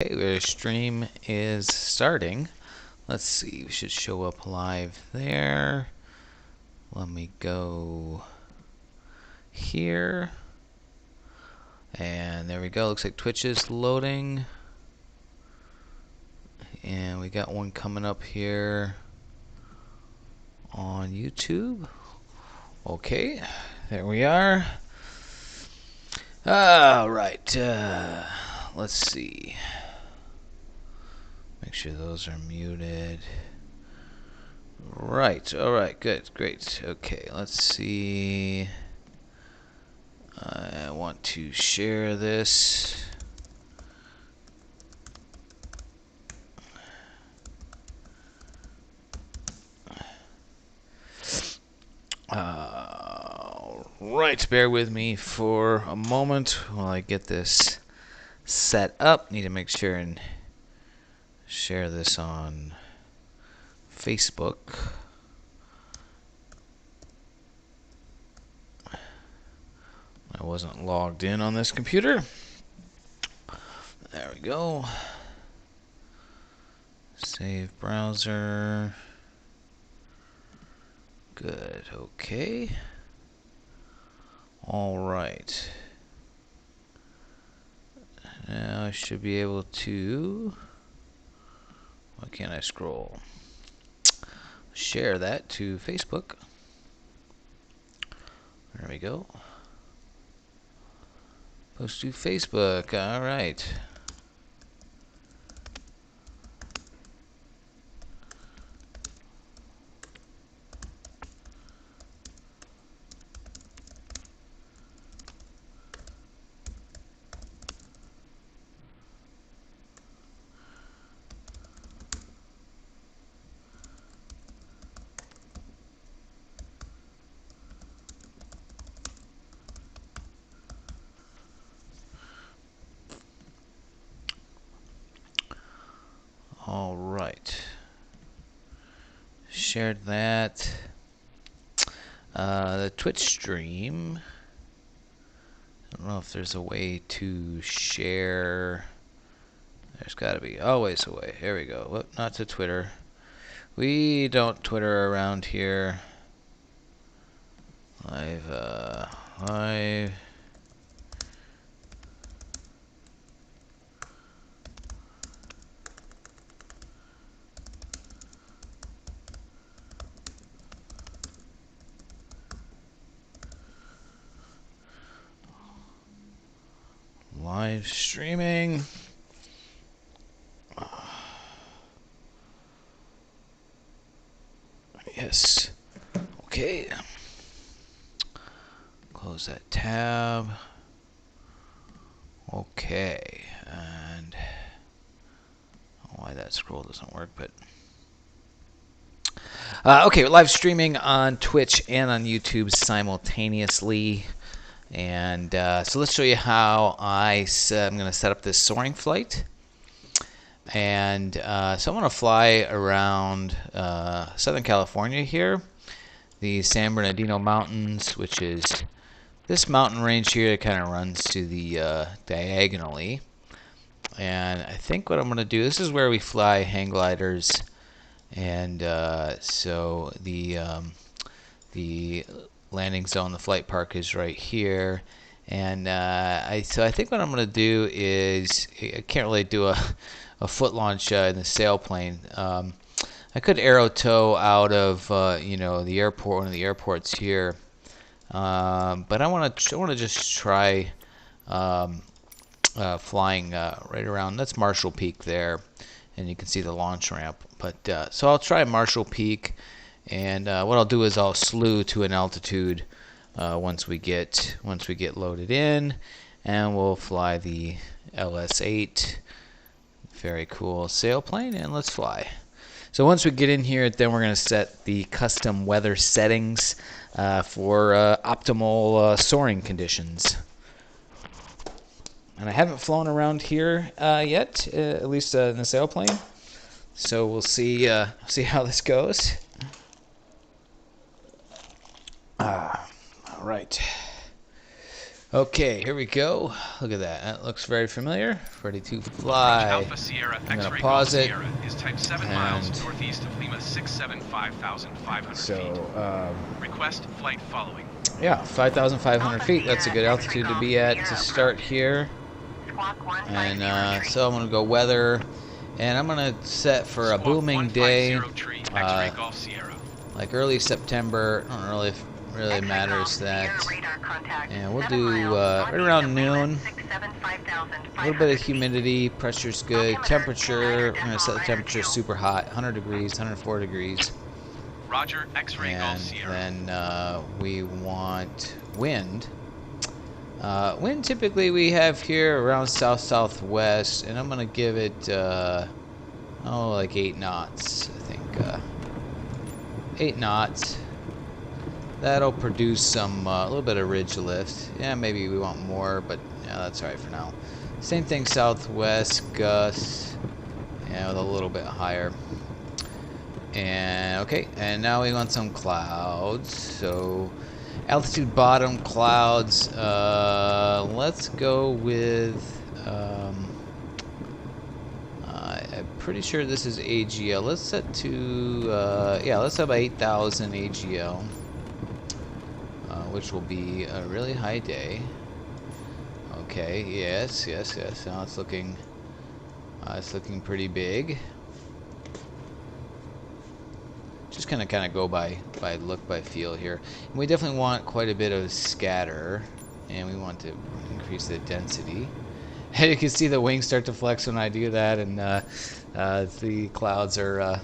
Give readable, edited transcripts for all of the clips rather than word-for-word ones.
Okay, our stream is starting. Let's see, we should show up live there. Let me go here. And there we go. Looks like Twitch is loading. And we got one coming up here on YouTube. Okay, there we are. All right, let's see. Make sure those are muted. Right, alright, good, great. Okay, let's see. I want to share this. Right, bear with me for a moment while I get this set up. Need to make sure and share this on Facebook. I wasn't logged in on this computer. There we go. Save browser. Good, okay. All right. Now I should be able to, why can't I scroll? Share that to Facebook. There we go. Post to Facebook, all right. All right. Shared that. The Twitch stream. I don't know if there's a way to share. There's got to be always a way. Here we go. Whoop, not to Twitter. We don't Twitter around here. Live. Live streaming. Yes. Okay. Close that tab. Okay. And why that scroll doesn't work, but okay, we're live streaming on Twitch and on YouTube simultaneously. And so let's show you how I'm going to set up this soaring flight. And so I'm going to fly around Southern California here, the San Bernardino Mountains, which is this mountain range here that kind of runs to the diagonally. And I think what I'm going to do, this is where we fly hang gliders. And so the landing zone, the flight park is right here. And so I think what I'm going to do is, I can't really do a foot launch in the sailplane. I could arrow tow out of the airport, one of the airports here, but I want to just try flying right around. That's Marshall Peak there, and you can see the launch ramp. But so I'll try Marshall Peak, and what I'll do is I'll slew to an altitude once we get loaded in, and we'll fly the LS-8. Very cool sailplane, and let's fly. So once we get in here, then we're going to set the custom weather settings for optimal soaring conditions. And I haven't flown around here yet, at least in the sailplane. So we'll see how this goes. All right. Okay, here we go. Look at that. That looks very familiar. Ready to fly. Alpha Sierra, I'm gonna X-ray pause Golf it. Sierra is type 7 miles northeast of Lima 675,500 feet. Request flight following. Yeah, 5,500 feet. That's a good altitude to be at to start here. And so I'm gonna go weather, and I'm gonna set for a booming day, like early September. I don't know really if it really matters that. And we'll do right around noon. A little bit of humidity, pressure's good. Temperature, I'm gonna set the temperature super hot, 100 degrees, 104 degrees. Roger, X-ray Golf Sierra. And then we want wind. Wind typically we have here around south-southwest, and I'm gonna give it like 8 knots, I think. 8 knots. That'll produce some a little bit of ridge lift. Yeah, maybe we want more, but yeah, that's alright for now. Same thing, southwest gusts, yeah, with a little bit higher. And okay, and now we want some clouds. So altitude bottom clouds. Let's go with. I'm pretty sure this is AGL. Let's set to yeah. Let's have 8,000 AGL, which will be a really high day. Okay. Yes. Yes. Yes. Now it's looking pretty big. Just kind of go by look, by feel here. And we definitely want quite a bit of scatter, and we want to increase the density. And you can see the wings start to flex when I do that, and the clouds are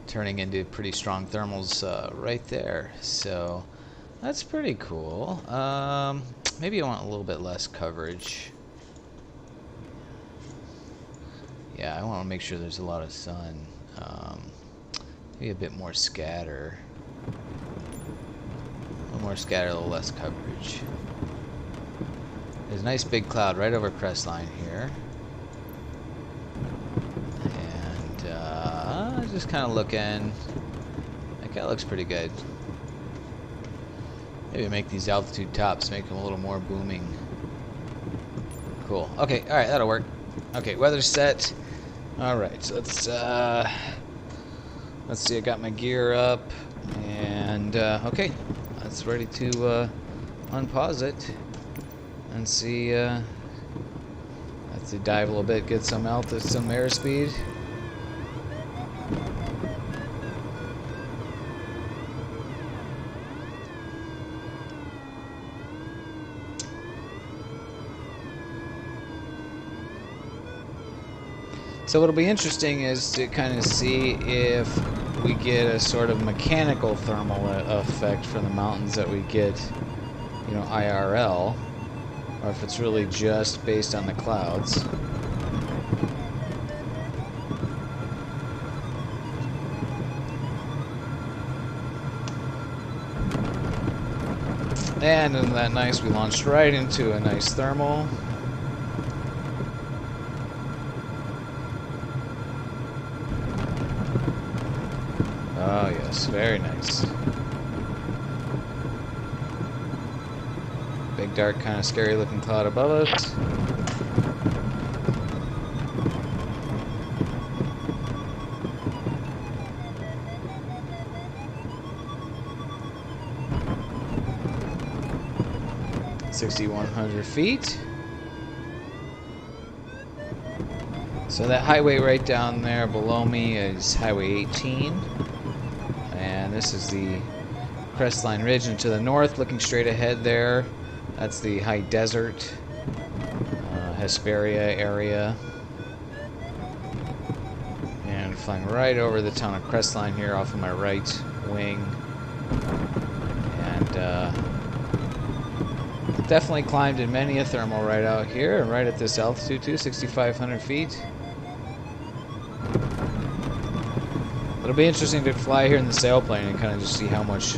turning into pretty strong thermals right there. So that's pretty cool. Maybe I want a little bit less coverage. Yeah, I want to make sure there's a lot of sun. Maybe a bit more scatter. A little more scatter, a little less coverage. There's a nice big cloud right over crestline here. And just kind of looking. That guy looks pretty good. Maybe make these altitude tops, make them a little more booming. Cool. Okay, alright, that'll work. Okay, weather set. Alright, so let's see, I got my gear up, and okay, that's ready to unpause it and see. Let's see, dive a little bit, get some altitude, some airspeed. So what'll be interesting is to kind of see if we get a sort of mechanical thermal effect from the mountains that we get, you know, IRL, or if it's really just based on the clouds. And isn't that nice? We launched right into a nice thermal. Oh yes, very nice. Big dark kind of scary looking cloud above us. $6,100 feet. So that highway right down there below me is Highway 18. And this is the Crestline Ridge, and to the north, looking straight ahead there, that's the high desert, Hesperia area. And flying right over the town of Crestline here off of my right wing. And definitely climbed in many a thermal right out here, and right at this altitude too, 6,500 feet. It'll be interesting to fly here in the sailplane and kind of just see how much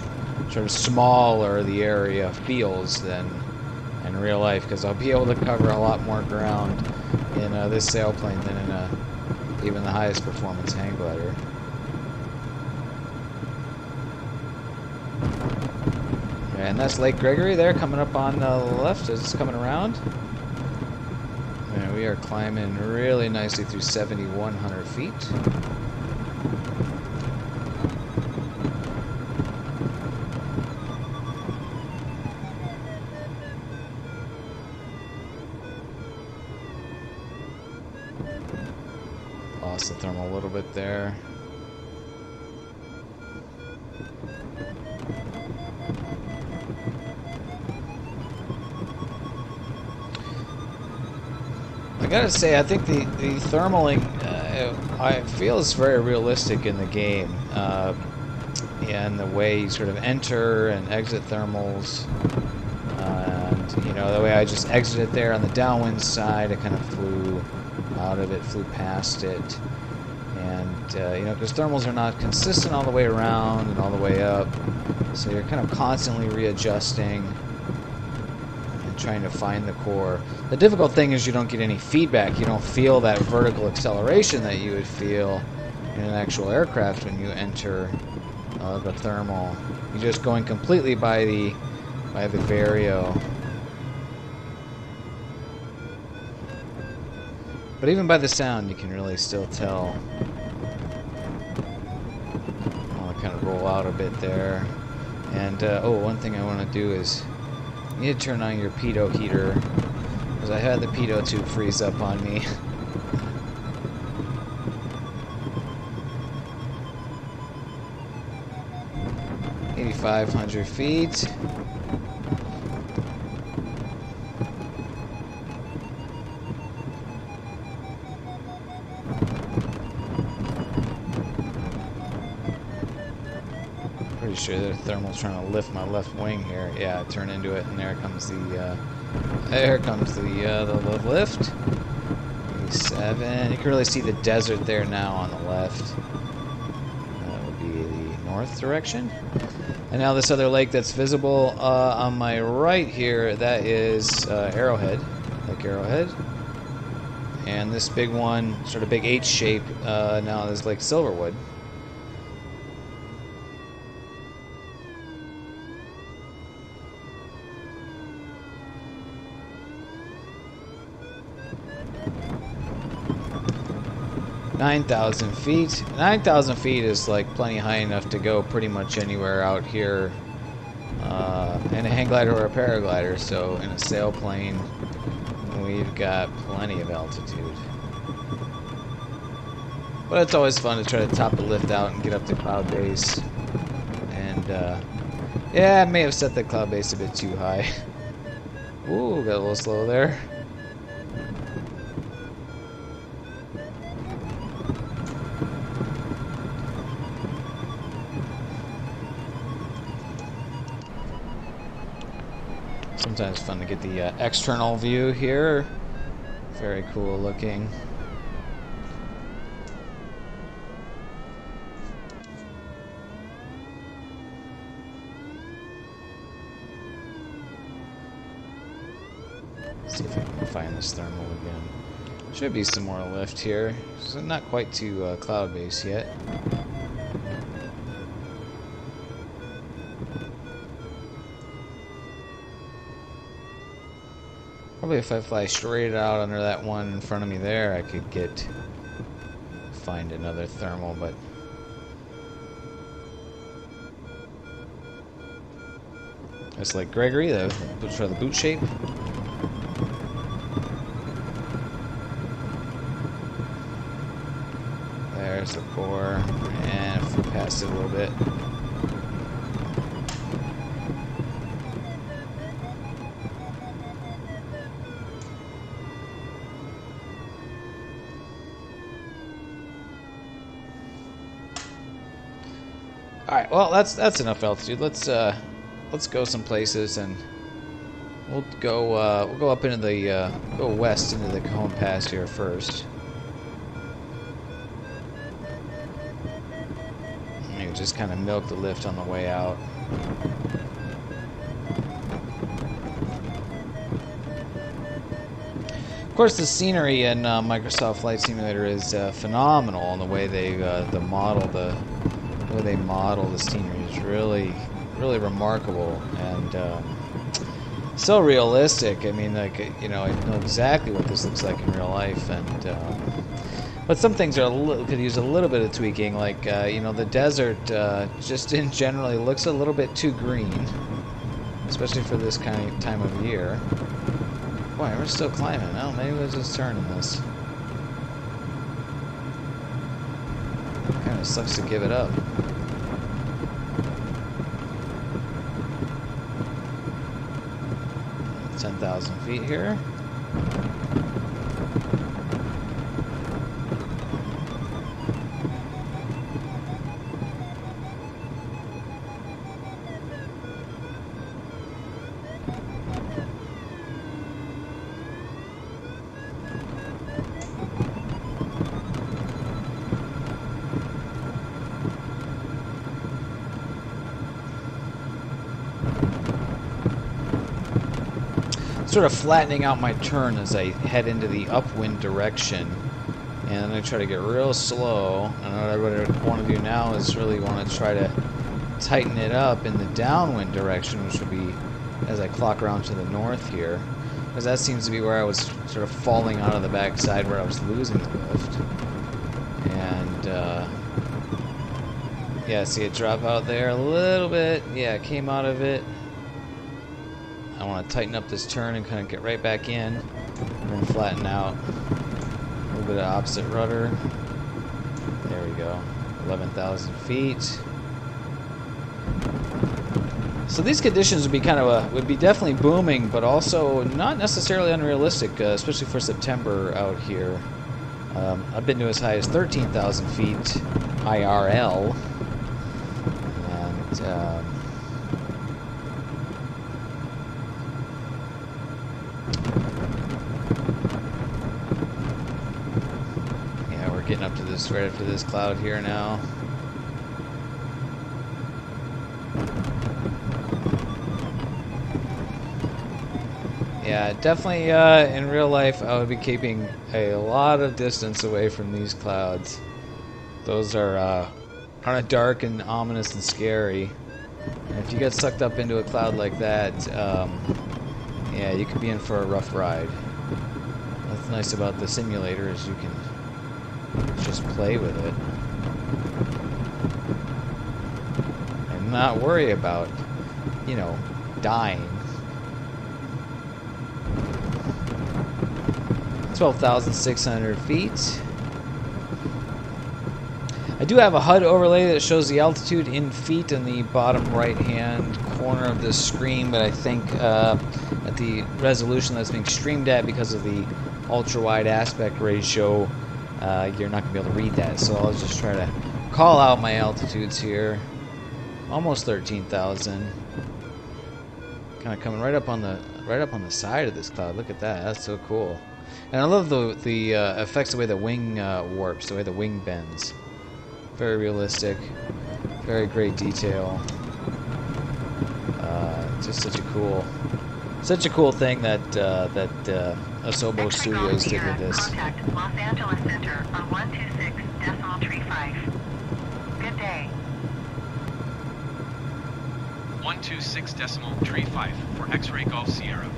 sort of smaller the area feels than in real life, because I'll be able to cover a lot more ground in this sailplane than in even the highest performance hang glider. And that's Lake Gregory there, coming up on the left as it's coming around. And we are climbing really nicely through 7,100 feet. Lost the thermal a little bit there. I gotta say, I think the thermaling, I feel is very realistic in the game. And the way you sort of enter and exit thermals. And, you know, the way I just exited there on the downwind side, I kind of flew out of it, flew past it. And, you know, because thermals are not consistent all the way around and all the way up. So you're kind of constantly readjusting and trying to find the core. The difficult thing is you don't get any feedback. You don't feel that vertical acceleration that you would feel in an actual aircraft when you enter the thermal. You're just going completely by the vario. But even by the sound, you can really still tell. I'll kind of roll out a bit there. And, oh, one thing I want to do is you need to turn on your pitot heater, because I had the pitot tube freeze up on me. $8,500 feet. Pretty sure the thermal's trying to lift my left wing here. Yeah, turn into it, and there comes the lift. 87. You can really see the desert there now on the left. That would be the north direction. And now this other lake that's visible on my right here, that is Arrowhead, Lake Arrowhead. And this big one, sort of big H shape, now is Lake Silverwood. $9,000 feet. 9,000 feet is like plenty high enough to go pretty much anywhere out here in a hang glider or a paraglider. So in a sailplane, we've got plenty of altitude. But it's always fun to try to top the lift out and get up to cloud base. And yeah, I may have set the cloud base a bit too high. Ooh, got a little slow there. Sometimes fun to get the external view here. Very cool looking. Let's see if I can find this thermal again. Should be some more lift here. So not quite to cloud base yet. Probably if I fly straight out under that one in front of me there, I could find another thermal, but it's like Gregory, the boot shape. There's the core, and if we pass it a little bit. All right, well that's enough altitude. Let's go some places, and we'll go up into the go west into the Cajon Pass here first. Maybe just kind of milk the lift on the way out. Of course, the scenery in Microsoft Flight Simulator is phenomenal, and the way they model the scenery is really really remarkable and so realistic. I mean, like, you know, I know exactly what this looks like in real life, and but some things are could use a little bit of tweaking. Like, you know, the desert just in generally looks a little bit too green, especially for this kind of time of year. Boy, we're still climbing. Oh, maybe we'll just turn this. Kind of sucks to give it up. 10,000 feet here. Sort of flattening out my turn as I head into the upwind direction, and I try to get real slow. And what I want to do now is really want to try to tighten it up in the downwind direction, which would be as I clock around to the north here, because that seems to be where I was sort of falling out of the backside, where I was losing the lift. And yeah, see it drop out there a little bit. Yeah, it came out of it. I want to tighten up this turn and kind of get right back in and then flatten out. A little bit of opposite rudder. There we go. 11,000 feet. So these conditions would be kind of would be definitely booming, but also not necessarily unrealistic, especially for September out here. I've been to as high as 13,000 feet IRL. And getting up to this right after this cloud here now. Yeah, definitely in real life I would be keeping a lot of distance away from these clouds. Those are kind of dark and ominous and scary. And if you get sucked up into a cloud like that, yeah, you could be in for a rough ride. What's nice about the simulator is you can just play with it and not worry about, you know, dying. 12,600 feet. I do have a HUD overlay that shows the altitude in feet in the bottom right hand corner of this screen, but I think at the resolution that's being streamed at, because of the ultra wide aspect ratio, you're not going to be able to read that, so I'll just try to call out my altitudes here. Almost 13,000. Kind of coming right up on the side of this cloud. Look at that. That's so cool. And I love the effects, the way the wing warps, the way the wing bends. Very realistic. Very great detail. Just such a cool thing that Asobo Studios did with this. Contact Los Angeles Center on 126.35. Good day. 126.35 for X-Ray Golf Sierra.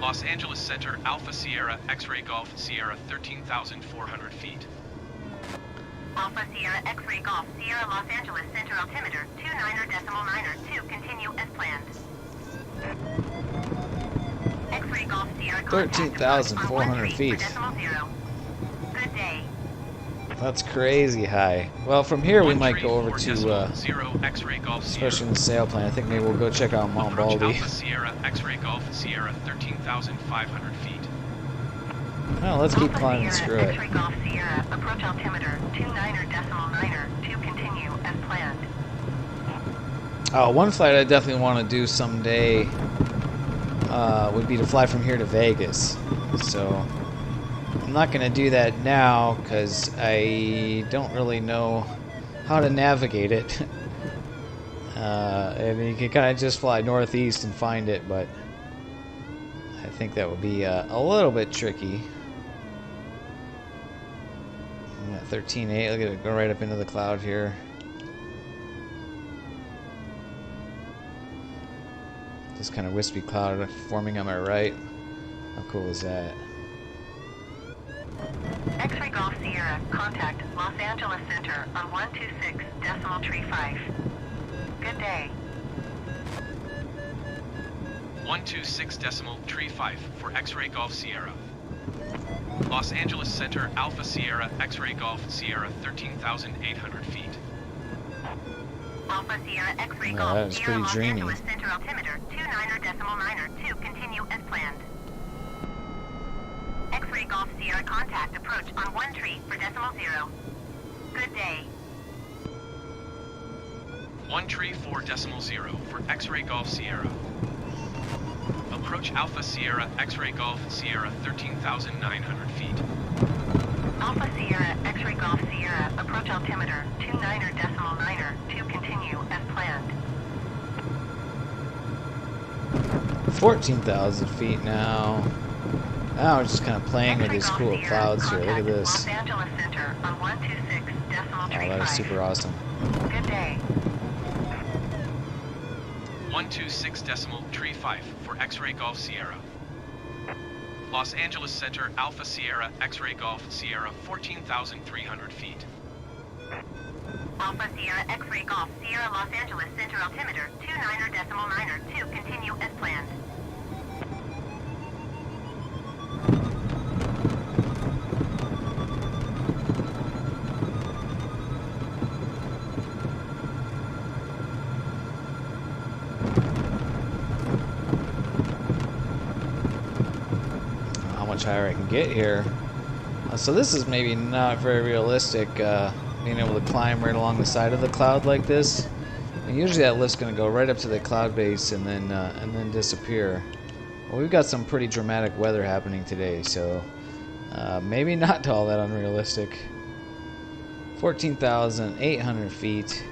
Los Angeles Center Alpha Sierra X-Ray Golf Sierra 13,400 feet. Alpha Sierra X-Ray Golf Sierra Los Angeles Center altimeter 29.92. Continue as planned. X-Ray Golf Sierra 13,400 feet. Good day. That's crazy high. Well, from here we might go over to, especially in the sail plane. I think maybe we'll go check out Mount Baldy. Alpha Sierra X-Ray Golf Sierra 13,500 feet. Well, let's keep climbing. Screw it. X-Ray Golf Sierra approach altimeter 29.92 to continue as planned. Oh, one flight I definitely want to do someday would be to fly from here to Vegas. So I'm not going to do that now because I don't really know how to navigate it. I mean, you can kind of just fly northeast and find it, but I think that would be a little bit tricky. Yeah, 13.8. Look at it go right up into the cloud here. This kind of wispy cloud forming on my right. How cool is that? X-ray Golf Sierra, contact Los Angeles Center on 126.35. Good day. 126.35 for X-ray Golf Sierra. Los Angeles Center Alpha Sierra X-ray Golf Sierra 13,800 feet. Alpha Sierra X-ray Yeah, Golf that was Sierra pretty Los dreamy. Angeles Center altimeter 29.9 to continue as planned. X-ray Golf Sierra contact approach on 13 for decimal 0. Good day. 134.0 for X-ray Golf Sierra. Approach Alpha Sierra X-ray Golf Sierra 13,900 feet. Alpha Sierra X-ray Golf Sierra approach altimeter 29.9 to continue as planned. 14,000 feet now. Now we're just kind of playing with these cool clouds here. Look at this. Los Angeles Center on 126.35. Oh, that is super awesome. Good day. 126.35 for X-ray Golf Sierra. Los Angeles Center Alpha Sierra X-ray Golf Sierra 14,300 feet. Alpha Sierra X-ray Golf Sierra Los Angeles Center altimeter 29.9 to continue as planned. How much higher I can get here. So this is maybe not very realistic, being able to climb right along the side of the cloud like this. And usually that lift's going to go right up to the cloud base and then disappear. Well, we've got some pretty dramatic weather happening today, so maybe not all that unrealistic. 14,800 feet.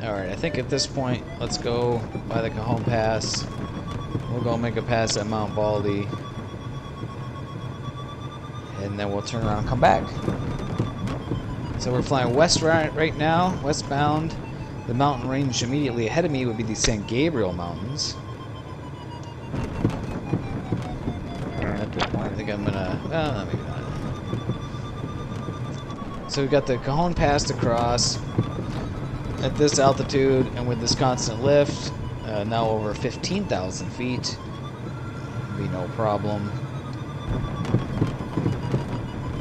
Alright, I think at this point, let's go by the Cajon Pass. We'll go make a pass at Mount Baldy. And then we'll turn around and come back. So we're flying west right now, westbound. The mountain range immediately ahead of me would be the San Gabriel Mountains. At this point, I think I'm gonna... no, maybe not. So we've got the Cajon Pass to cross at this altitude and with this constant lift, now over 15,000 feet. Be no problem.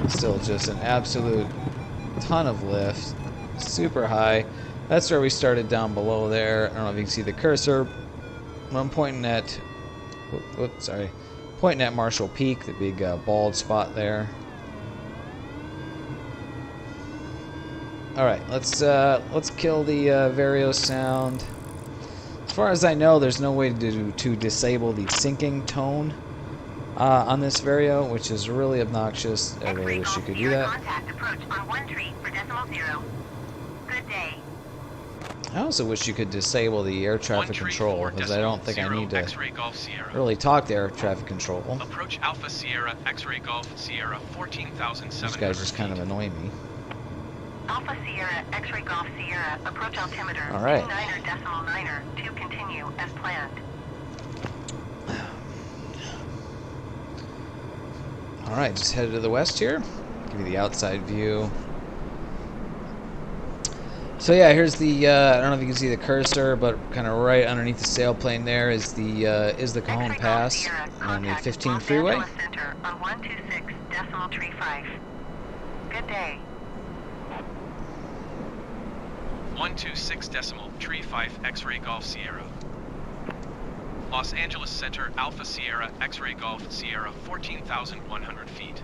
Still just an absolute ton of lift, super high. That's where we started down below there. I don't know if you can see the cursor. I'm pointing at, pointing at Marshall Peak, the big bald spot there. All right, let's kill the Vario sound. As far as I know, there's no way to disable the syncing tone on this Vario, which is really obnoxious. I really wish you could do that. Contact approach on 13 for decimal 0. Good day. I also wish you could disable the air traffic control, because I don't think I need to X-ray Golf Sierra. really talk to air traffic control. Approach Alpha Sierra X-ray Golf Sierra 14,700 These guys just kind of annoy me. Alpha Sierra X-ray Golf Sierra approach altimeter All right. 29.9 to continue as planned. Alright, just headed to the west here. Give you the outside view. So yeah, here's the, I don't know if you can see the cursor, but kind of right underneath the sailplane there is the Cajon Pass on the 15 freeway. Los Angeles Center on 126.35. Good day. 126.35 X-ray Golf Sierra. Los Angeles Center Alpha Sierra X-ray Golf Sierra 14,100 feet.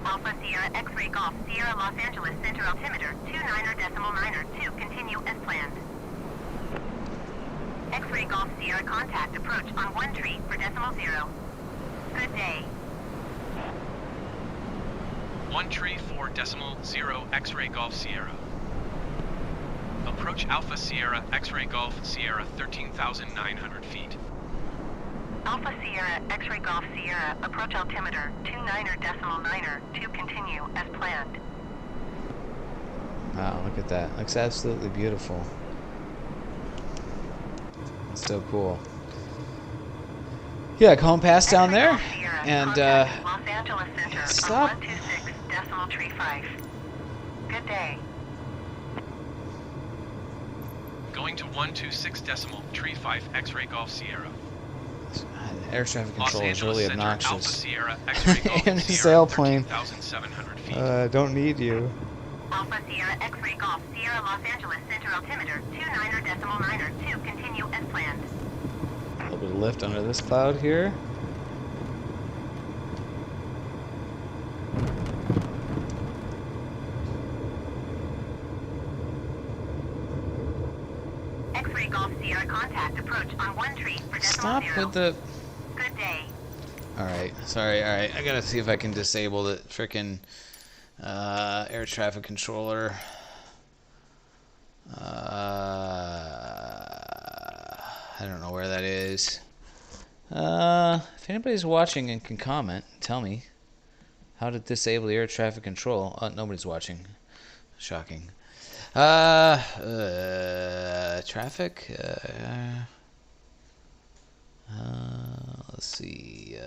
Alpha Sierra X-ray Golf Sierra Los Angeles Center altimeter 29.9 to continue as planned. X-ray Golf Sierra contact approach on 13 for decimal 0. Good day. 134.0 X-ray Golf Sierra. Approach Alpha Sierra X-ray Golf Sierra 13,900 feet. Alpha Sierra X-ray Golf Sierra approach altimeter 29.9 to continue as planned. Wow, look at that. Looks absolutely beautiful. so cool. Yeah, going past down there, and Los Angeles Center stop. on 126.35. Good day. Going to 126.35 X-ray Golf Sierra. Air traffic Los control is Angeles really Center, Alpha obnoxious. Sierra, X-ray Golf In a Sierra, sailplane. 13,700 feet. Don't need you. Alpha Sierra X-ray Golf Sierra Los Angeles Center altimeter 29.9 continue as planned. A little bit of lift under this cloud here. X-ray Golf Sierra contact approach on 1 tree for decimal Stop 0. with the... Good day. Alright, sorry, alright. I gotta see if I can disable the frickin' air traffic controller. I don't know where that is. If anybody's watching and can comment, tell me how to disable the air traffic control. Nobody's watching. Shocking. Traffic. Let's see.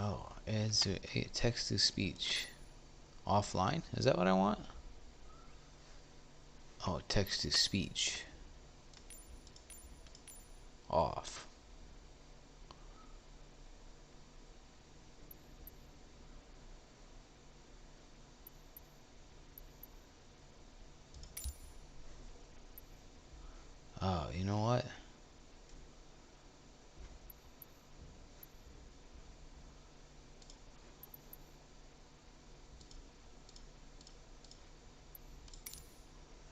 Oh, it's text to speech. Offline? Is that what I want? Oh, text to speech. Off. Oh, you know what?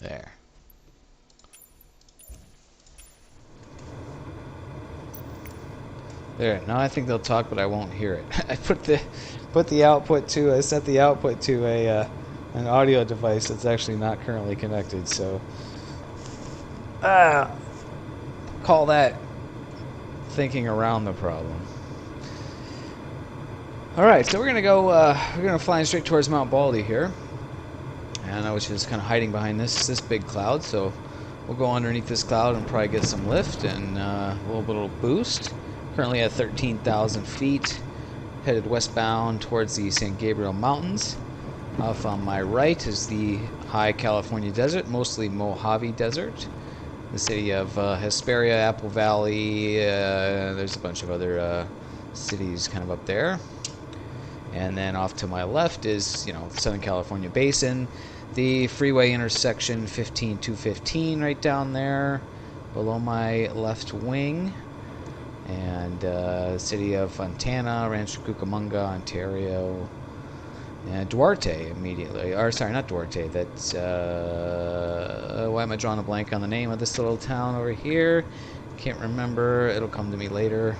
There. There. Now I think they'll talk, but I won't hear it. I put the output to. I set the output to a an audio device that's actually not currently connected. So, call that thinking around the problem. All right, so we're gonna go. We're gonna fly straight towards Mount Baldy here, and I was just kind of hiding behind this big cloud. So we'll go underneath this cloud and probably get some lift and a little bit of boost. Currently at 13,000 feet, headed westbound towards the San Gabriel Mountains. Off on my right is the high California desert, mostly Mojave Desert. The city of Hesperia, Apple Valley, there's a bunch of other cities kind of up there. And then off to my left is, the Southern California Basin, the freeway intersection 15215 right down there below my left wing. And the city of Fontana, Rancho Cucamonga, Ontario, and Duarte immediately. Or sorry, not Duarte. That's why am I drawing a blank on the name of this little town over here? Can't remember. It'll come to me later.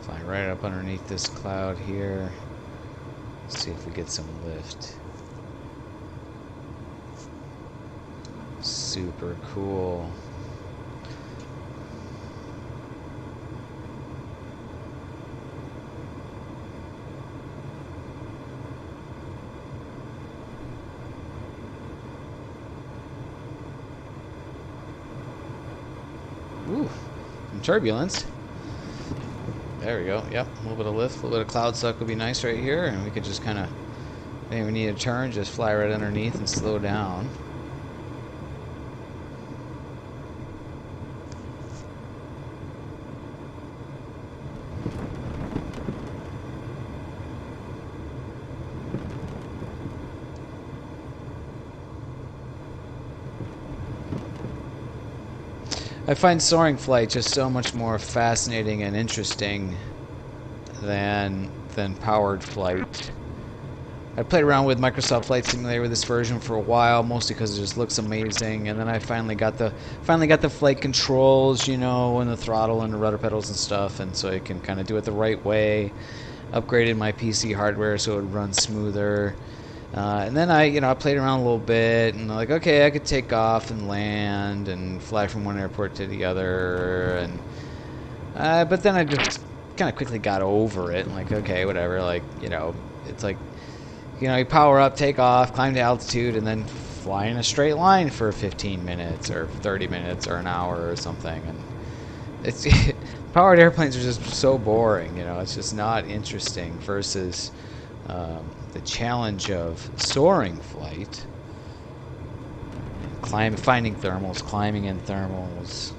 Flying right up underneath this cloud here. Let's see if we get some lift. Super cool. Ooh, some turbulence. There we go. Yep, a little bit of lift, a little bit of cloud suck would be nice right here, and we could just kind of, maybe we need a turn, just fly right underneath and slow down. I find soaring flight just so much more fascinating and interesting than powered flight. I played around with Microsoft Flight Simulator with this version for a while, mostly because it just looks amazing. And then I finally got the flight controls, and the throttle and the rudder pedals and stuff, and so I can kind of do it the right way. Upgraded my PC hardware so it would run smoother. And then I played around a little bit, and like, okay, I could take off and land and fly from one airport to the other, and but then I just kind of quickly got over it, and like, okay, whatever, like, it's like, you power up, take off, climb to altitude, and then fly in a straight line for 15 minutes or 30 minutes or an hour or something, and it's powered airplanes are just so boring, it's just not interesting versus the challenge of soaring flight, finding thermals, climbing in thermals.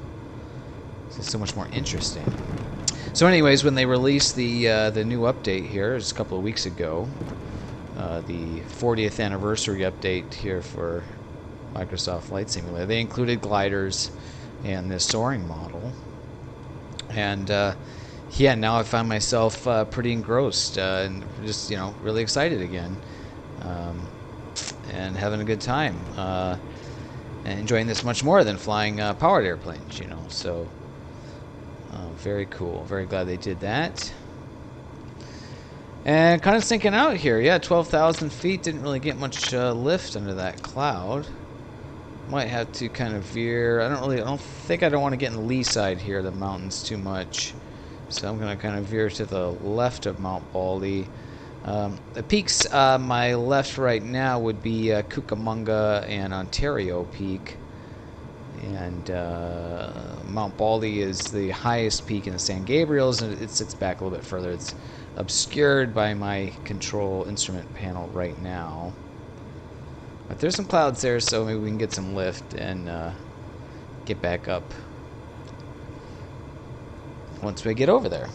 It's just so much more interesting. So anyways, when they released the new update here, just a couple of weeks ago, the 40th anniversary update here for Microsoft Flight Simulator, they included gliders and this soaring model. And yeah, now I find myself pretty engrossed and just really excited again, and having a good time, and enjoying this much more than flying powered airplanes. So very cool. Very glad they did that. And kind of sinking out here. Yeah, 12,000 feet. Didn't really get much lift under that cloud. Might have to kind of veer. I don't think I don't want to get in the lee side here of the mountains too much. So I'm going to kind of veer to the left of Mount Baldy. The peaks my left right now would be Cucamonga and Ontario Peak. And Mount Baldy is the highest peak in the San Gabriels, and it sits back a little bit further. It's obscured by my control instrument panel right now. But there's some clouds there, so maybe we can get some lift and get back up once we get over there.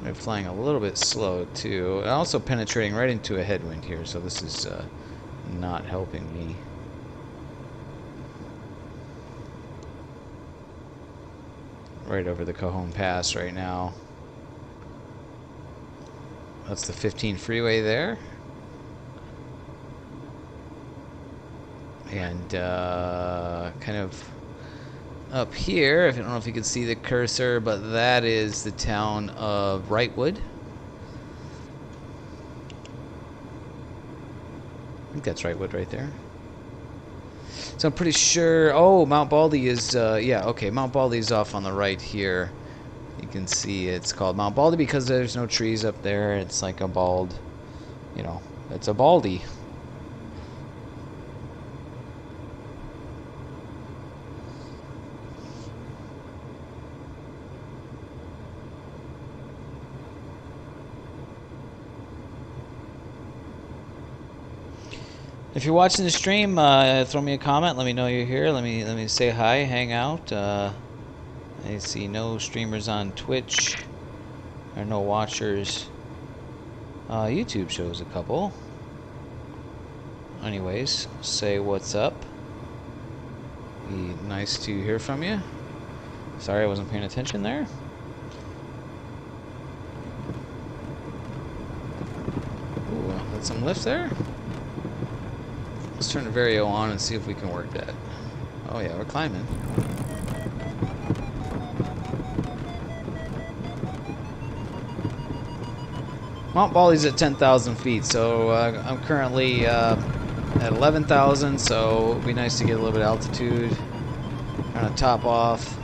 We're flying a little bit slow too, and also penetrating right into a headwind here, so this is not helping me. Right over the Cajon Pass right now. That's the 15 freeway there. And kind of up here, I don't know if you can see the cursor, but that is the town of Wrightwood. I think that's Wrightwood right there. So I'm pretty sure. Oh, Mount Baldy is. Yeah, okay. Mount Baldy is off on the right here. You can see it's called Mount Baldy because there's no trees up there. It's like a bald. It's a baldy. If you're watching the stream, throw me a comment. Let me know you're here. Let me say hi, hang out. I see no streamers on Twitch, or no watchers. YouTube shows a couple. Anyways, say what's up. Be nice to hear from you. Sorry I wasn't paying attention there. Ooh, got some lift there. Let's turn the Vario on and see if we can work that. Oh yeah, we're climbing. Mount Baldy's at 10,000 feet, so I'm currently at 11,000, so it'd be nice to get a little bit of altitude. Kind of top off.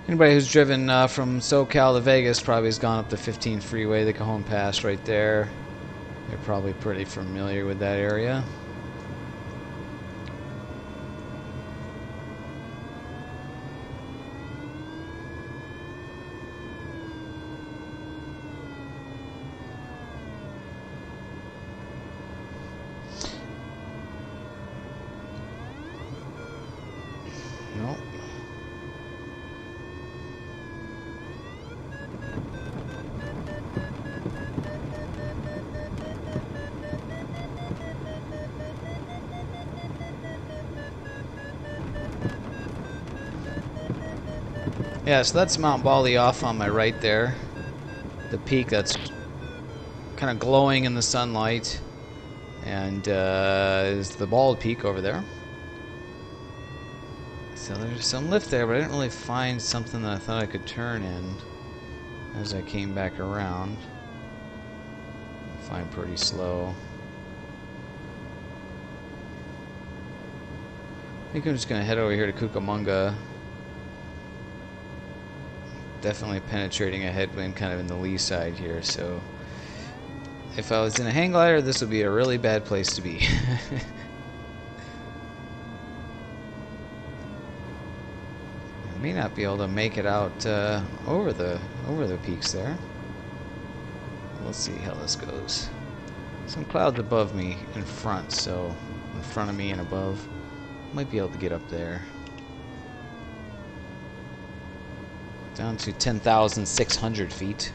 Anybody who's driven from Socal to Vegas probably has gone up the 15 freeway, the Cajon Pass right there. They're probably pretty familiar with that area. Nope. Yeah, so that's Mount Bali off on my right there. The peak that's kind of glowing in the sunlight. And is the bald peak over there. So there's some lift there, but I didn't really find something that I thought I could turn in as I came back around. I find pretty slow. I think I'm just going to head over here to Cucamonga. Definitely penetrating a headwind kind of in the lee side here, so if I was in a hang glider, this would be a really bad place to be. I may not be able to make it out over the peaks there. We'll see how this goes. Some clouds above me in front, so in front of me and above. Might be able to get up there. Down to 10,600 feet.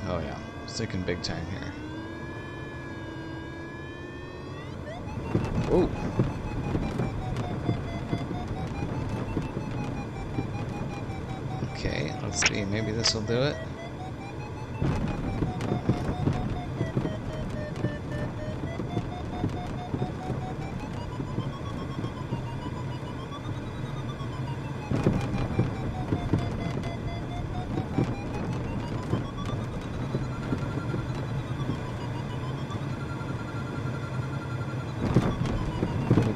Oh yeah, sinking big time here. Whoa. Okay, let's see, maybe this will do it.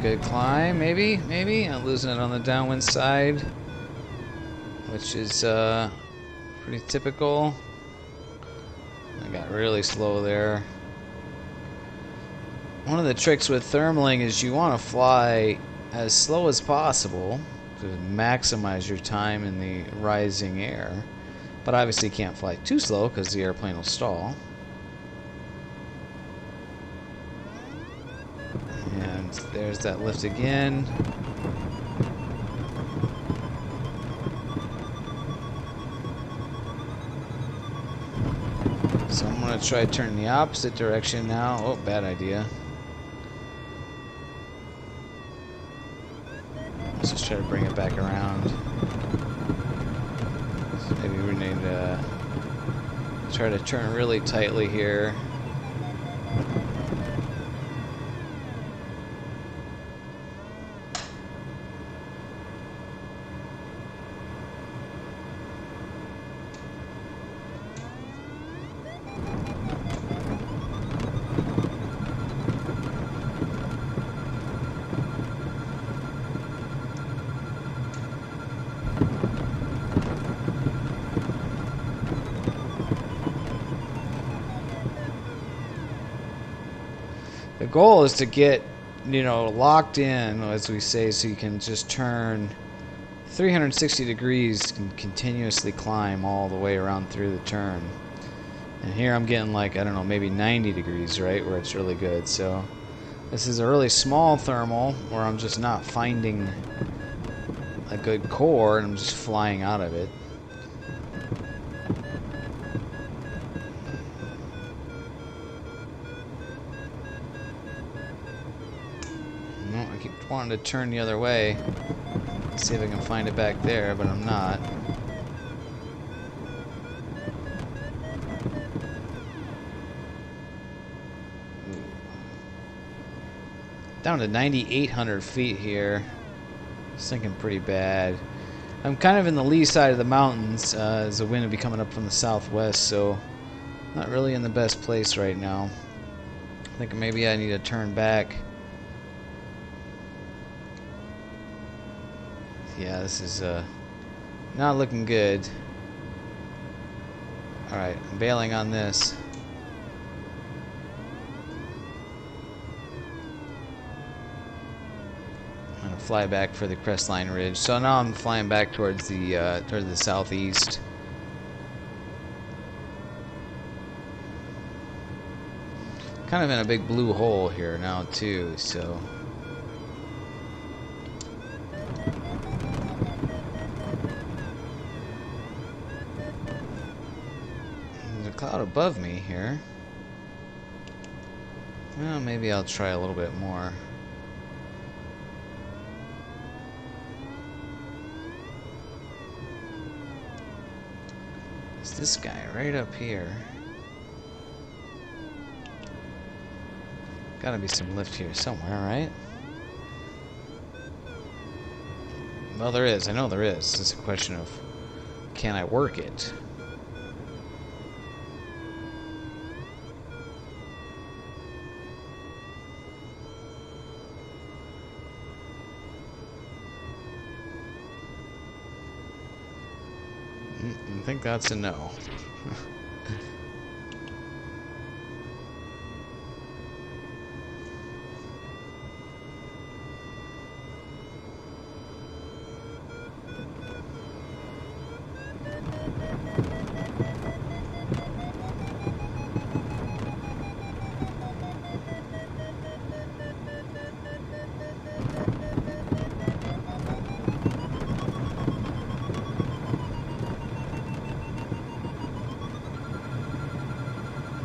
Good climb, maybe. I'm losing it on the downwind side, which is pretty typical. I got really slow there. One of the tricks with thermaling is you want to fly as slow as possible to maximize your time in the rising air, but obviously you can't fly too slow because the airplane will stall. There's that lift again. So I'm going to try turning the opposite direction now. Oh, bad idea. Let's just try to bring it back around. So maybe we need to try to turn really tightly here. The goal is to get, locked in, as we say, so you can just turn 360 degrees and continuously climb all the way around through the turn. And here I'm getting like, I don't know, maybe 90 degrees, right, where it's really good. So this is a really small thermal where I'm just not finding a good core and I'm just flying out of it. I keep wanting to turn the other way, see if I can find it back there, but I'm not. Ooh. Down to 9,800 feet here. Sinking pretty bad. I'm kind of in the lee side of the mountains, as the wind will be coming up from the southwest, so not really in the best place right now. I think maybe I need to turn back. Yeah, this is not looking good. Alright, I'm bailing on this. I'm gonna fly back for the crestline ridge. So now I'm flying back towards the southeast. Kind of in a big blue hole here now too, so cloud above me here. Well, maybe I'll try a little bit more. It's this guy right up here. Gotta be some lift here somewhere, right? Well, there is. I know there is. It's a question of, can I work it? I think that's a no.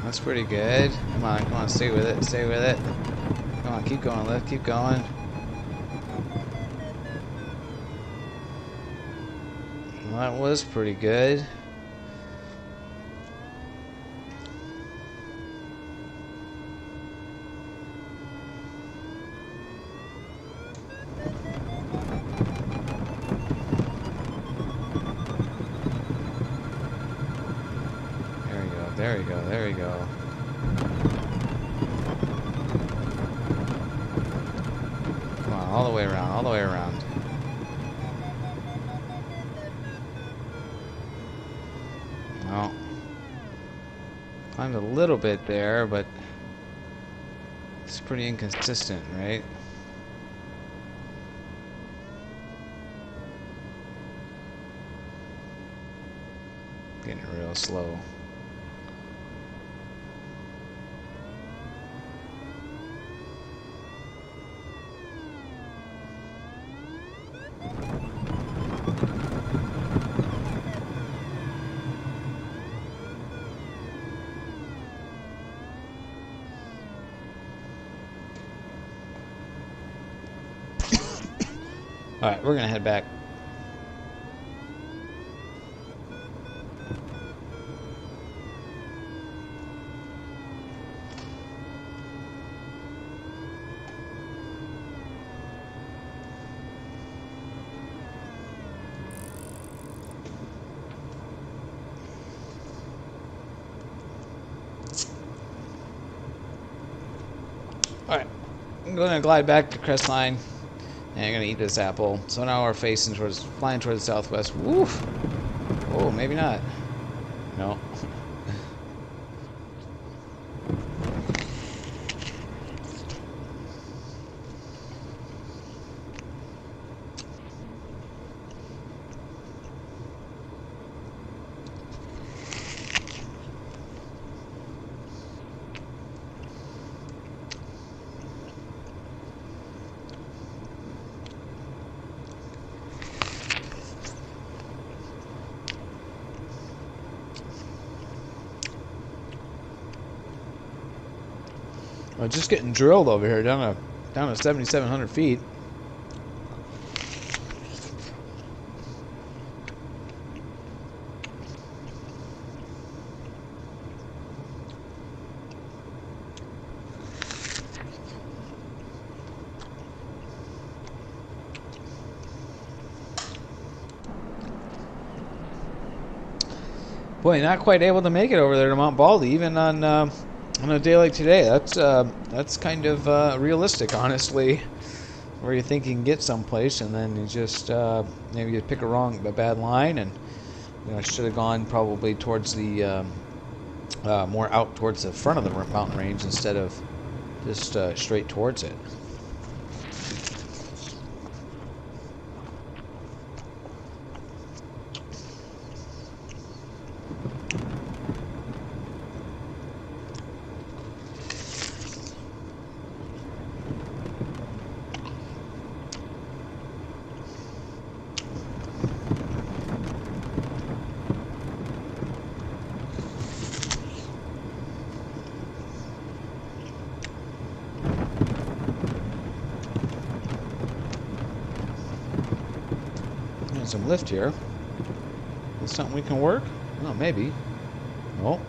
That's pretty good. Come on, stay with it, stay with it. Come on, keep going, lift, keep going. Well, that was pretty good. There we go, there we go. Come on, all the way around, all the way around. Well, climbed a little bit there, but it's pretty inconsistent, right? Getting real slow. Alright, we're gonna head back. Alright, I'm gonna glide back to Crestline. And I'm gonna eat this apple. So now we're flying towards the southwest. Woof! Oh, maybe not. No. Well, just getting drilled over here down to 7,700 feet. Boy, not quite able to make it over there to Mount Baldy, even on a day like today. That's kind of realistic, honestly. Where you think you can get someplace, and then you just maybe you pick a bad line, and I should have gone probably towards the more out towards the front of the mountain range instead of just straight towards it. Getting some lift here. Is something we can work? Oh, maybe. Oh.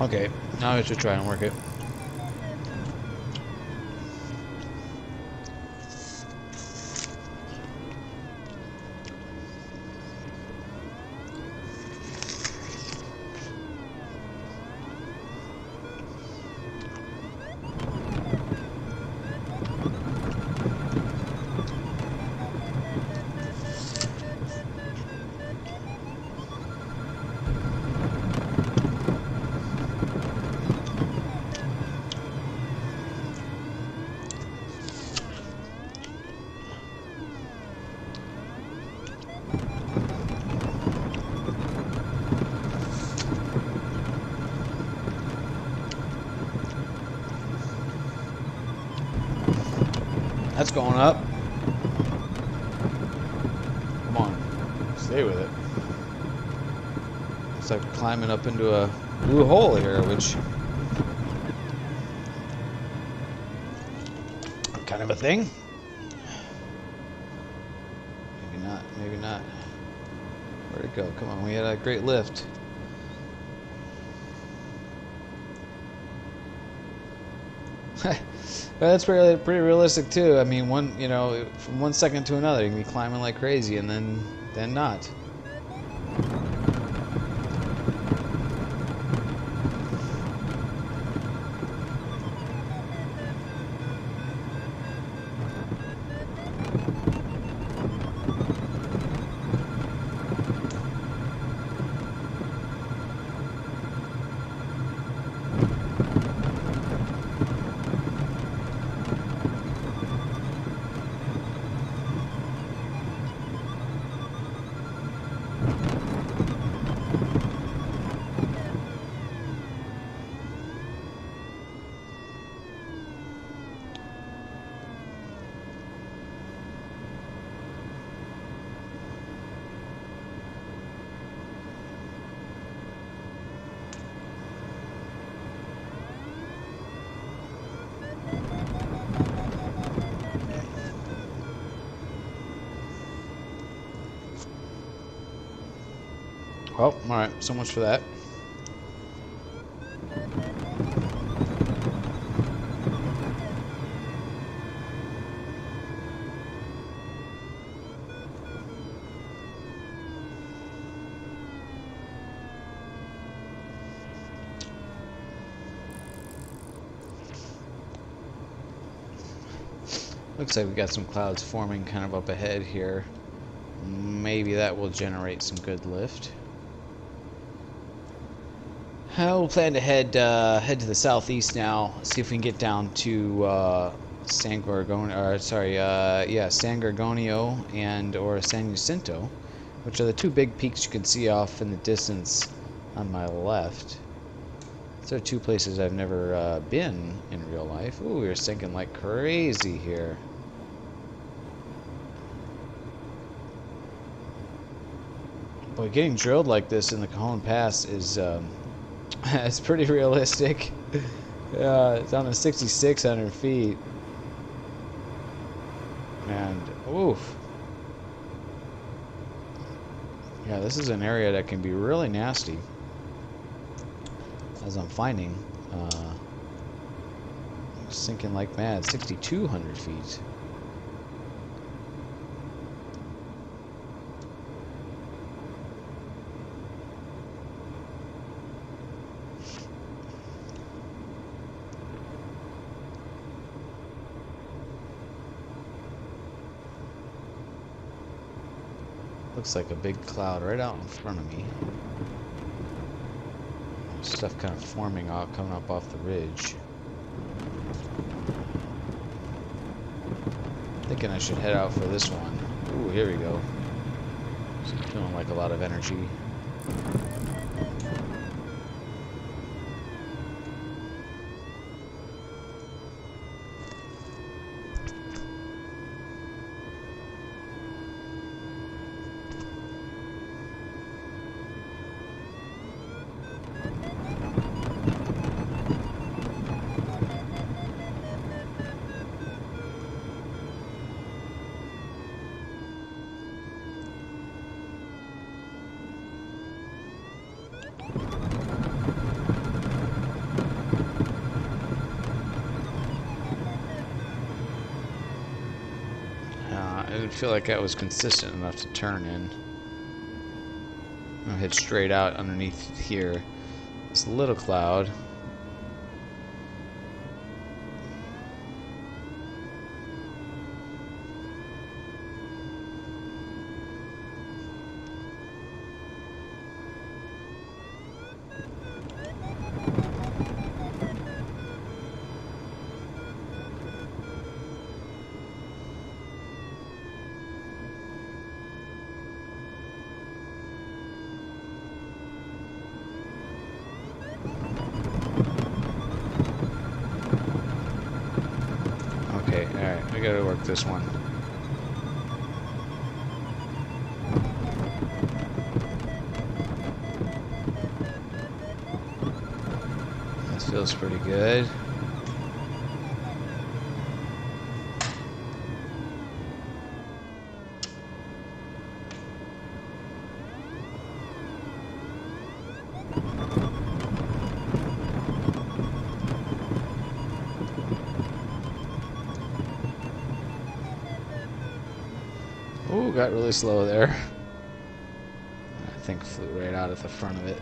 Okay, now I should try and work it. That's going up. Come on, stay with it. It's like climbing up into a blue hole here, which kind of a thing. Maybe not, maybe not. Where'd it go? Come on, we had a great lift. But that's pretty realistic too. I mean, from 1 second to another, you can be climbing like crazy, and then not. Well, alright, so much for that. Looks like we got some clouds forming kind of up ahead here. Maybe that will generate some good lift. We'll plan to head to the southeast now. See if we can get down to San Gorgonio, San Gorgonio and or San Jacinto, which are the two big peaks you can see off in the distance on my left. These are two places I've never been in real life. Ooh, we're sinking like crazy here. But getting drilled like this in the Cajon Pass is it's pretty realistic. It's on to 6,600 feet. And, oof. Yeah, this is an area that can be really nasty. As I'm finding. Sinking like mad. 6,200 feet. Looks like a big cloud right out in front of me. Stuff kind of forming out, coming up off the ridge. Thinking I should head out for this one. Ooh, here we go. Feeling like a lot of energy. I didn't feel like that was consistent enough to turn in. I'll head straight out underneath here. This little cloud. Okay, alright, we gotta work this one. This feels pretty good. Ooh, got really slow there. I think flew right out at the front of it.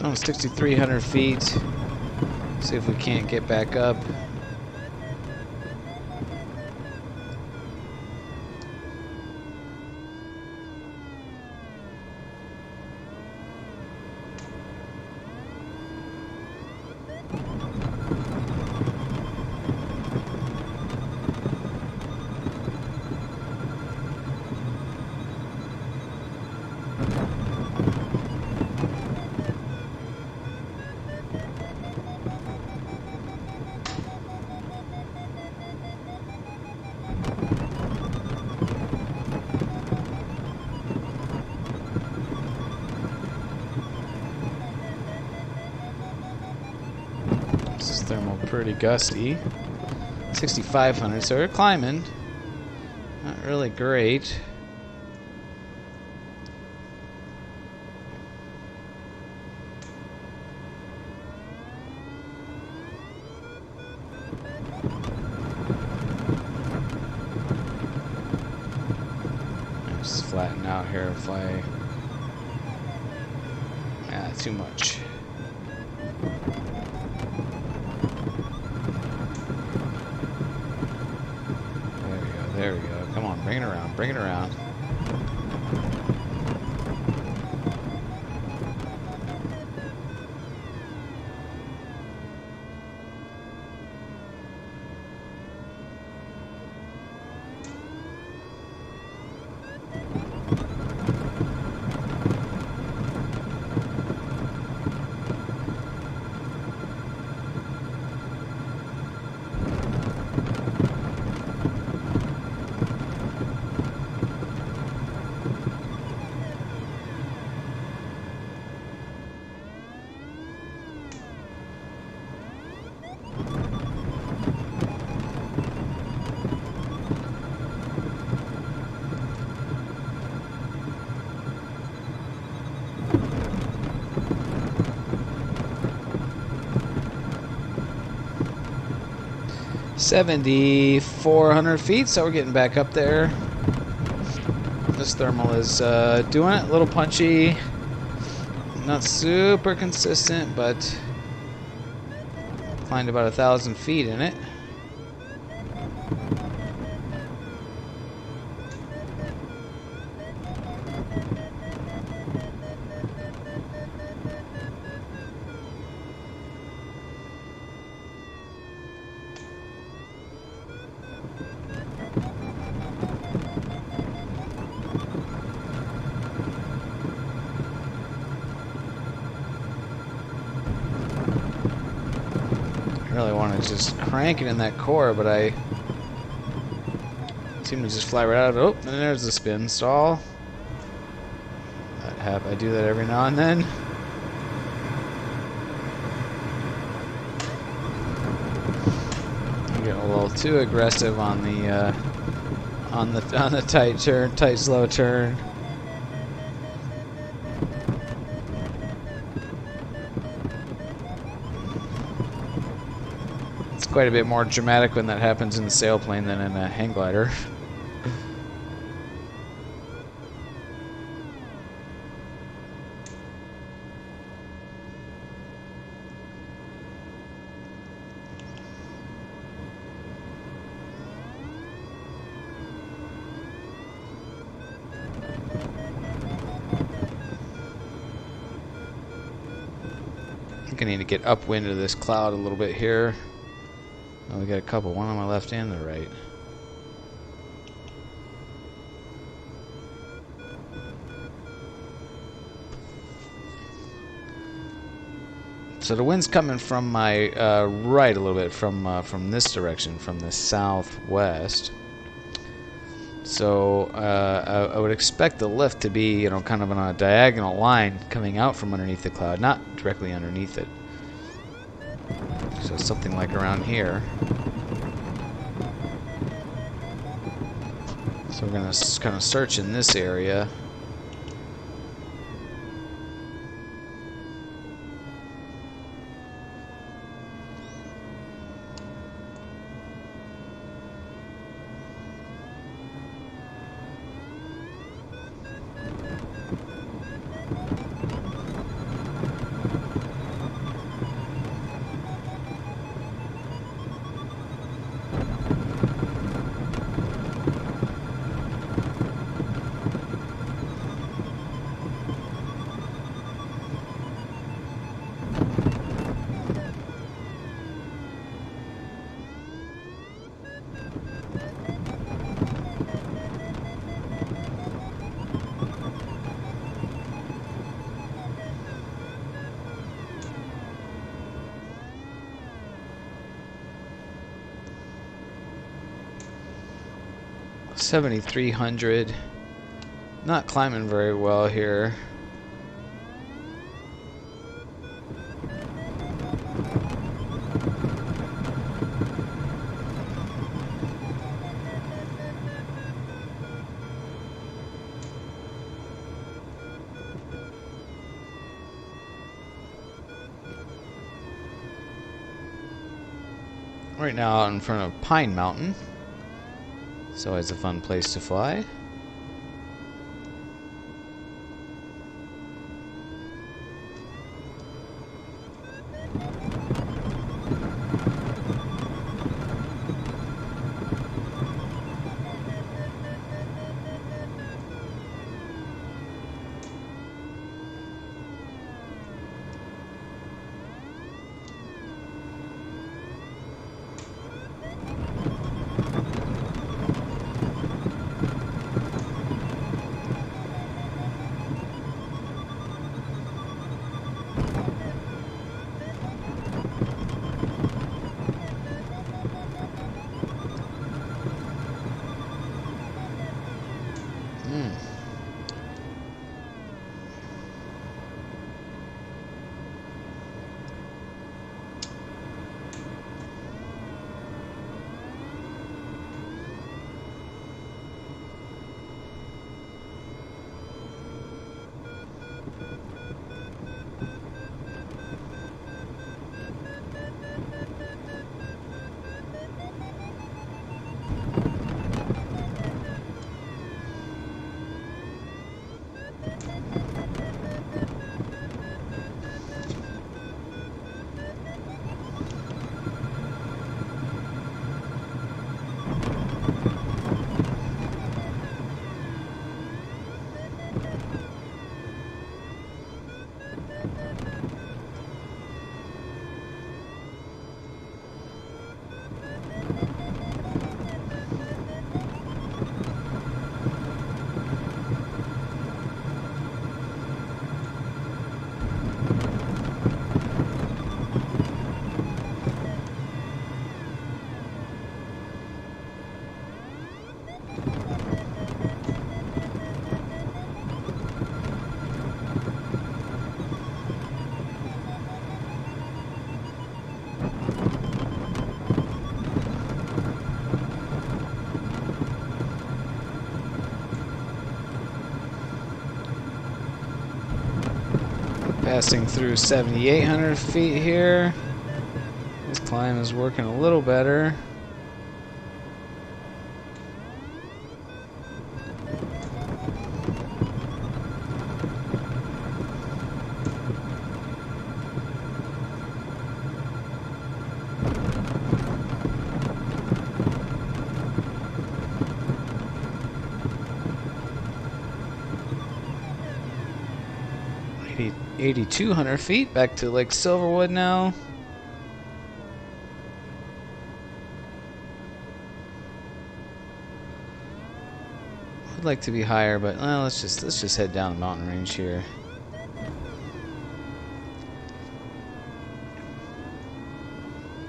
Oh, 6,300 feet. See if we can't get back up. This is thermal pretty gusty. 6,500, so we're climbing. Not really great. Just flatten out here if I... Yeah, too much. There we go. Come on, bring it around. Bring it around. .7,400 feet, so we're getting back up there. This this thermal is doing it. A little punchy. Not super consistent, but climbed about 1,000 feet in it. I really want to just crank it in that core, but I seem to just fly right out of it. Oh, and there's the spin stall. I do that every now and then. I'm getting a little too aggressive on the tight turn, tight slow turn. Quite a bit more dramatic when that happens in the sailplane than in a hang glider. I think I need to get upwind of this cloud a little bit here. Oh, we got a couple, one on my left and the right. So the wind's coming from my right a little bit, from this direction, from the southwest. So I would expect the lift to be, you know, kind of on a diagonal line coming out from underneath the cloud, not directly underneath it. So something like around here. So we're going to kind of search in this area. $7,300. Not climbing very well here. Right now out in front of Pine Mountain. It's always a fun place to fly. Passing through 7,800 feet here. This climb is working a little better. Eighty 8,200 feet back to Lake Silverwood now. Would like to be higher, but let's just head down the mountain range here.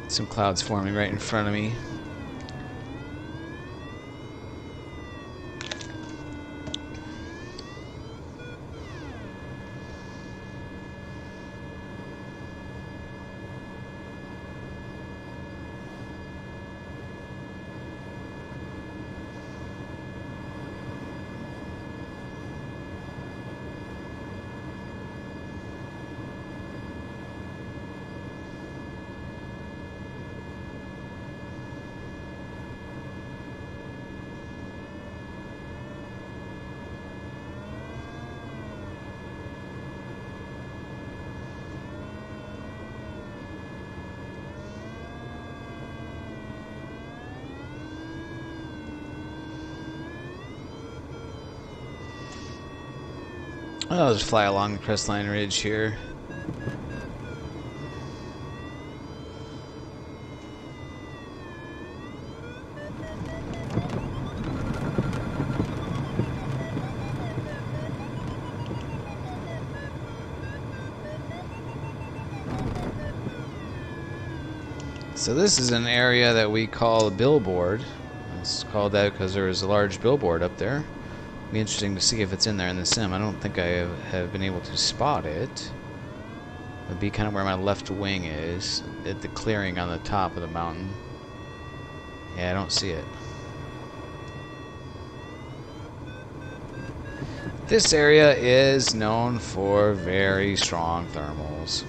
Some clouds forming right in front of me. I'll just fly along the crestline ridge here. So this is an area that we call a billboard. It's called that because there is a large billboard up there. Be interesting to see if it's in there in the sim. I don't think I have been able to spot it. It would be kind of where my left wing is, at the clearing on the top of the mountain. Yeah, I don't see it. This area is known for very strong thermals.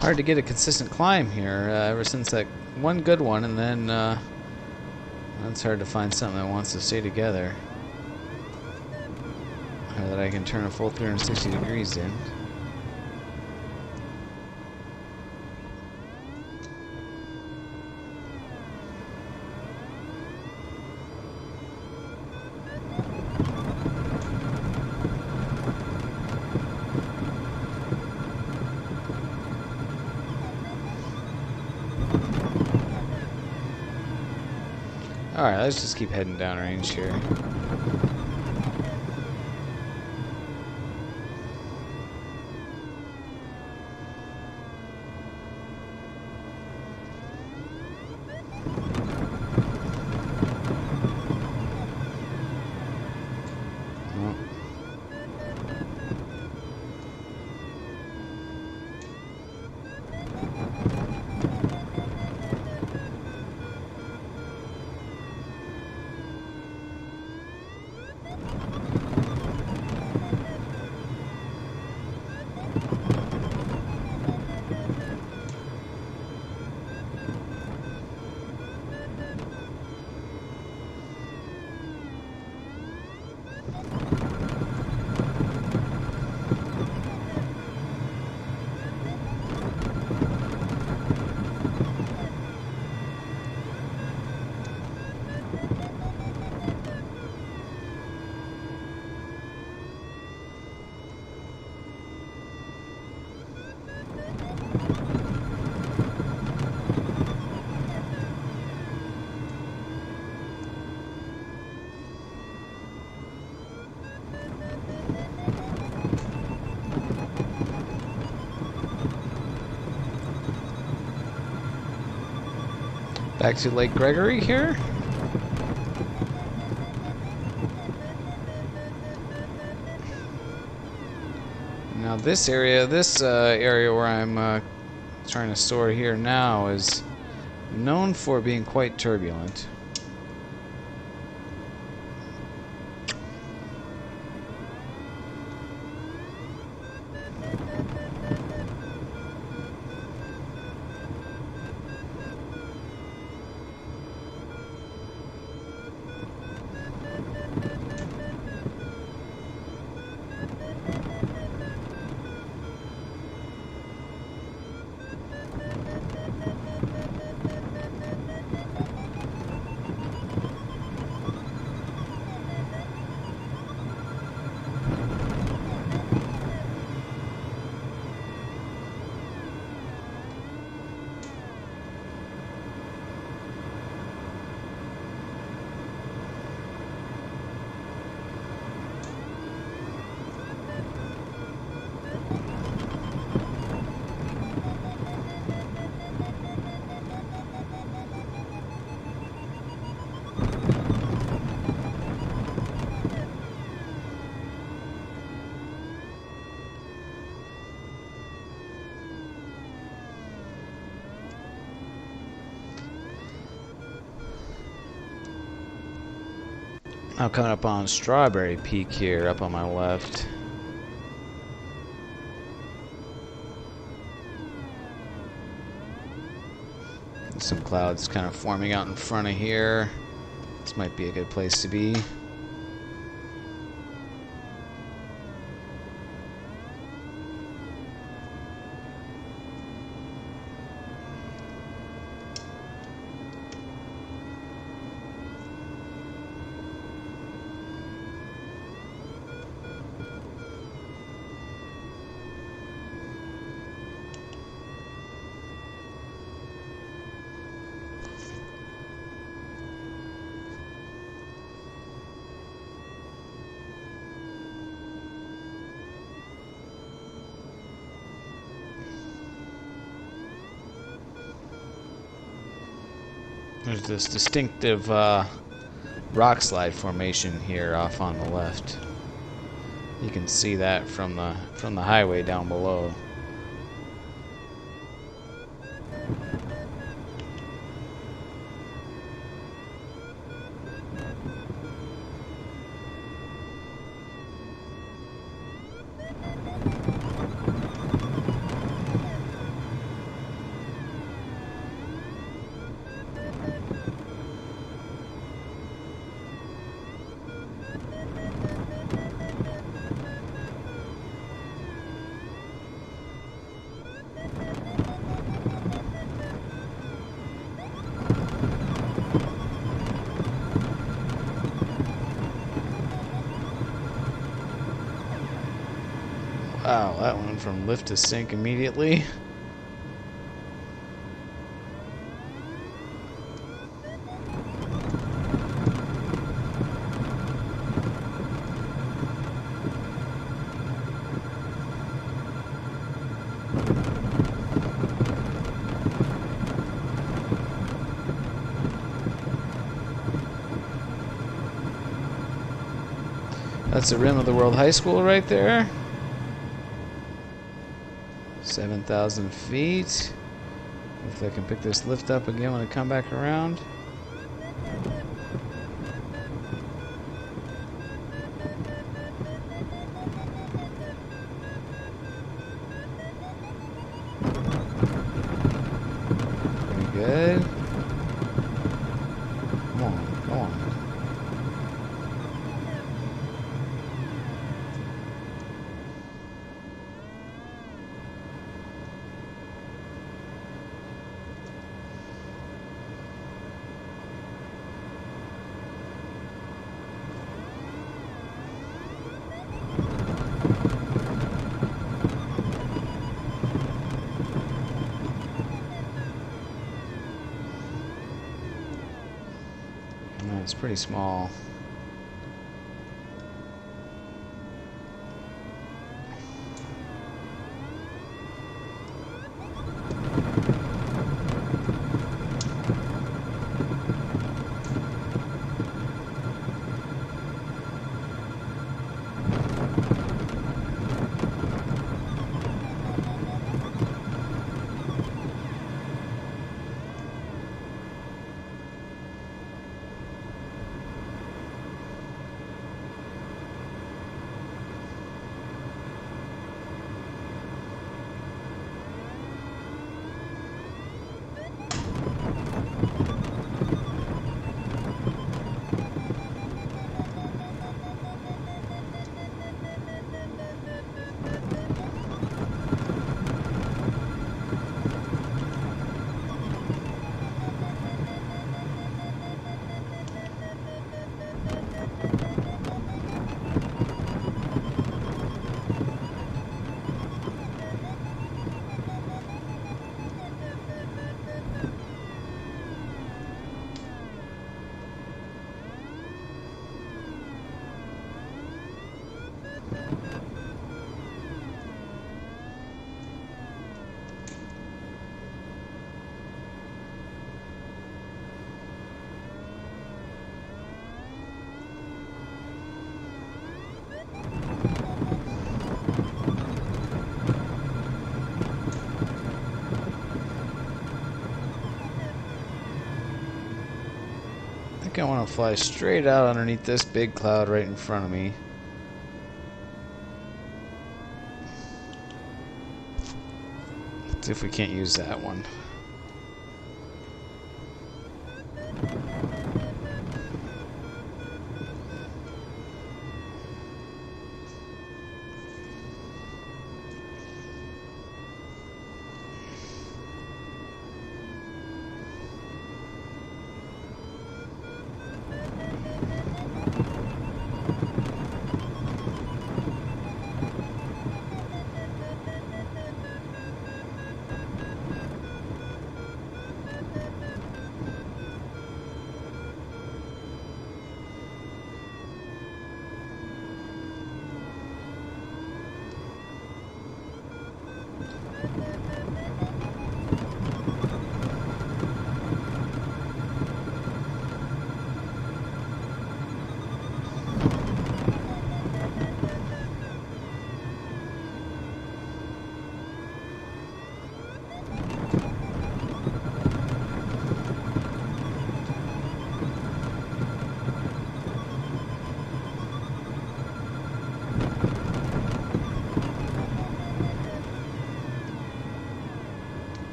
Hard to get a consistent climb here ever since that one good one, and then it's hard to find something that wants to stay together. that I can turn a full 360 degrees in. Alright, let's just keep heading downrange here. Back to Lake Gregory here. Now this area where I'm trying to soar here now is known for being quite turbulent. Now coming up on Strawberry Peak here, up on my left. Some clouds kind of forming out in front of here. This might be a good place to be. There's this distinctive rock slide formation here off on the left. You can see that from the highway down below. that one from lift to sink immediately. That's the rim of the World High School right there. 7,000 feet. Hopefully I can pick this lift up again when I come back around. Very good. Come on, come on. It's pretty small. I think I want to fly straight out underneath this big cloud right in front of me. Let's see if we can't use that one.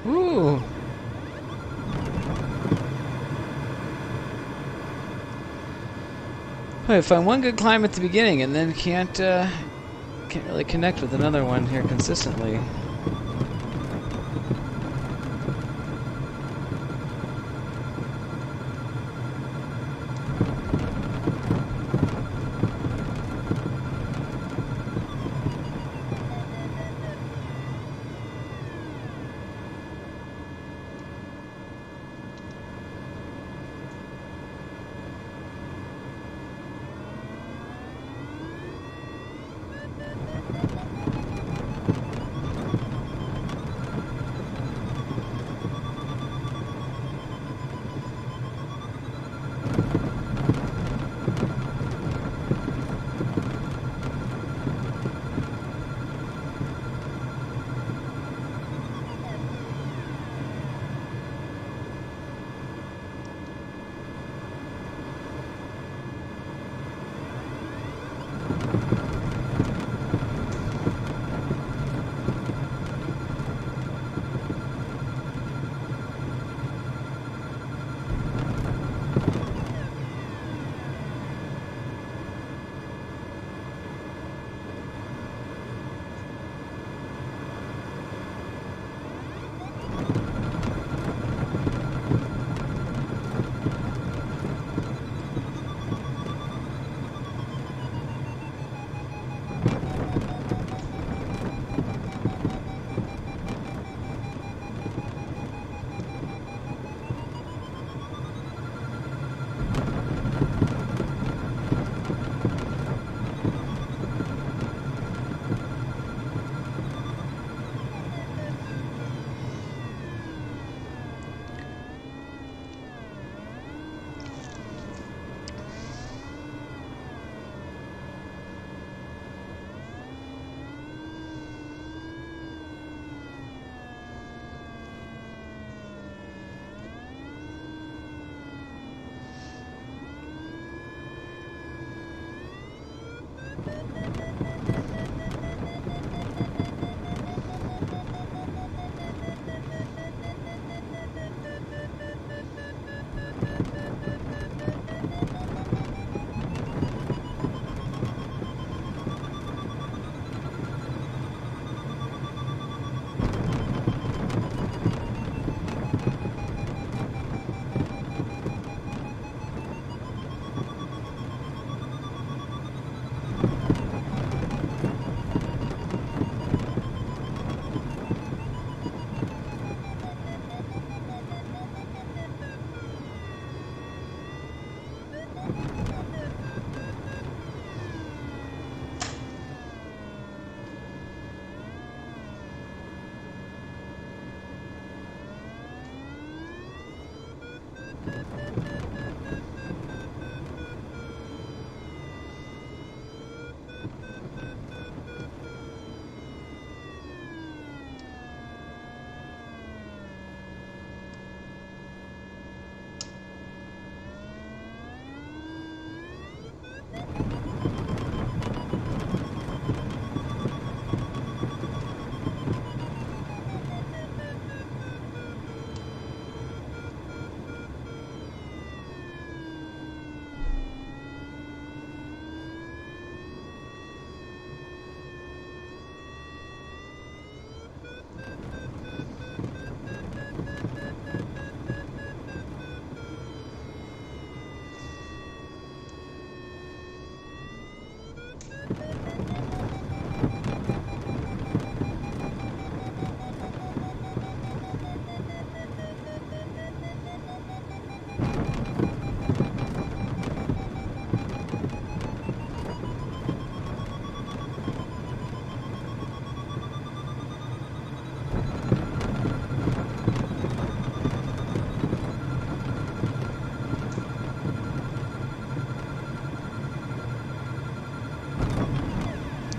Ooh. I find one good climb at the beginning and then can't really connect with another one here consistently.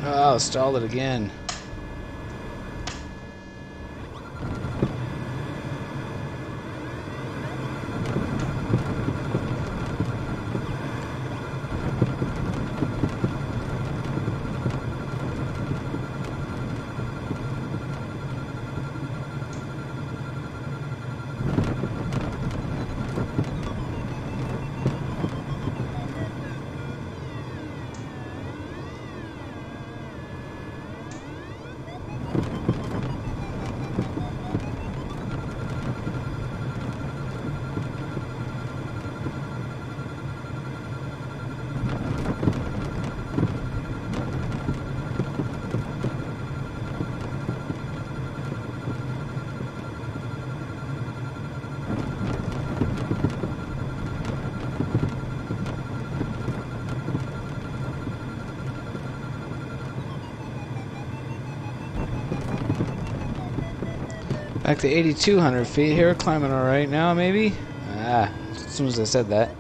Oh, stalled it again. Back to 8,200 feet here, climbing all right now, maybe? Ah, as soon as I said that.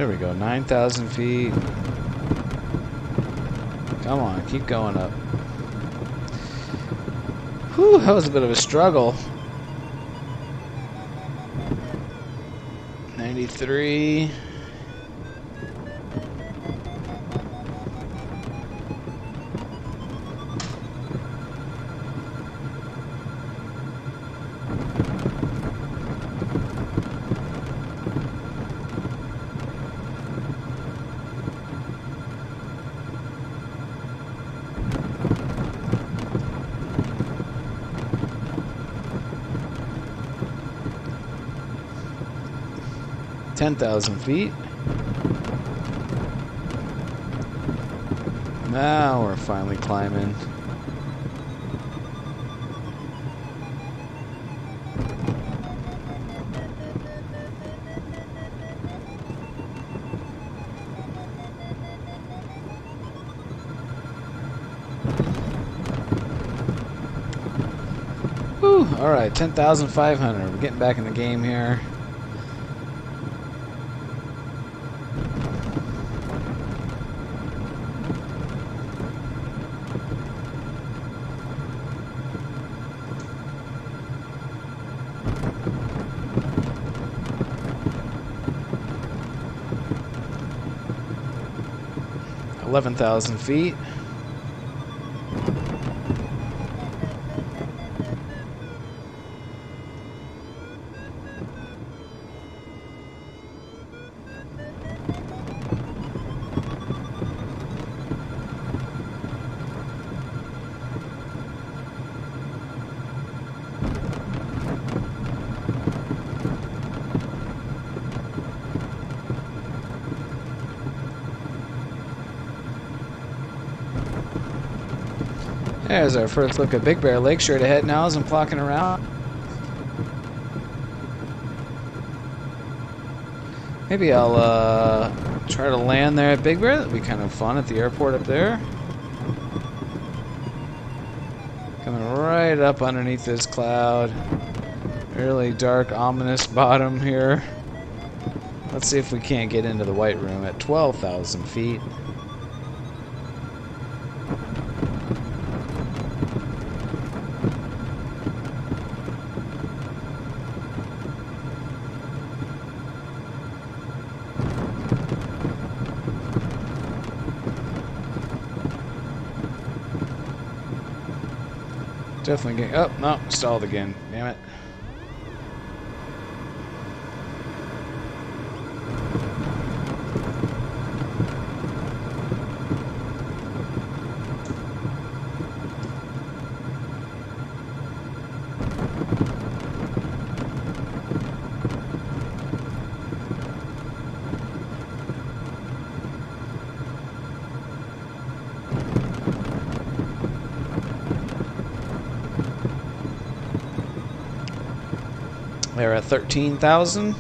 There we go, 9,000 feet. Come on, keep going up. Whew, that was a bit of a struggle. 93. Ten 10,000 feet. Now we're finally climbing. Whew, all right, 10,500. We're getting back in the game here. $11,000 feet. There's our first look at Big Bear Lake, straight ahead now as I'm clocking around. Maybe I'll try to land there at Big Bear. That'd be kind of fun at the airport up there. Coming right up underneath this cloud. Really dark, ominous bottom here. Let's see if we can't get into the White Room at 12,000 feet. Definitely getting. Oh, no, stalled again. Damn it. They're at 13,000.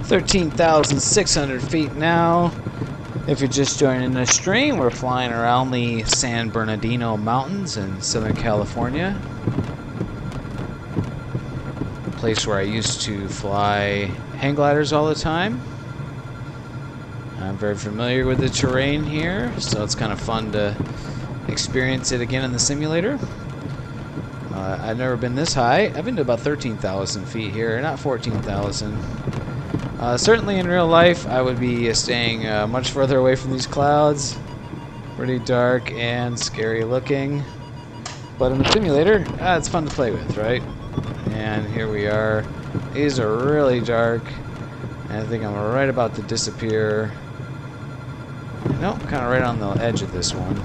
$13,600 now. If you're just joining the stream, we're flying around the San Bernardino Mountains in Southern California. A place where I used to fly hang gliders all the time. I'm very familiar with the terrain here, so it's kind of fun to experience it again in the simulator. I've never been this high. I've been to about 13,000 feet here, not 14,000. Certainly in real life, I would be staying much further away from these clouds. Pretty dark and scary looking. But in the simulator, it's fun to play with, right? And here we are. These are really dark. And I think I'm right about to disappear. Nope, kind of right on the edge of this one.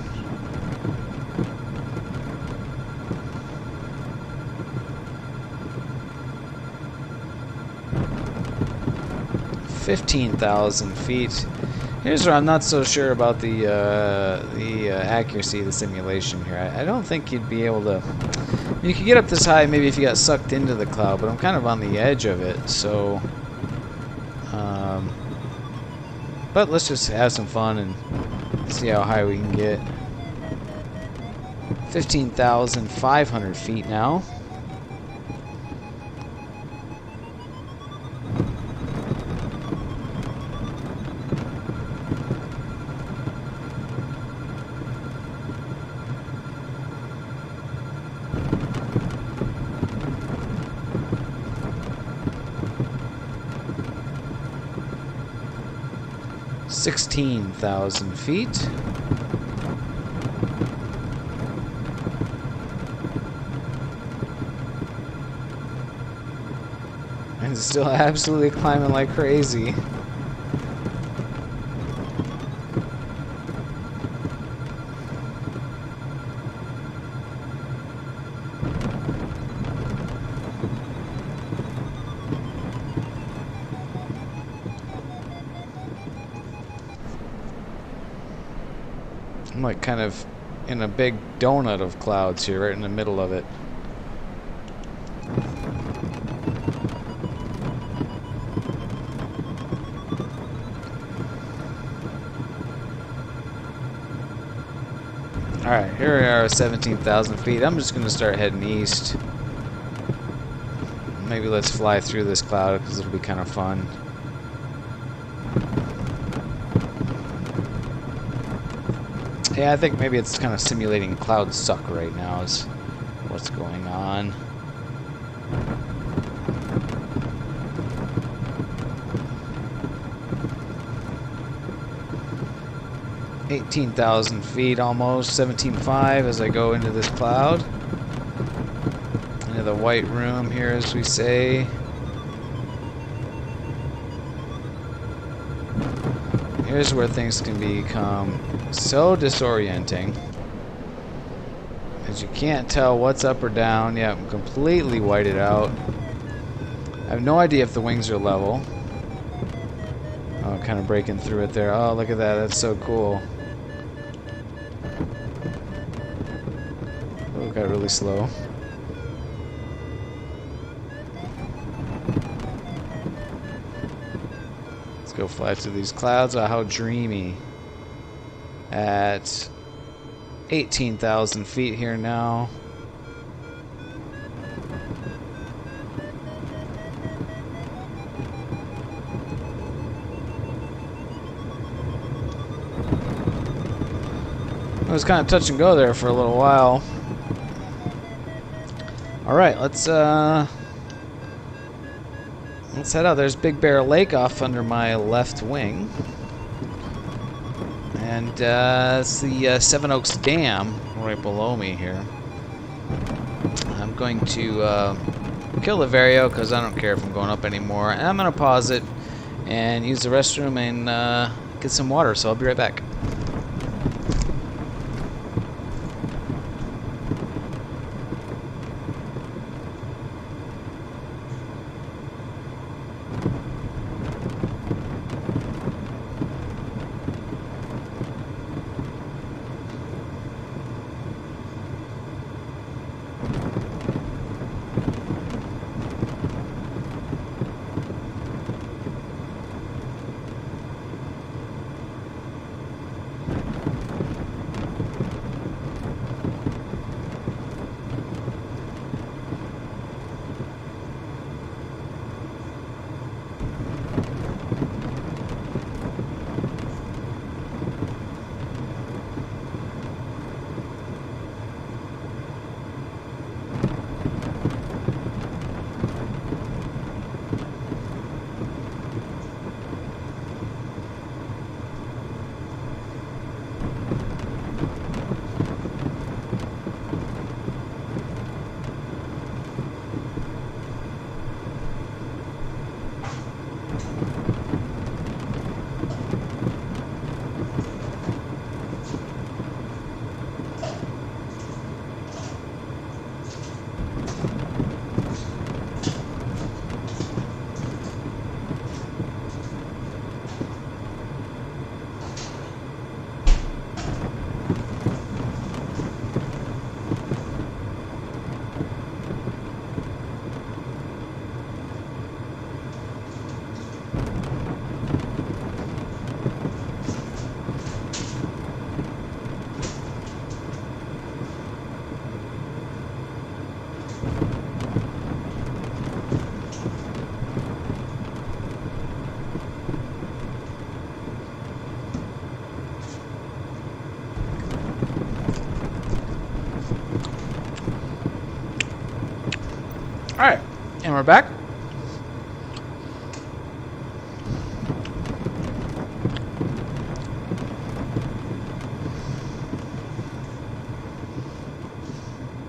$15,000 feet. Here's where I'm not so sure about the accuracy of the simulation here. I don't think you'd be able to... You could get up this high maybe if you got sucked into the cloud, but I'm kind of on the edge of it, so... but let's just have some fun and see how high we can get. 15,500 feet now. $16,000 feet. And it's still absolutely climbing like crazy. I'm like kind of in a big donut of clouds here, right in the middle of it. Alright, here we are, 17,000 feet. I'm just going to start heading east. Maybe let's fly through this cloud because it'll be kind of fun. Yeah, I think maybe it's kind of simulating cloud suck right now is what's going on. $18,000 feet almost, 17.5 as I go into this cloud. Into the white room here, as we say. Here's where things can become so disorienting, as you can't tell what's up or down. Yeah, I'm completely whited out. I have no idea if the wings are level. Oh, kind of breaking through it there. Oh, look at that. That's so cool. Oh, it got really slow. Let's go fly through these clouds. Oh, how dreamy. At 18,000 feet here now. It was kind of touch and go there for a little while. Alright, let's head out. There's Big Bear Lake off under my left wing. And it's the Seven Oaks Dam right below me here. I'm going to kill the Vario because I don't care if I'm going up anymore. And I'm going to pause it and use the restroom and get some water, so I'll be right back. All right, and we're back.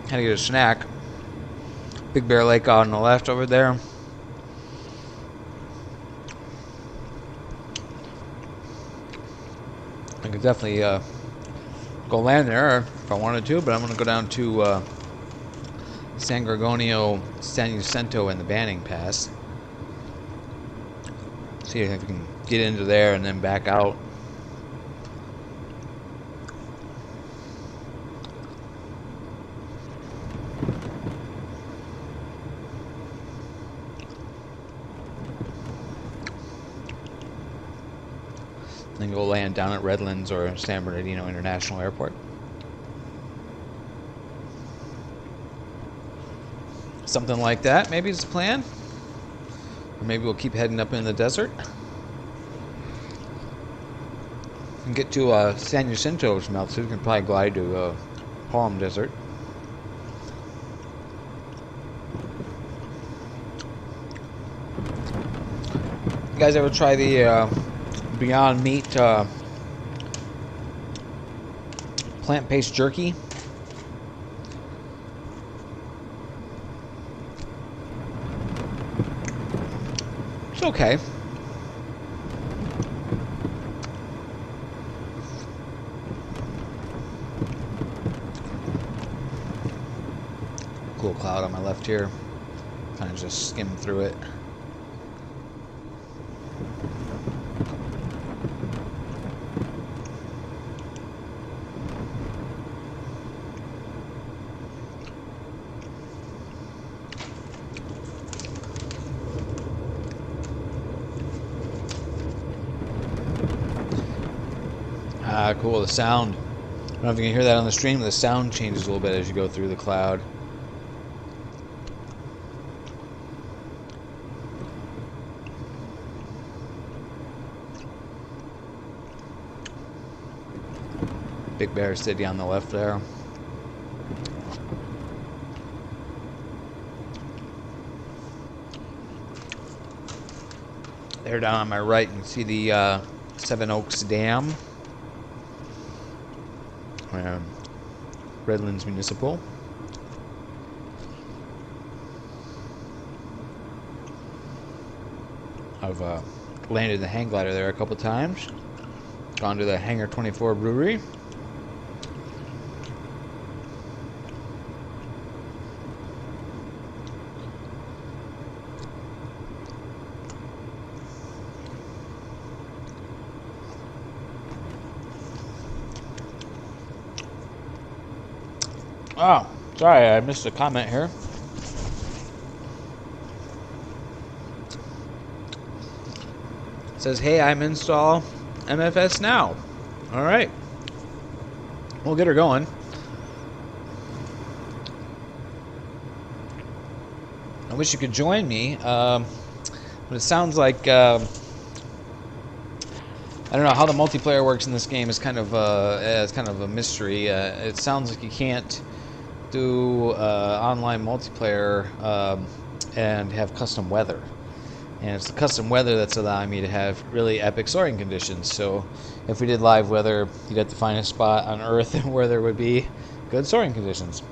Had to get a snack. Big Bear Lake out on the left over there. I could definitely go land there if I wanted to, but I'm going to go down to San Gorgonio, San Jacinto, and the Banning Pass. See if I can get into there and then back out. Then go land down at Redlands or San Bernardino International Airport. Something like that, maybe is the plan. Or maybe we'll keep heading up in the desert. And get to San Jacinto's melt, so we can probably glide to Palm Desert. You guys ever try the Beyond Meat plant-based jerky? It's okay. Cool cloud on my left here. Kind of just skimmed through it. Ah, cool, the sound. I don't know if you can hear that on the stream, but the sound changes a little bit as you go through the cloud. Big Bear City on the left there. There down on my right, you can see the Seven Oaks Dam. Redlands Municipal. I've landed the hang glider there a couple times. Gone to the Hangar 24 Brewery. Oh, sorry, I missed a comment here. It says, hey, I'm install MFS now. All right. We'll get her going. I wish you could join me, but it sounds like I don't know how the multiplayer works in this game. Is kind of it's kind of a mystery. It sounds like you can't do online multiplayer and have custom weather, and it's the custom weather that's allowing me to have really epic soaring conditions. So if we did live weather, you'd have to find a spot on Earth where there would be good soaring conditions.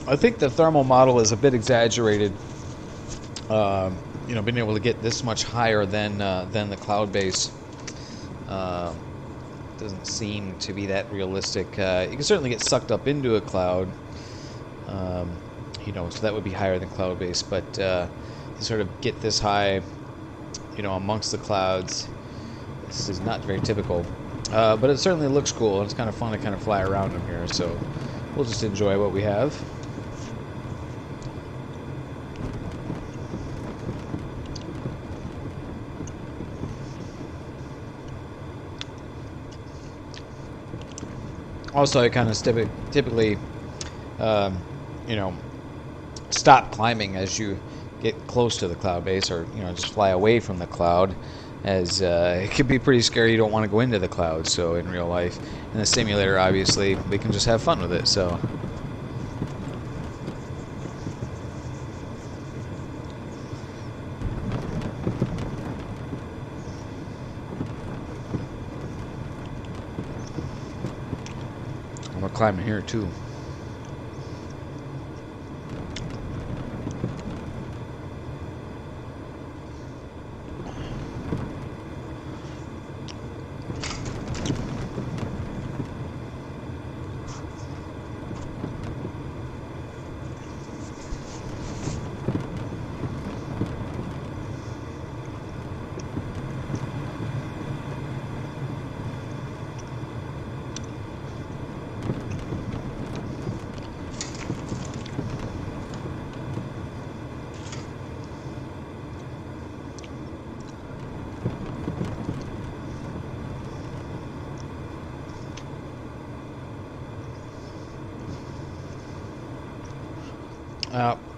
I think the thermal model is a bit exaggerated You know, being able to get this much higher than the cloud base doesn't seem to be that realistic. You can certainly get sucked up into a cloud, you know, so that would be higher than cloud base. But to sort of get this high, you know, amongst the clouds, this is not very typical. But it certainly looks cool. It's kind of fun to kind of fly around them here. So we'll just enjoy what we have. Also, I kind of typically, you know, stop climbing as you get close to the cloud base, or you know, just fly away from the cloud, as it can be pretty scary. You don't want to go into the cloud. So in real life, in the simulator, obviously, we can just have fun with it. So. I'm gonna climb in here too.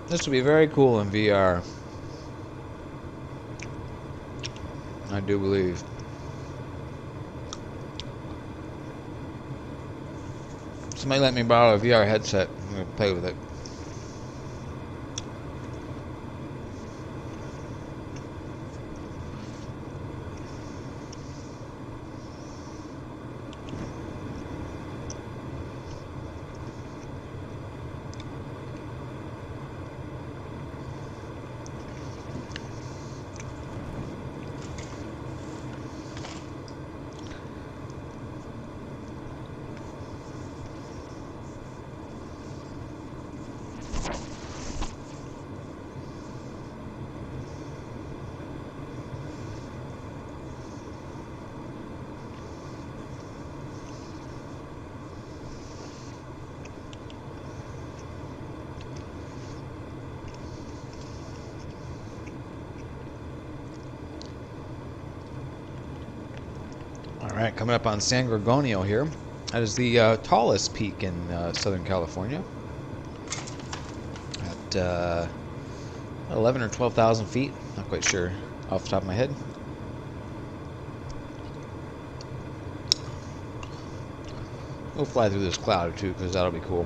This will be very cool in VR. I do believe. Somebody let me borrow a VR headset. I'm going to play with it. Alright, coming up on San Gorgonio here. That is the tallest peak in Southern California. At 11 or 12,000 feet. Not quite sure off the top of my head. We'll fly through this cloud too, because that'll be cool.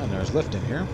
There's lift in here.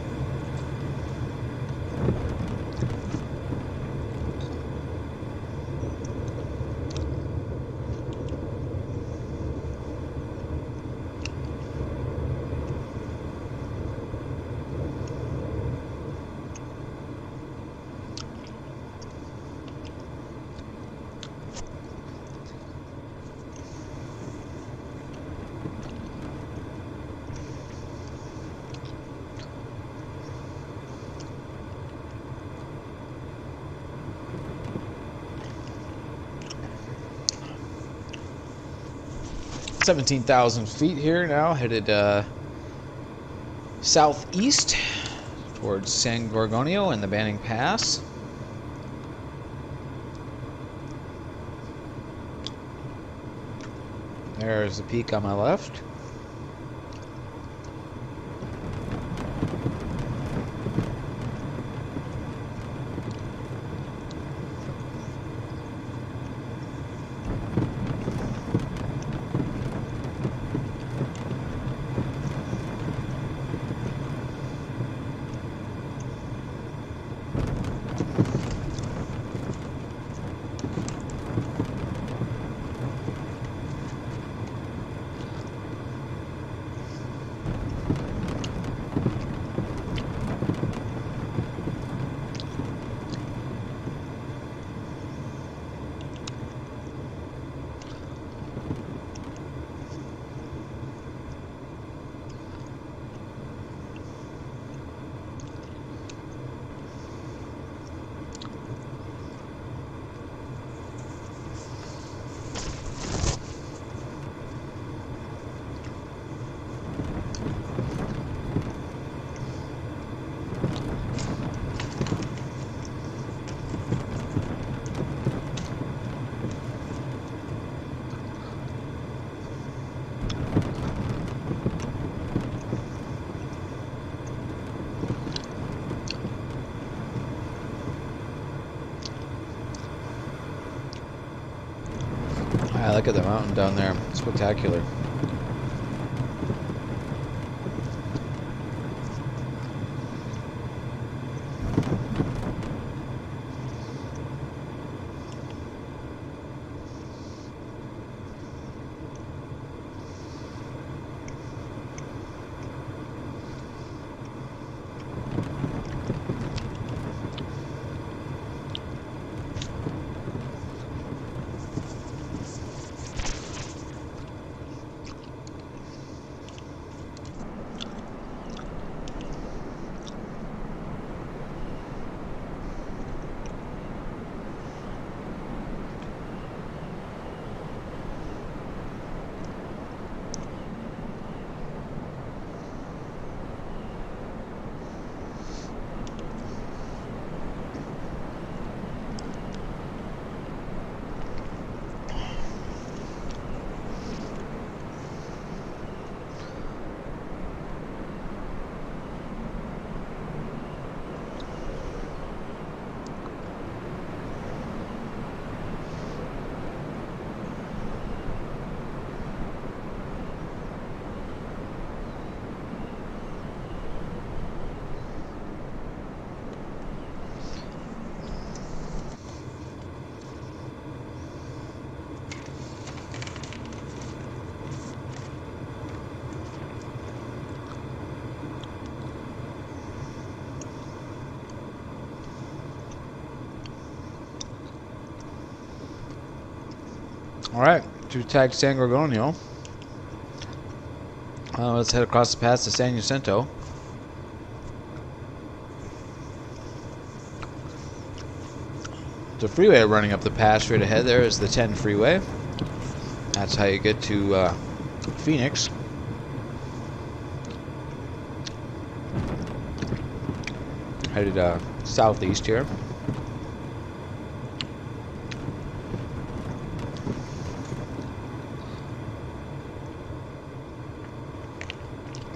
$17,000 feet here now, headed southeast towards San Gorgonio and the Banning Pass. There's the peak on my left. look at the mountain down there. Spectacular. Alright, to tag San Gorgonio. Let's head across the pass to San Jacinto. The freeway running up the pass straight ahead there is the 10 freeway. That's how you get to Phoenix. Headed southeast here.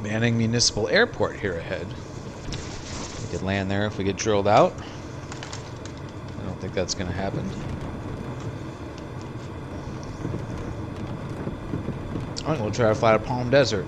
Manning Municipal Airport here ahead. We could land there if we get drilled out. I don't think that's going to happen. Alright, we'll try to fly to Palm Desert.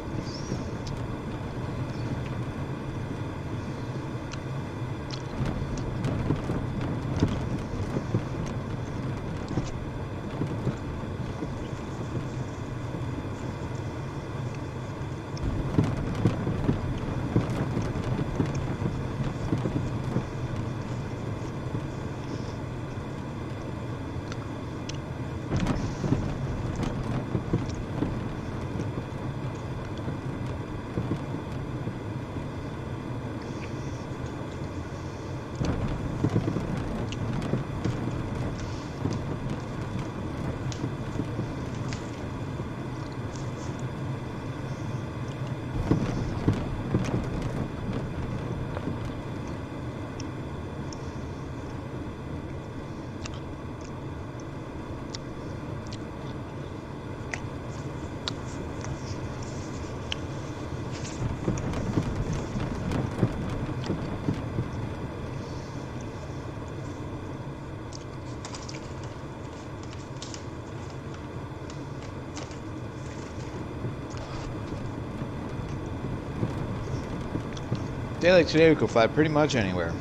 Day like today, we could fly pretty much anywhere.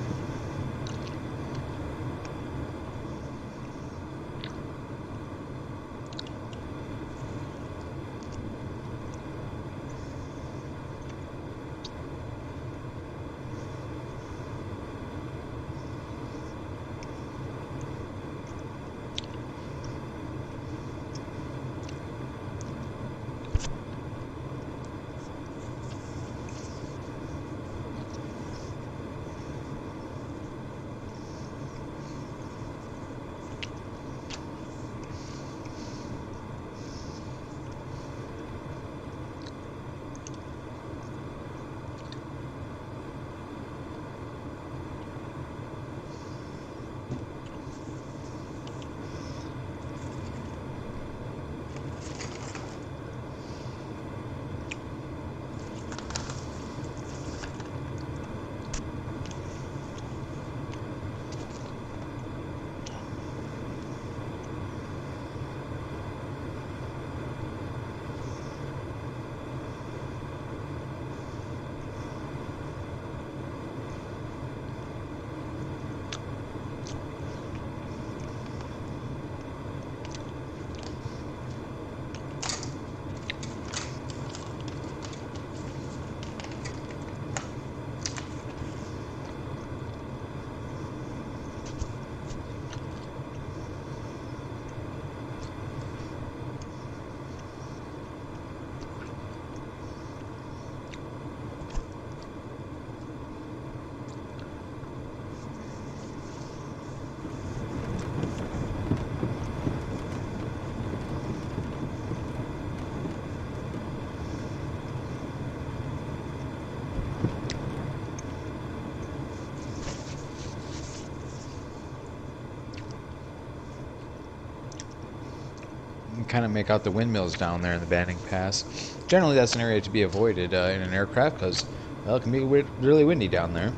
can kind of make out the windmills down there in the Banning Pass. Generally, that's an area to be avoided in an aircraft because, well, it can be really windy down there.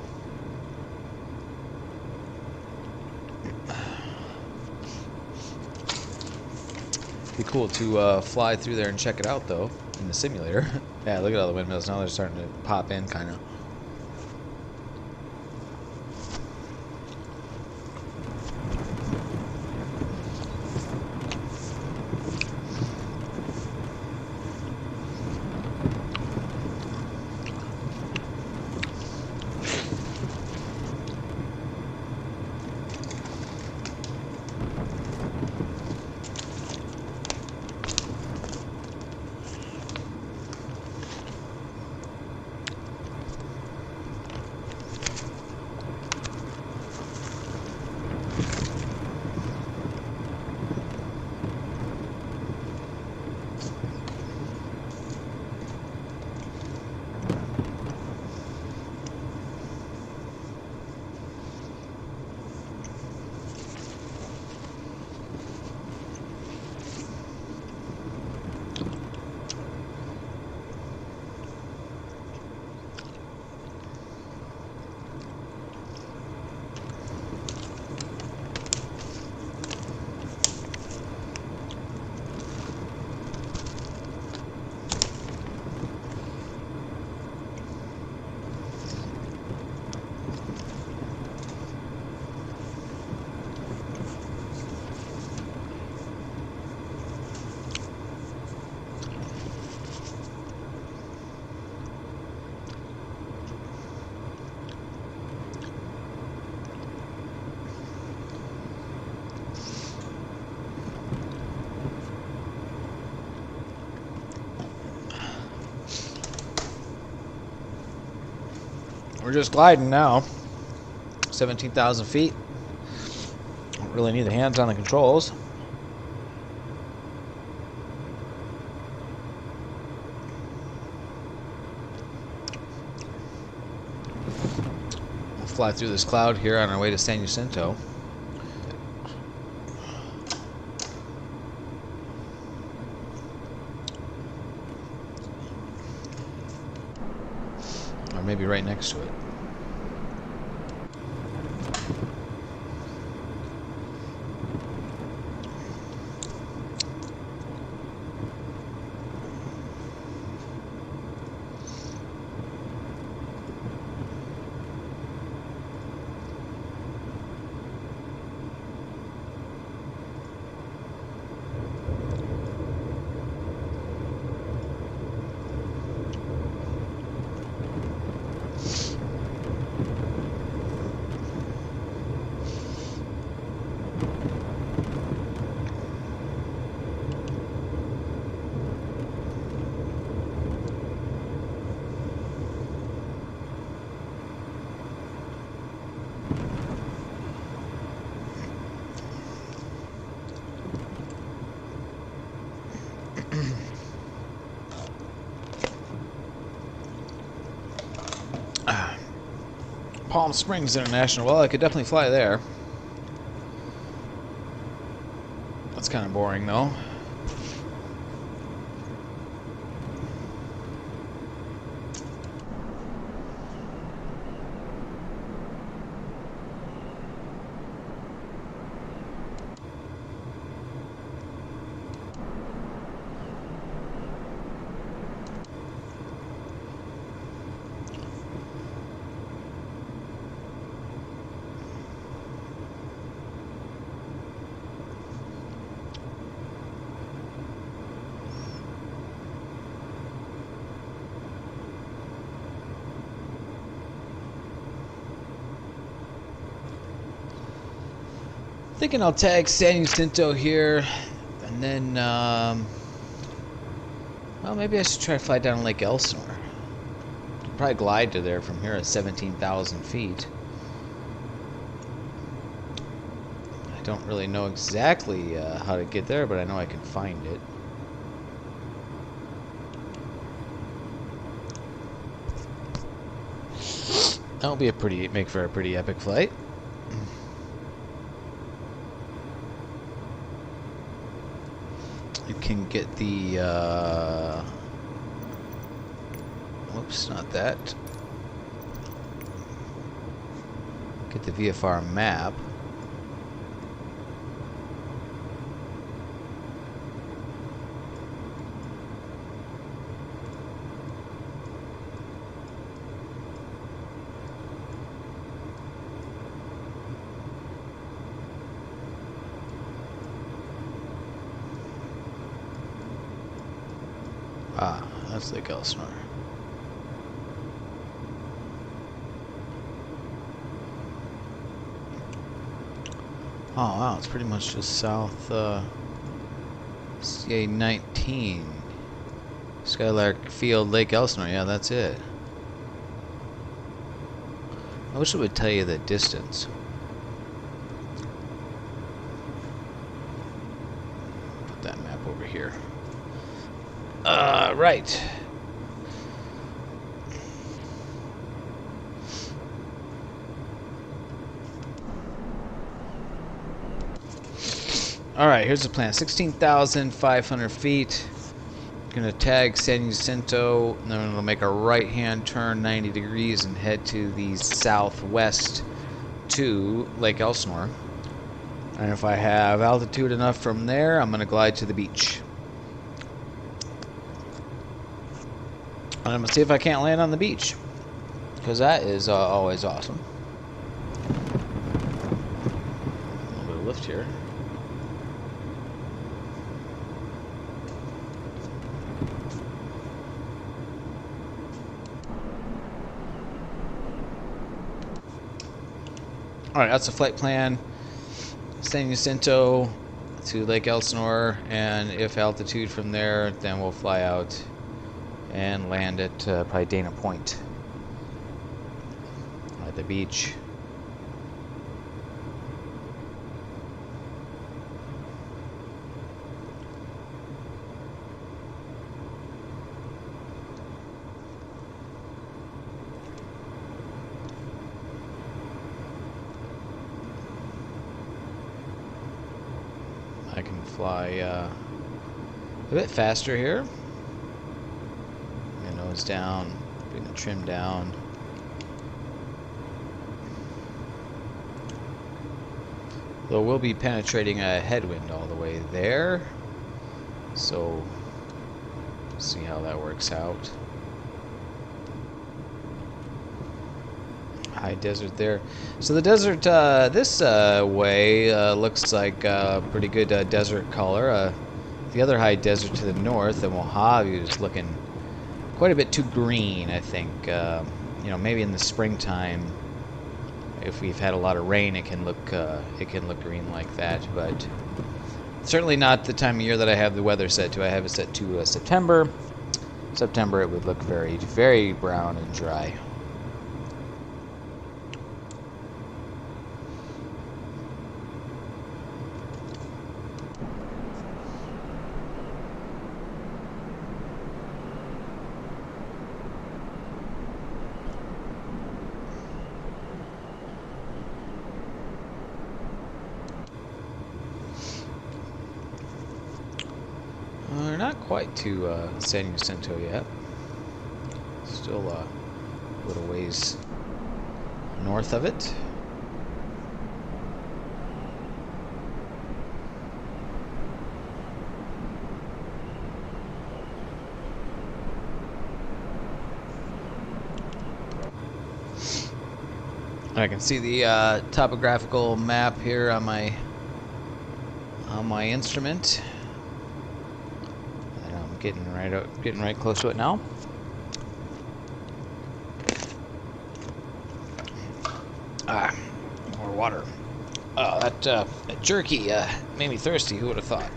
Be cool to fly through there and check it out, though, in the simulator. Yeah, look at all the windmills now. They're starting to pop in, kind of. We're just gliding now. 17,000 feet. Don't really need the hands on the controls. We'll fly through this cloud here on our way to San Jacinto. Or maybe right next to it. Palm Springs International. Well, I could definitely fly there. That's kind of boring, though. Thinking I'll tag San Jacinto here, and then, well, maybe I should try to fly down Lake Elsinore. Probably glide to there from here at 17,000 feet. I don't really know exactly how to get there, but I know I can find it. That'll be make for a pretty epic flight. can get the, whoops, not that. Get the VFR map. Ah, that's Lake Elsinore. Oh wow, it's pretty much just south CA 19. Skylark Field, Lake Elsinore, yeah, that's it. I wish it would tell you the distance. Put that map over here. Right. Alright, here's the plan. 16,500 feet. Gonna tag San Jacinto, and then we'll make a right-hand turn 90 degrees and head to the southwest to Lake Elsinore. And if I have altitude enough from there, I'm gonna glide to the beach. And I'm gonna see if I can't land on the beach, because that is always awesome. A little bit of lift here. Alright, that's the flight plan. San Jacinto to Lake Elsinore, and if altitude from there, then we'll fly out and land at probably Dana Point at the beach. I can fly a bit faster here. My nose down, bring the trim down. Though we'll be penetrating a headwind all the way there, so see how that works out. High desert there. So the desert this way looks like a pretty good desert color. The other high desert to the north, the Mojave, is looking quite a bit too green, I think. You know, maybe in the springtime, if we've had a lot of rain, it can look green like that. But certainly not the time of year that I have the weather set to. I have it set to September. September, it would look very, very brown and dry. We're not quite to San Jacinto yet. Still a little ways north of it. I can see the topographical map here on my instrument. Getting right close to it now. More water. Oh, that jerky made me thirsty. Who would have thought?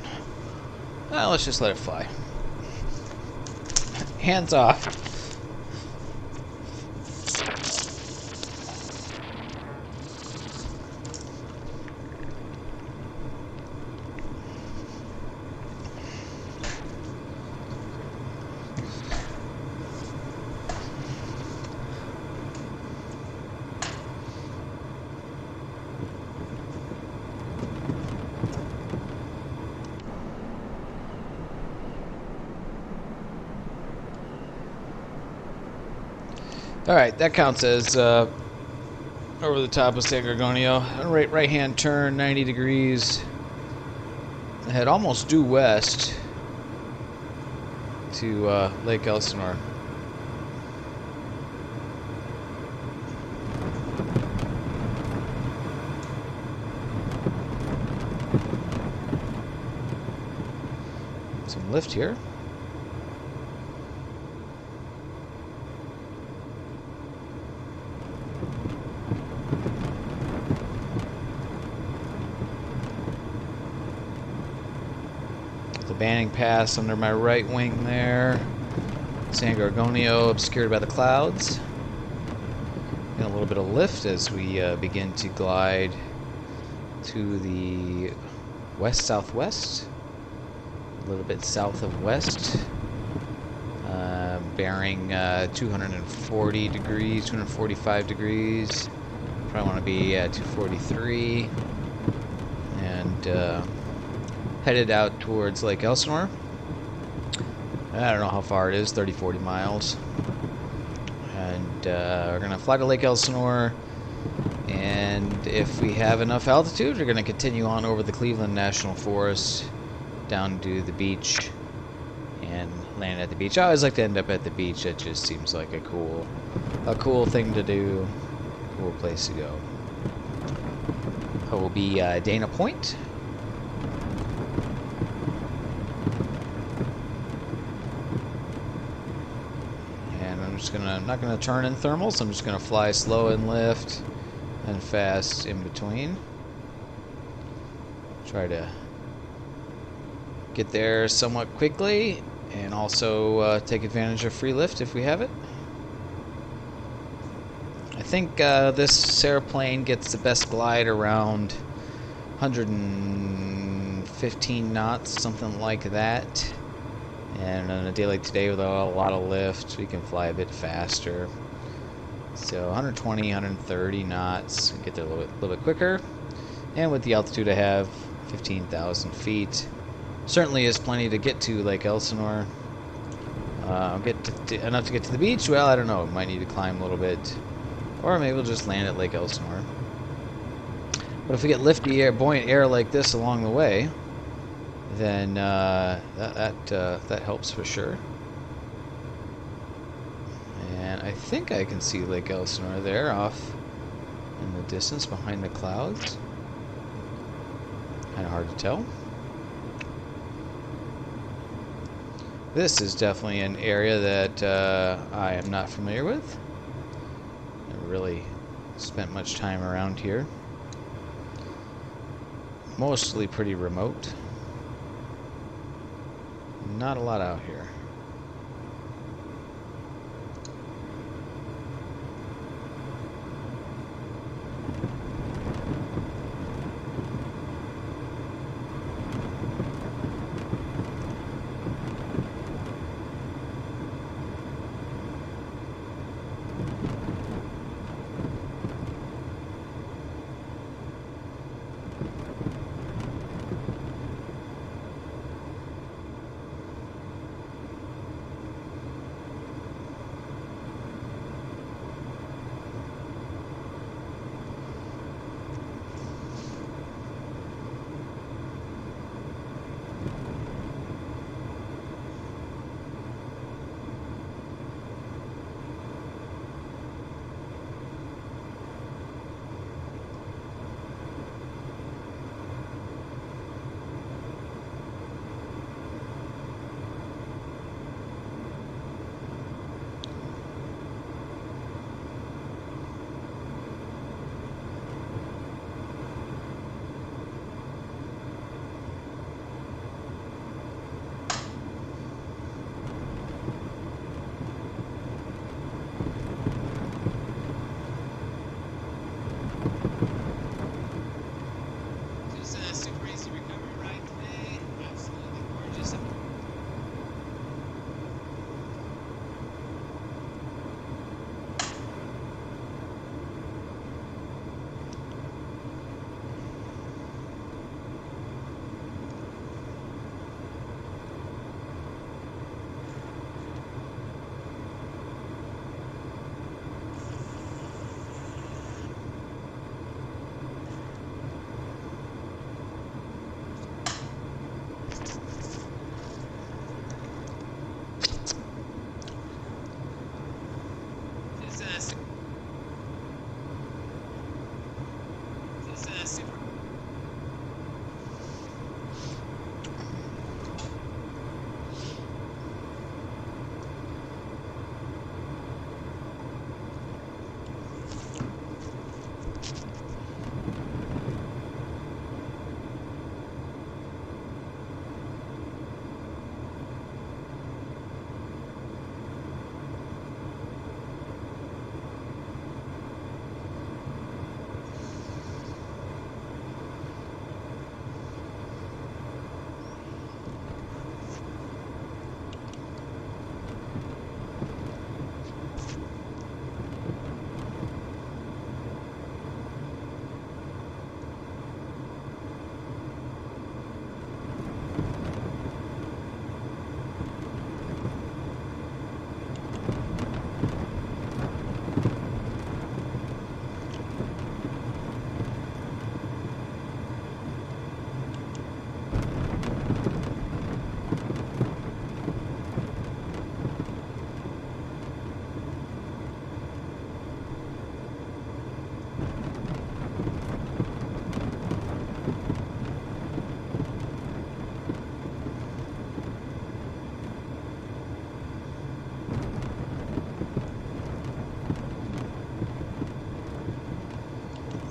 Let's just let it fly. Hands off. Alright, that counts as over the top of San Gorgonio. Right hand turn, 90 degrees. Head almost due west to Lake Elsinore. Some lift here. The Banning Pass under my right wing there. San Gorgonio obscured by the clouds. And a little bit of lift as we begin to glide to the west-southwest. A little bit south of west. Bearing 240 degrees, 245 degrees. Probably want to be at 243. And headed out towards Lake Elsinore. I don't know how far it is, 30-40 miles. And we're going to fly to Lake Elsinore, and if we have enough altitude, we're going to continue on over the Cleveland National Forest down to the beach and land at the beach. I always like to end up at the beach. It just seems like a cool thing to do, cool place to go. It will be Dana Point. I'm not gonna turn in thermals. I'm just gonna fly slow and lift and fast in between. Try to get there somewhat quickly and also take advantage of free lift if we have it. I think this airplane gets the best glide around 115 knots, something like that. And on a day like today with a lot of lift, we can fly a bit faster. So 120, 130 knots, get there a little bit quicker. And with the altitude I have, 15,000 feet, certainly is plenty to get to Lake Elsinore. I'll get enough to get to the beach. Well, I don't know. Might need to climb a little bit, or maybe we'll just land at Lake Elsinore. But if we get lifty air, buoyant air like this along the way, then that helps for sure. And I think I can see Lake Elsinore there off in the distance behind the clouds. Kind of hard to tell. This is definitely an area that I am not familiar with. I never really spent much time around here. Mostly pretty remote. Not a lot out here.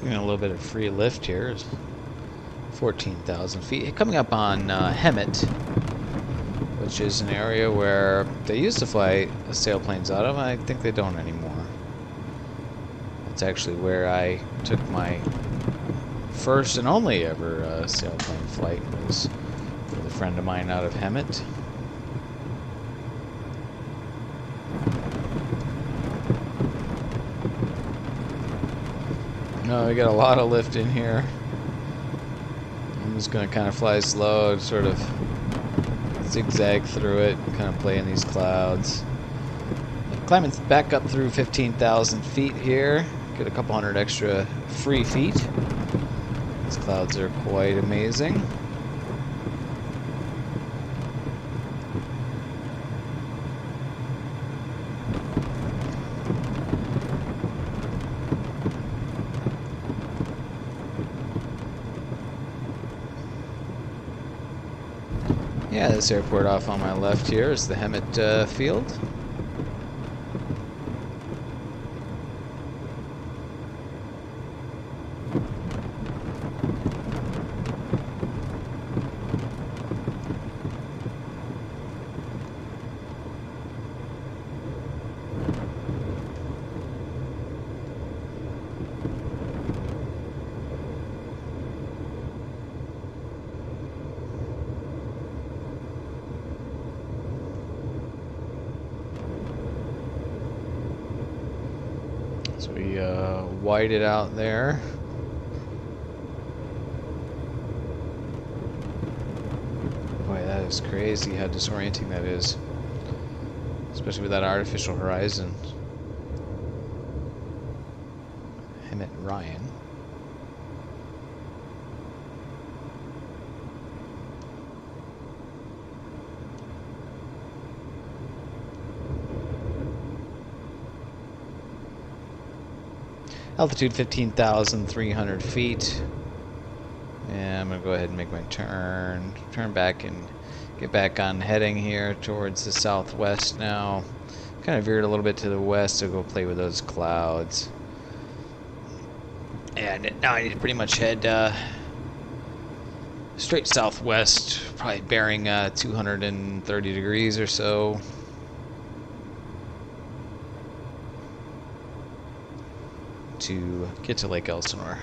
Getting a little bit of free lift here. 14,000 feet. Coming up on Hemet, which is an area where they used to fly sailplanes out of. I think they don't anymore. That's actually where I took my first and only ever sailplane flight, was with a friend of mine out of Hemet. No, we got a lot of lift in here. I'm just going to kind of fly slow, sort of zigzag through it, kind of play in these clouds. Climbing back up through 15,000 feet here. Get a couple hundred extra free feet. These clouds are quite amazing. Yeah, this airport off on my left here is the Hemet field. So we wide it out there. Boy, that is crazy how disorienting that is. Especially with that artificial horizon. Hemet Ryan. Altitude 15,300 feet. And I'm going to go ahead and make my turn back and get back on heading here towards the southwest now. Kind of veered a little bit to the west to go play with those clouds. And now I need to pretty much head straight southwest, probably bearing 230 degrees or so. To get to Lake Elsinore.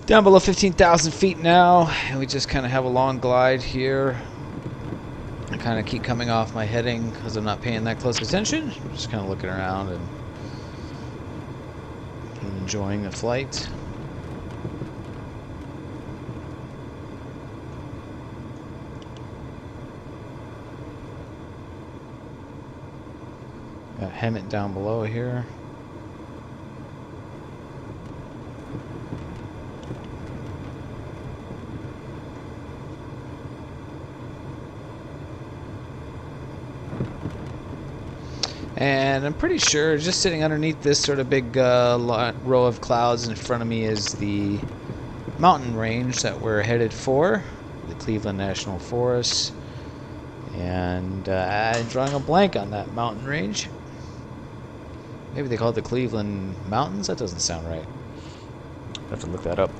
Down below 15,000 feet now, and we just kind of have a long glide here. I kind of keep coming off my heading because I'm not paying that close attention. I'm just kind of looking around and enjoying the flight. Got Hemet down below here. And I'm pretty sure just sitting underneath this sort of big row of clouds in front of me is the mountain range that we're headed for, the Cleveland National Forest. And I'm drawing a blank on that mountain range. Maybe they call it the Cleveland Mountains? That doesn't sound right. I have to look that up.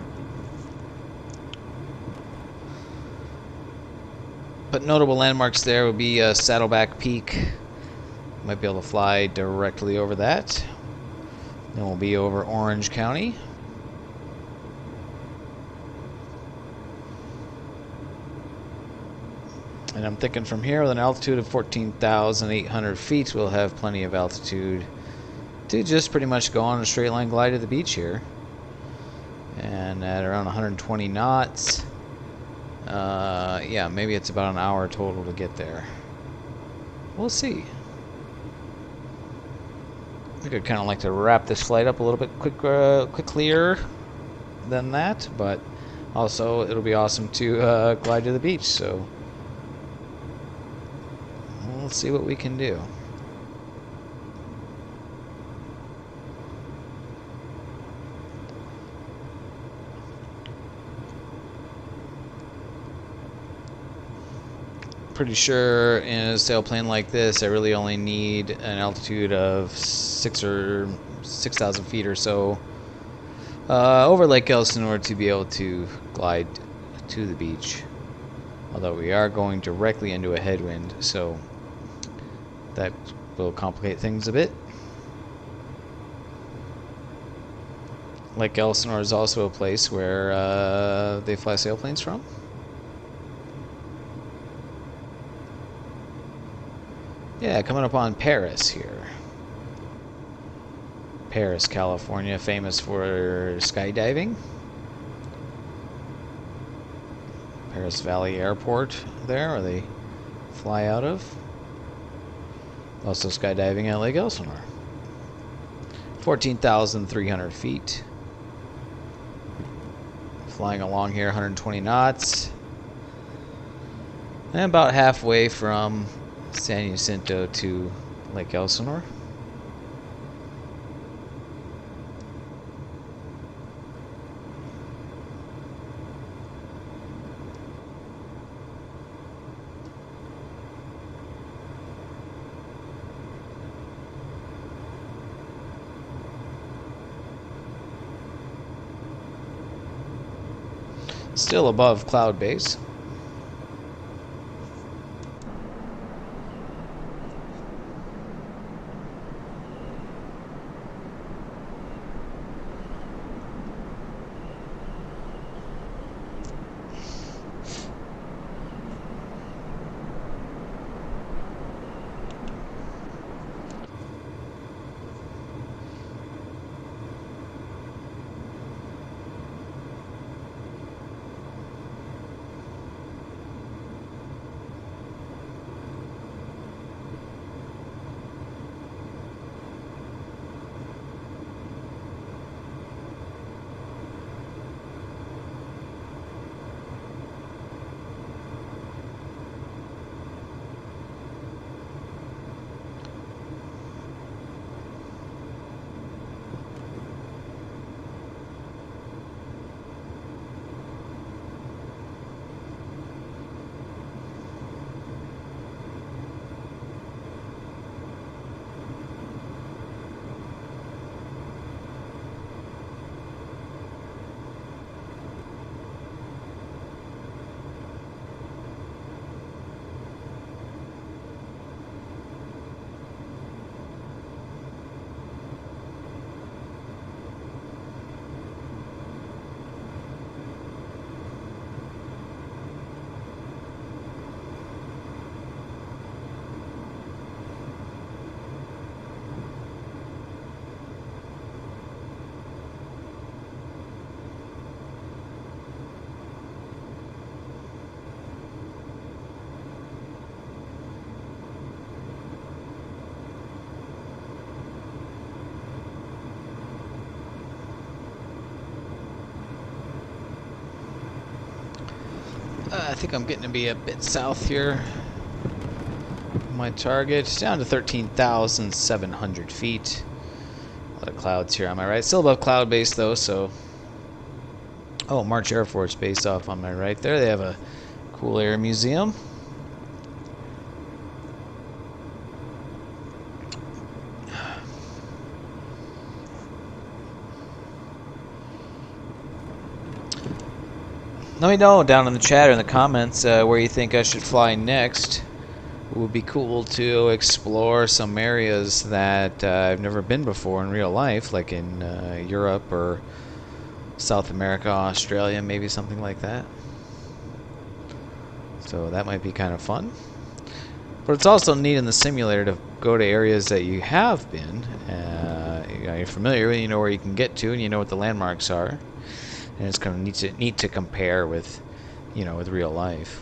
But notable landmarks there would be Saddleback Peak. Might be able to fly directly over that. Then we'll be over Orange County. And I'm thinking from here with an altitude of 14,800 feet, we'll have plenty of altitude to just pretty much go on a straight line glide to the beach here. And at around 120 knots, yeah, maybe it's about an hour total to get there. We'll see. I think I'd kind of like to wrap this flight up a little bit quicker than that, but also it'll be awesome to glide to the beach, so we'll see what we can do. Pretty sure in a sailplane like this, I really only need an altitude of 6,000 feet or so over Lake Elsinore to be able to glide to the beach. Although we are going directly into a headwind, so that will complicate things a bit. Lake Elsinore is also a place where they fly sailplanes from. Yeah, coming up on Paris here. Paris, California, famous for skydiving. Paris Valley Airport there, where they fly out of. Also skydiving at Lake Elsinore. 14,300 feet. Flying along here, 120 knots. And about halfway from San Jacinto to Lake Elsinore. Still above cloud base. I think I'm getting to be a bit south here. My target is down to 13,700 feet. A lot of clouds here on my right. Still above cloud base though, so. Oh, March Air Force Base off on my right there. They have a cool air museum. Let me know down in the chat or in the comments where you think I should fly next. It would be cool to explore some areas that I've never been before in real life, like in Europe or South America, Australia, maybe something like that. So that might be kind of fun. But it's also neat in the simulator to go to areas that you have been. You're familiar with, you know where you can get to, and you know what the landmarks are. And it's kind of neat to compare with, you know, with real life.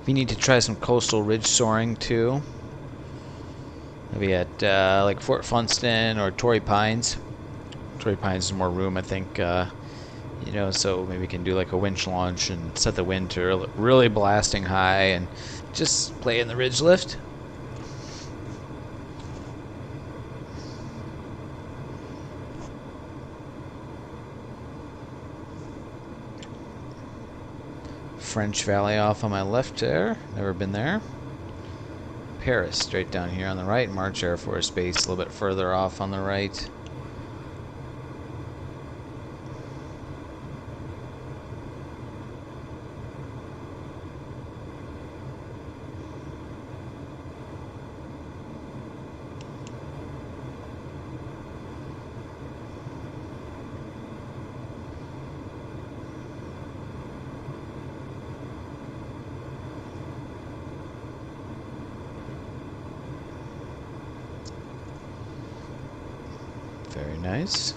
You need to try some coastal ridge soaring too. Maybe at like Fort Funston or Torrey Pines. Torrey Pines is more room, I think. You know, so maybe we can do like a winch launch and set the wind to really blasting high and just play in the ridge lift. French Valley off on my left there. Never been there. Paris straight down here on the right. March Air Force Base a little bit further off on the right. Very nice.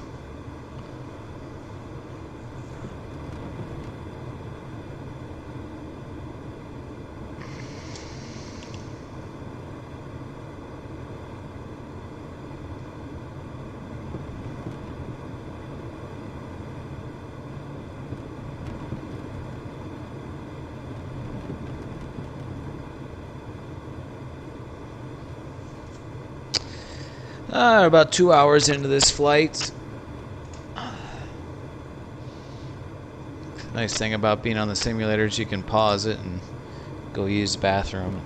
About 2 hours into this flight. Nice thing about being on the simulators, you can pause it and go use the bathroom,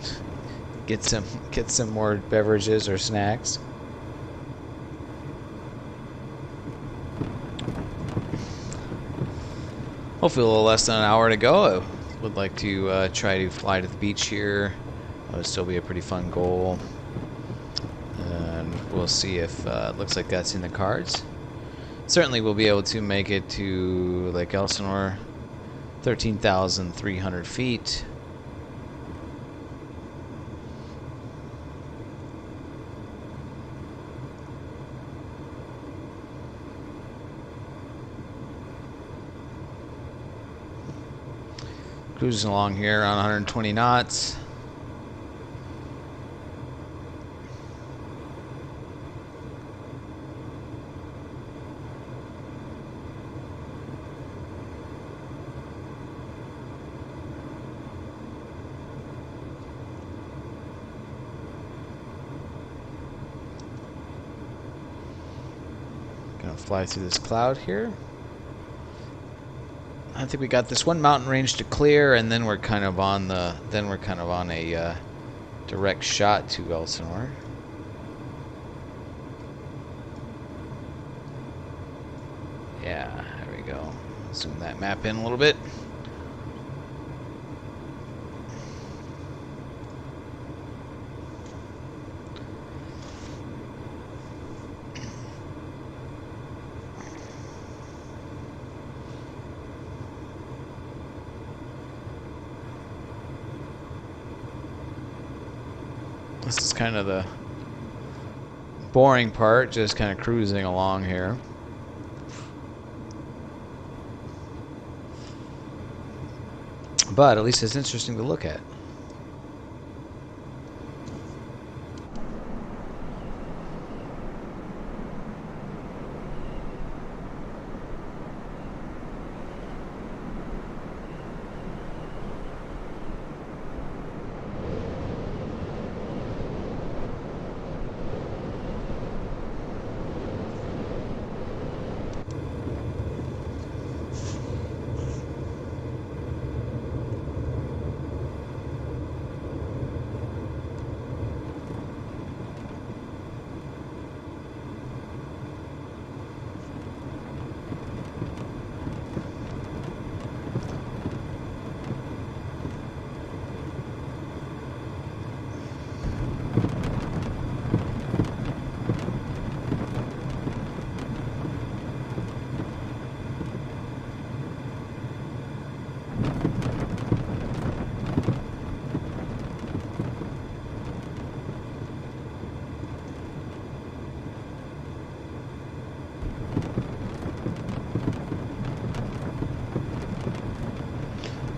get some more beverages or snacks. Hopefully a little less than an hour to go. I would like to try to fly to the beach here. That would still be a pretty fun goal. We'll see if it looks like that's in the cards. Certainly we'll be able to make it to Lake Elsinore, 13,300 feet. Cruising along here on 120 knots. Gonna fly through this cloud here. I think we got this one mountain range to clear, and then we're kind of on a direct shot to Elsinore. Yeah, there we go. Zoom that map in a little bit. This is kind of the boring part, just kind of cruising along here. But at least it's interesting to look at.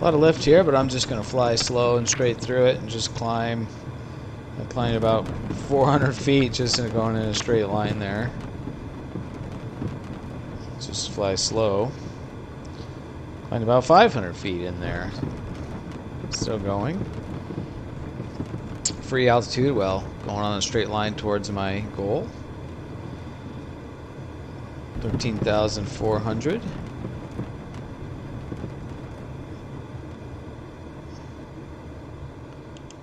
A lot of lift here, but I'm just going to fly slow and straight through it and just climb. I climbed about 400 feet just going in a straight line there. Just fly slow. Climbed about 500 feet in there. Still going. Free altitude, well, going on a straight line towards my goal. 13,400.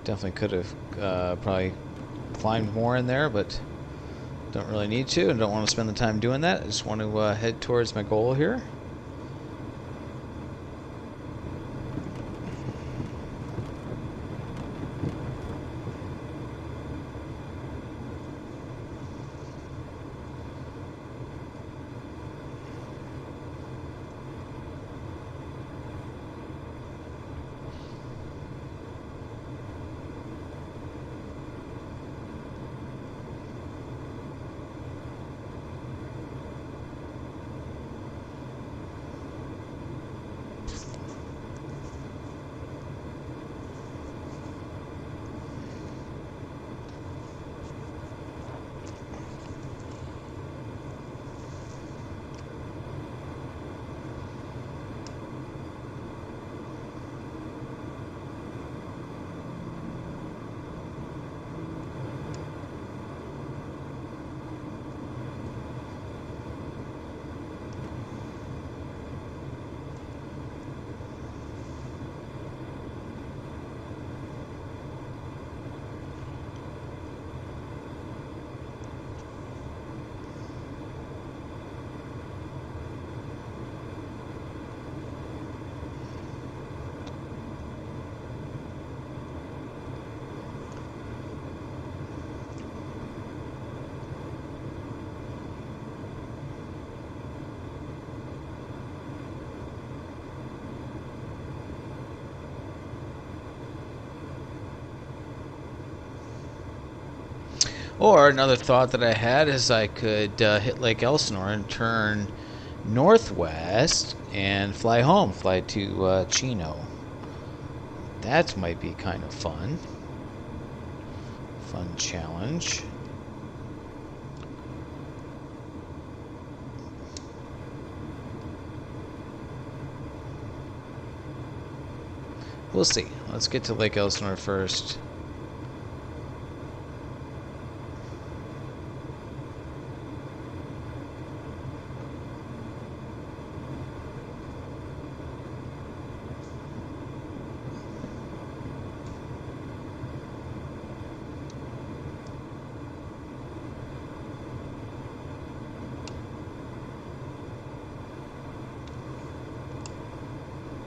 Definitely could have probably climbed more in there, but don't really need to and don't want to spend the time doing that. I just want to head towards my goal here. Or another thought that I had is I could hit Lake Elsinore and turn northwest and fly home, fly to Chino. That might be kind of fun. Fun challenge. We'll see. Let's get to Lake Elsinore first.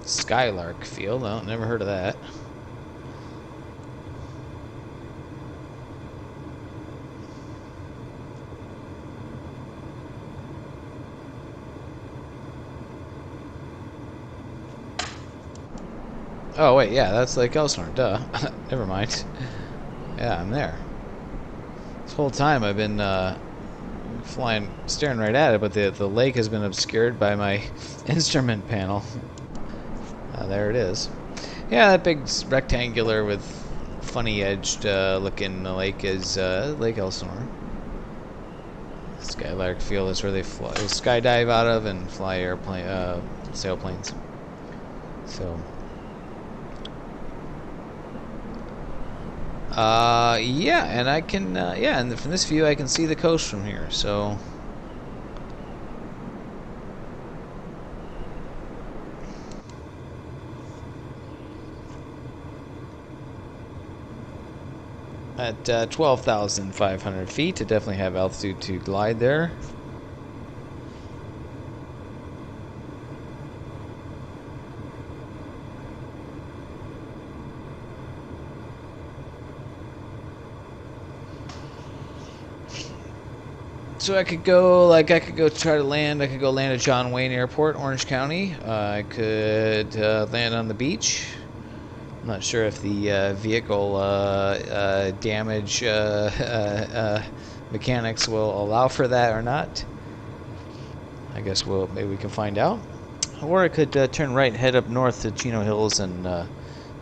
Skylark Field. Oh, never heard of that. Oh wait, yeah, that's Lake Elsinore. Duh. Never mind. Yeah, I'm there. This whole time I've been flying, staring right at it, but the lake has been obscured by my instrument panel. There it is. Yeah, that big rectangular with funny edged looking lake is Lake Elsinore. Skylark Field is where they fly, skydive out of and fly airplane, sailplanes. So, yeah, and I can, yeah, and from this view I can see the coast from here. So. At 12,500 feet, to definitely have altitude to glide there. So I could go, like, I could go try to land. I could go land at John Wayne Airport, Orange County. I could land on the beach. I'm not sure if the vehicle damage mechanics will allow for that or not. I guess maybe we can find out. Or I could turn right and head up north to Chino Hills and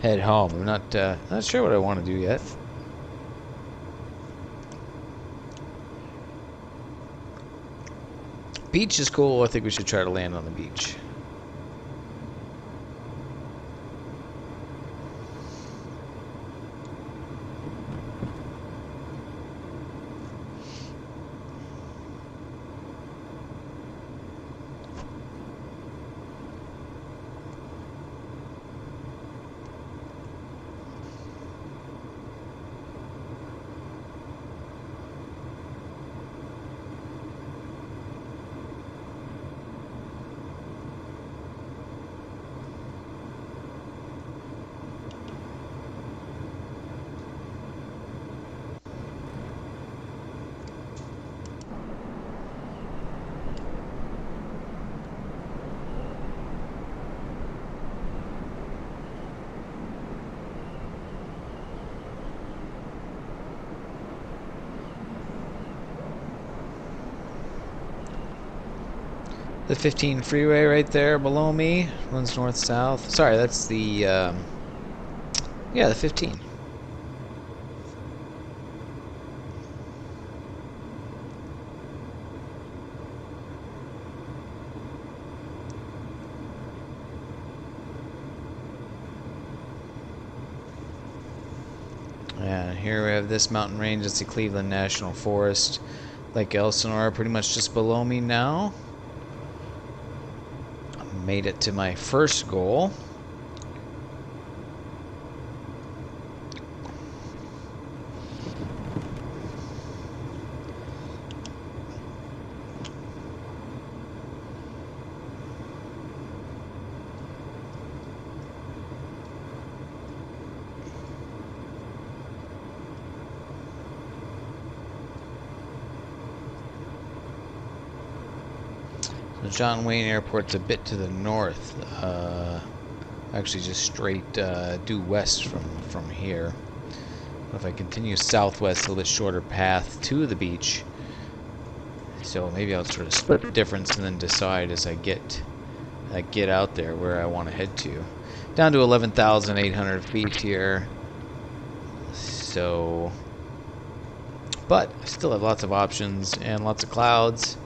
head home. I'm not sure what I want to do yet. Beach is cool. I think we should try to land on the beach. The 15 freeway right there below me runs north-south. Sorry, that's the, yeah, the 15. And here we have this mountain range. It's the Cleveland National Forest. Lake Elsinore pretty much just below me now. Made it to my first goal. The John Wayne Airport's a bit to the north. Actually, just straight due west from here. If I continue southwest, a little bit shorter path to the beach. So maybe I'll sort of split the difference and then decide as I get out there where I want to head to. Down to 11,800 feet here. So, but I still have lots of options and lots of clouds.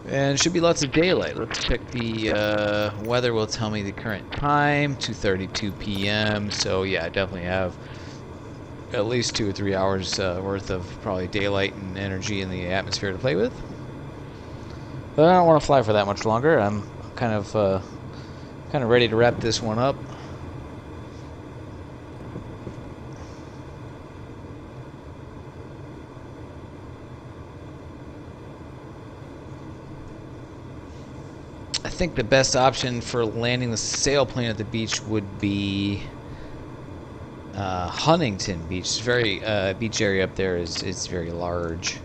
And should be lots of daylight. Let's check the weather. Will tell me the current time, 2:32 p.m. So yeah, I definitely have at least 2 or 3 hours worth of probably daylight and energy in the atmosphere to play with. But I don't want to fly for that much longer. I'm kind of ready to wrap this one up. I think the best option for landing the sailplane at the beach would be Huntington Beach. It's very beach area up there is very large,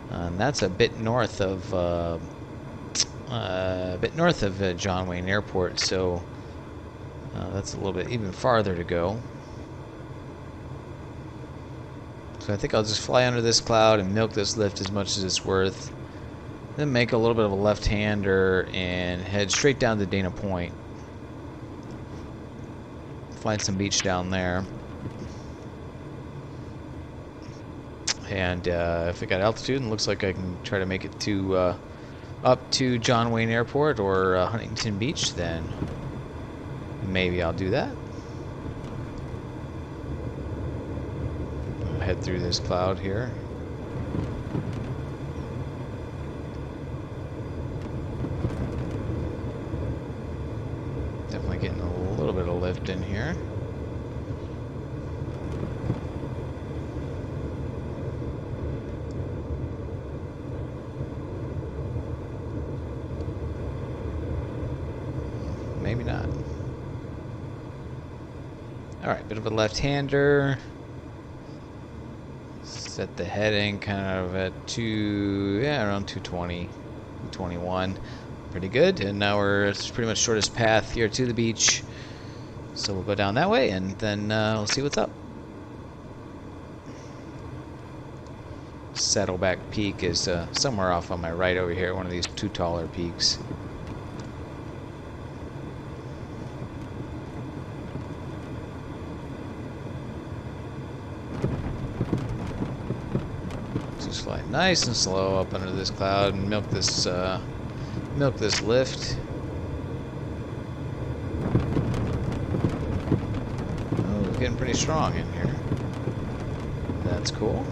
and that's a bit north of John Wayne Airport. So that's a little bit even farther to go. So I think I'll just fly under this cloud and milk this lift as much as it's worth. Then make a little bit of a left-hander and head straight down to Dana Point. Find some beach down there. And if I got altitude and looks like I can try to make it to up to John Wayne Airport or Huntington Beach, then maybe I'll do that. Head through this cloud here. Definitely getting a little bit of lift in here. Maybe not. Alright, bit of a left-hander. Set the heading kind of at around 220, 221. Pretty good. And now it's pretty much shortest path here to the beach. So we'll go down that way and then we'll see what's up. Saddleback Peak is somewhere off on my right over here, one of these two taller peaks. nice and slow up under this cloud and milk this lift. Oh, it's getting pretty strong in here. That's cool.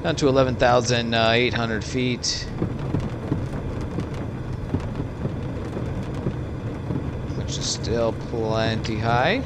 Down to 11,800 feet. Which is still plenty high.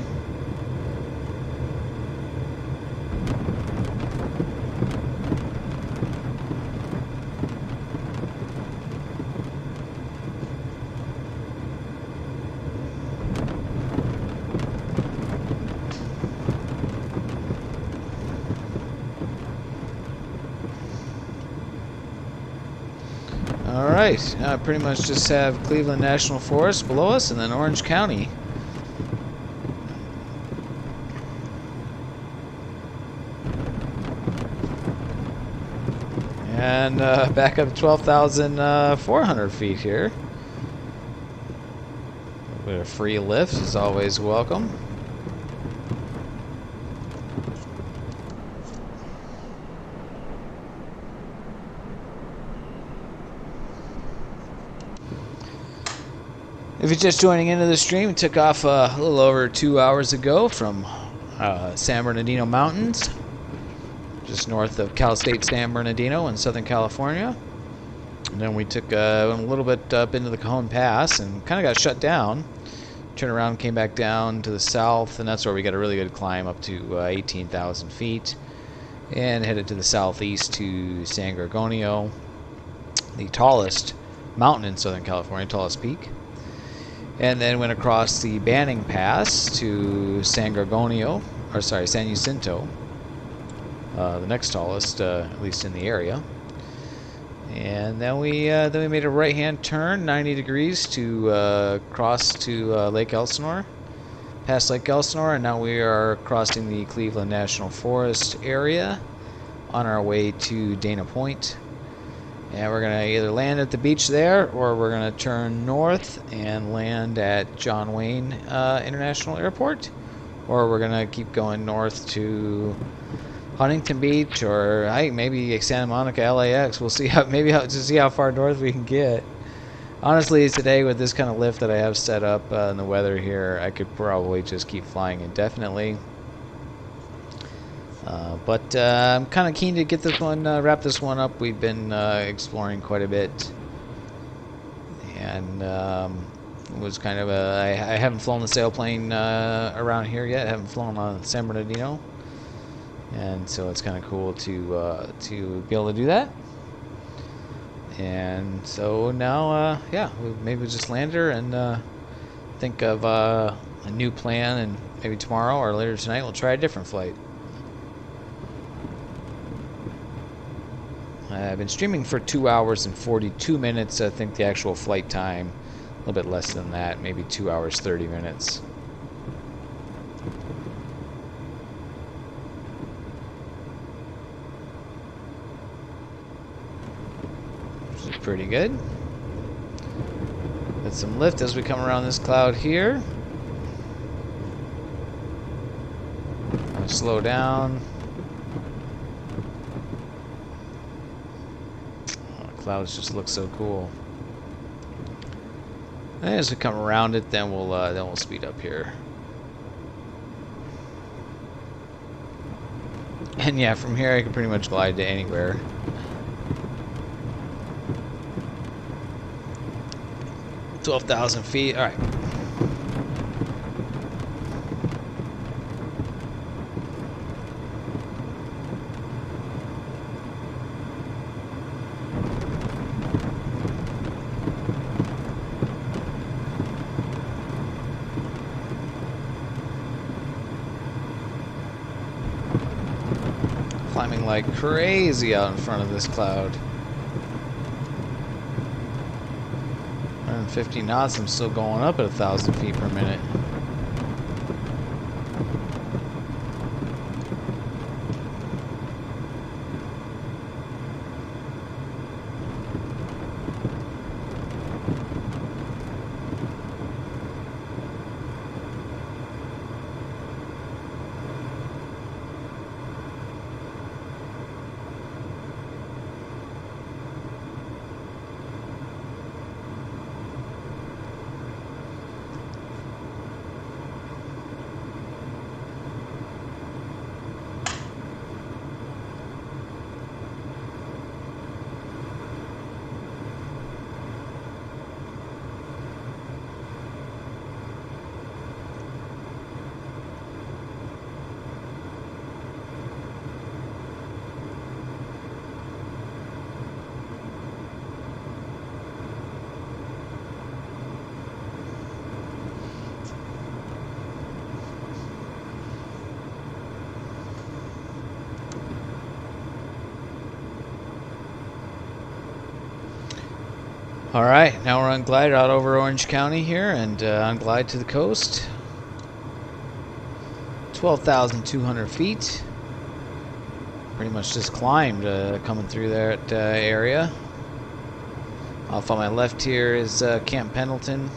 Alright, now I pretty much just have Cleveland National Forest below us and then Orange County. And back up 12,400 feet here. A bit of free lift is always welcome. If you're just joining into the stream, it took off a little over 2 hours ago from San Bernardino Mountains, just north of Cal State San Bernardino in Southern California. And then we took a little bit up into the Cajon Pass and kind of got shut down. Turned around, came back down to the south, and that's where we got a really good climb up to 18,000 feet. And headed to the southeast to San Gorgonio, the tallest mountain in Southern California, tallest peak. And then went across the Banning Pass to San Gorgonio, or sorry, San Jacinto, the next tallest, at least in the area. And then we made a right-hand turn, 90 degrees, to cross to Lake Elsinore, past Lake Elsinore, and now we are crossing the Cleveland National Forest area on our way to Dana Point. And we're going to either land at the beach there, or we're going to turn north and land at John Wayne International Airport, or we're going to keep going north to Huntington Beach, or maybe Santa Monica LAX. We'll see to see how far north we can get. Honestly, today with this kind of lift that I have set up and the weather here, I could probably just keep flying indefinitely. But I'm kind of keen to get this one, wrap this one up. We've been exploring quite a bit, and it was kind of I haven't flown the sailplane around here yet. I haven't flown on San Bernardino, and so it's kind of cool to be able to do that. And so now, yeah, maybe we'll just land her and think of a new plan, and maybe tomorrow or later tonight we'll try a different flight. I've been streaming for 2 hours and 42 minutes. I think the actual flight time, a little bit less than that, maybe 2 hours 30 minutes. Which is pretty good. Get some lift as we come around this cloud here. I'll slow down. Clouds just look so cool. And as we come around it, then we'll speed up here. And yeah, from here I can pretty much glide to anywhere. $12,000 feet. All right. Climbing like crazy out in front of this cloud. 150 knots, I'm still going up at 1,000 feet per minute. Alright, now we're on glide out over Orange County here and on glide to the coast. 12,200 feet. Pretty much just climbed coming through that area. Off on my left here is Camp Pendleton.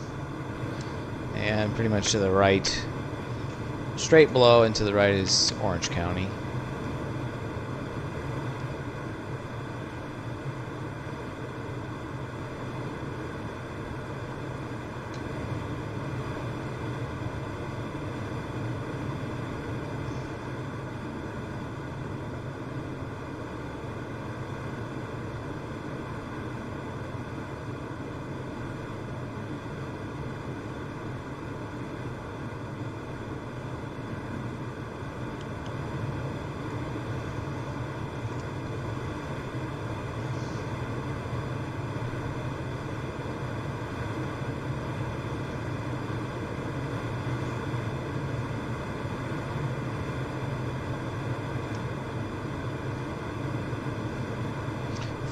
And pretty much to the right, straight below and to the right is Orange County.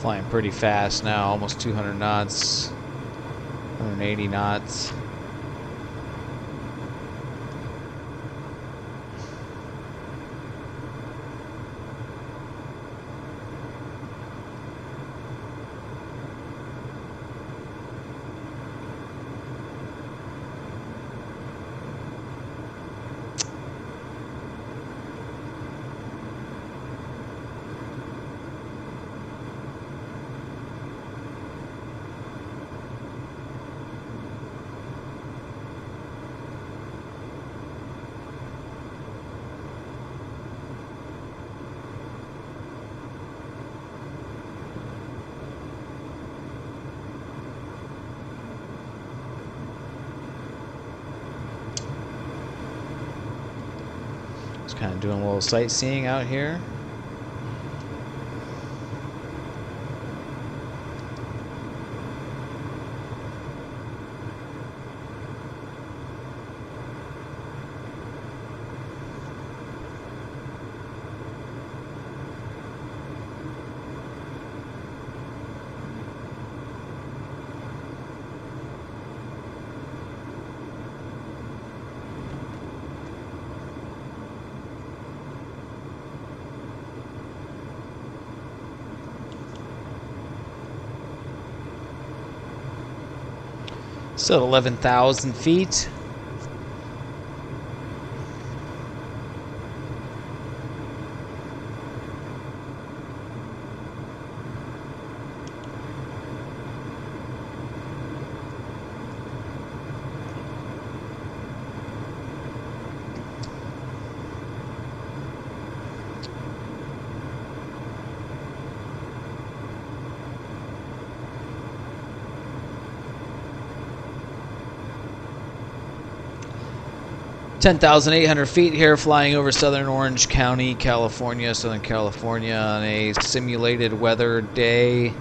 Flying pretty fast now, almost 200 knots, 180 knots. Just kind of doing a little sightseeing out here. So 11,000 feet. $10,800 feet here, flying over southern Orange County, California, Southern California on a simulated weather day.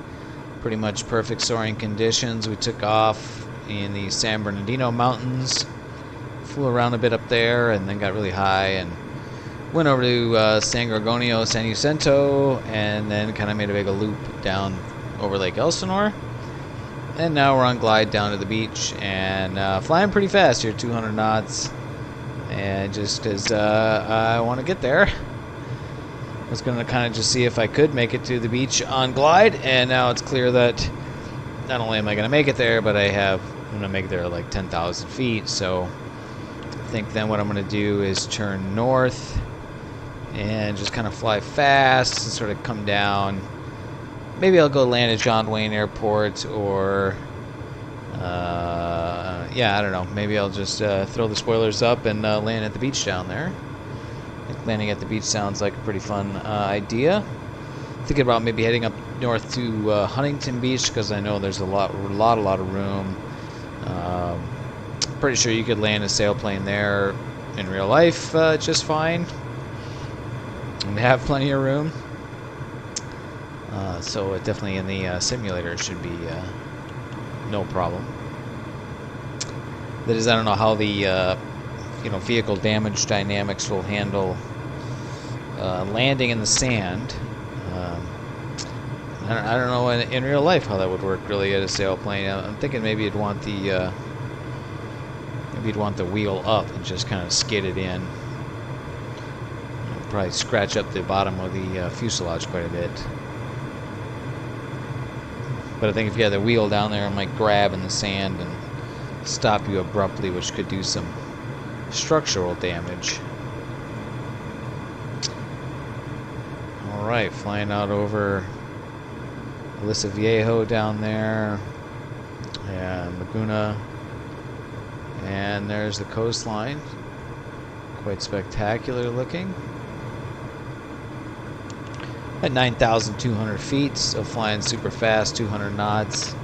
Pretty much perfect soaring conditions. We took off in the San Bernardino Mountains, flew around a bit up there, and then got really high and went over to San Gorgonio, San Jacinto, and then kind of made a big loop down over Lake Elsinore. And now we're on glide down to the beach and flying pretty fast here, 200 knots. And just as I want to get there, I was going to kind of just see if I could make it to the beach on glide, and now it's clear that not only am I going to make it there, but I'm going to make it there at like 10,000 feet. So I think then what I'm going to do is turn north and just kind of fly fast and sort of come down. Maybe I'll go land at John Wayne Airport, or yeah, I don't know. Maybe I'll just throw the spoilers up and land at the beach down there. I think landing at the beach sounds like a pretty fun idea. Thinking about maybe heading up north to Huntington Beach, because I know there's a lot of room. Pretty sure you could land a sailplane there in real life just fine, and have plenty of room. So it definitely in the simulator should be no problem. That is, I don't know how the vehicle damage dynamics will handle landing in the sand. I don't know in real life how that would work really at a sailplane. I'm thinking maybe you'd want the wheel up and just kind of skid it in. It'd probably scratch up the bottom of the fuselage quite a bit. But I think if you had the wheel down there, it might grab in the sand and stop you abruptly, which could do some structural damage. Alright, flying out over Aliso Viejo down there, and Laguna, and there's the coastline. Quite spectacular looking. At 9,200 feet, so flying super fast, 200 knots.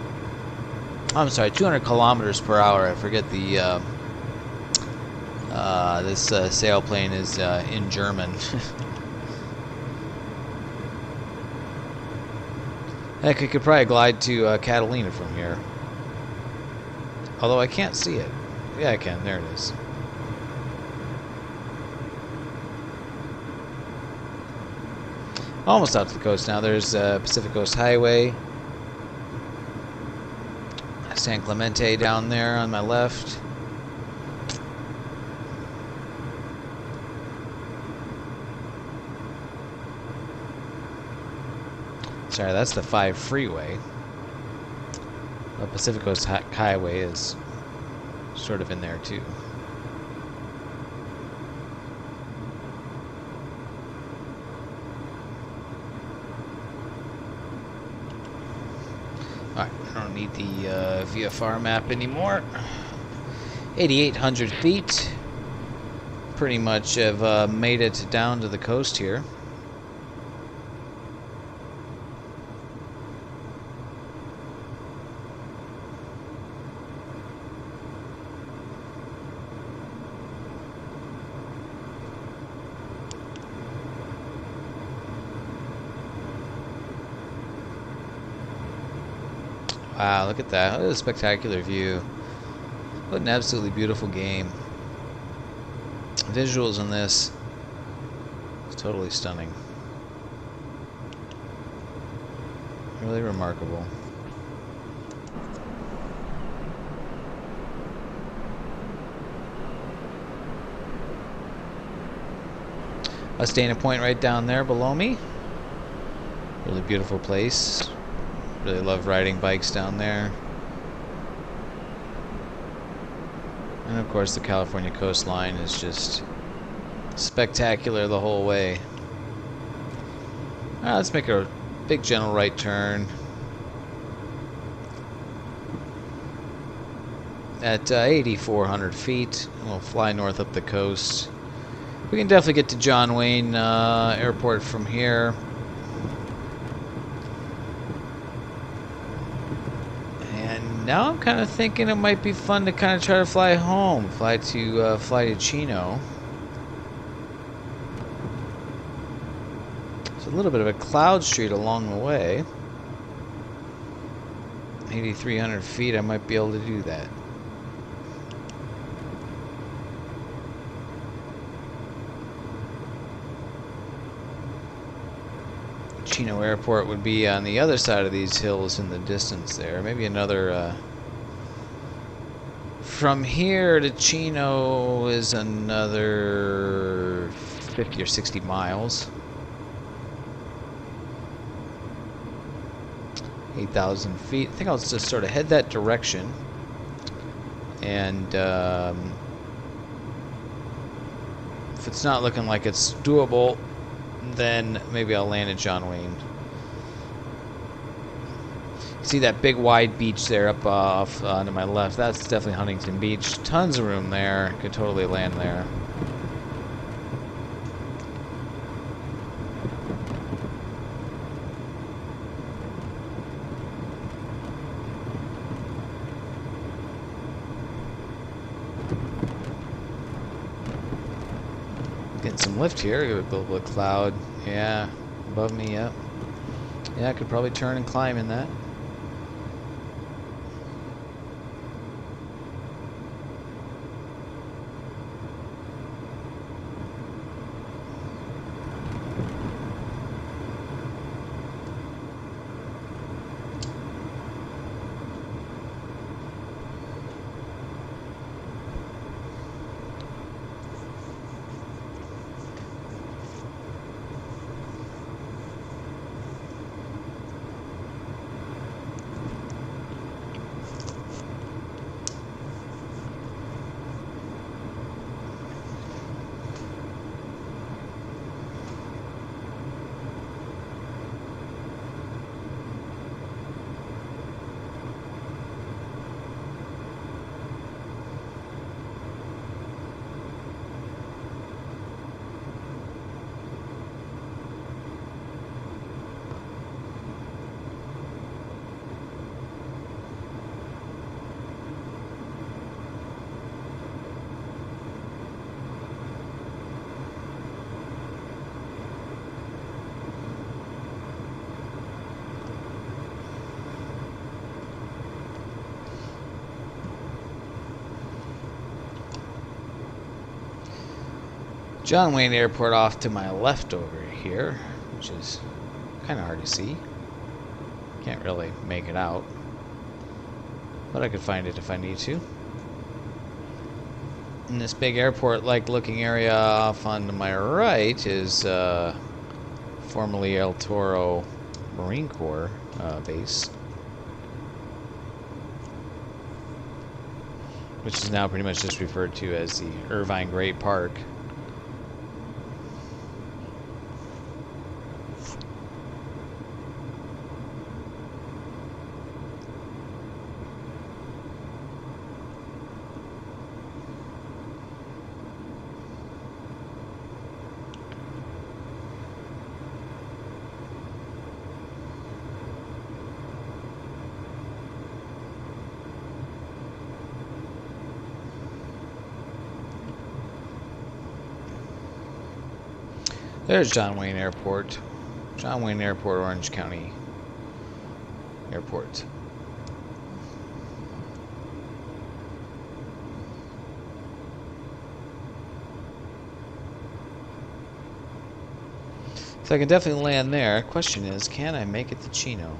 I'm sorry, 200 kilometers per hour. I forget the this sailplane is in German. Heck, I could probably glide to Catalina from here. Although I can't see it. Yeah, I can. There it is. Almost out to the coast now. There's Pacific Coast Highway. San Clemente down there on my left. Sorry, that's the 5 freeway. The Pacific Coast Highway is sort of in there too. Alright, I don't need the VFR map anymore. 8,800 feet. Pretty much have made it down to the coast here. Wow, look at that. What a spectacular view. What an absolutely beautiful game. Visuals in this is totally stunning. Really remarkable. Dana Point right down there below me. Really beautiful place. Really love riding bikes down there. And of course the California coastline is just spectacular the whole way. Alright, let's make a big gentle right turn. At 8,400 feet, we'll fly north up the coast. We can definitely get to John Wayne Airport from here. Now I'm kind of thinking it might be fun to kind of try to fly home, fly to Chino. It's a little bit of a cloud street along the way. 8,300 feet, I might be able to do that. Chino Airport would be on the other side of these hills in the distance there. Maybe another... From here to Chino is another 50 or 60 miles. 8,000 feet. I think I'll just sort of head that direction. And if it's not looking like it's doable, then maybe I'll land at John Wayne. See that big wide beach there up off to my left? That's definitely Huntington Beach. Tons of room there. Could totally land there. Getting some lift here. Got a little bit of cloud. Yeah, above me. Yep. Yeah, I could probably turn and climb in that. John Wayne Airport off to my left over here, which is kind of hard to see. Can't really make it out, but I could find it if I need to. And this big airport-like looking area off on my right is formerly El Toro Marine Corps base, which is now pretty much just referred to as the Irvine Great Park. There's John Wayne Airport. John Wayne Airport, Orange County Airport. So I can definitely land there. Question is, can I make it to Chino?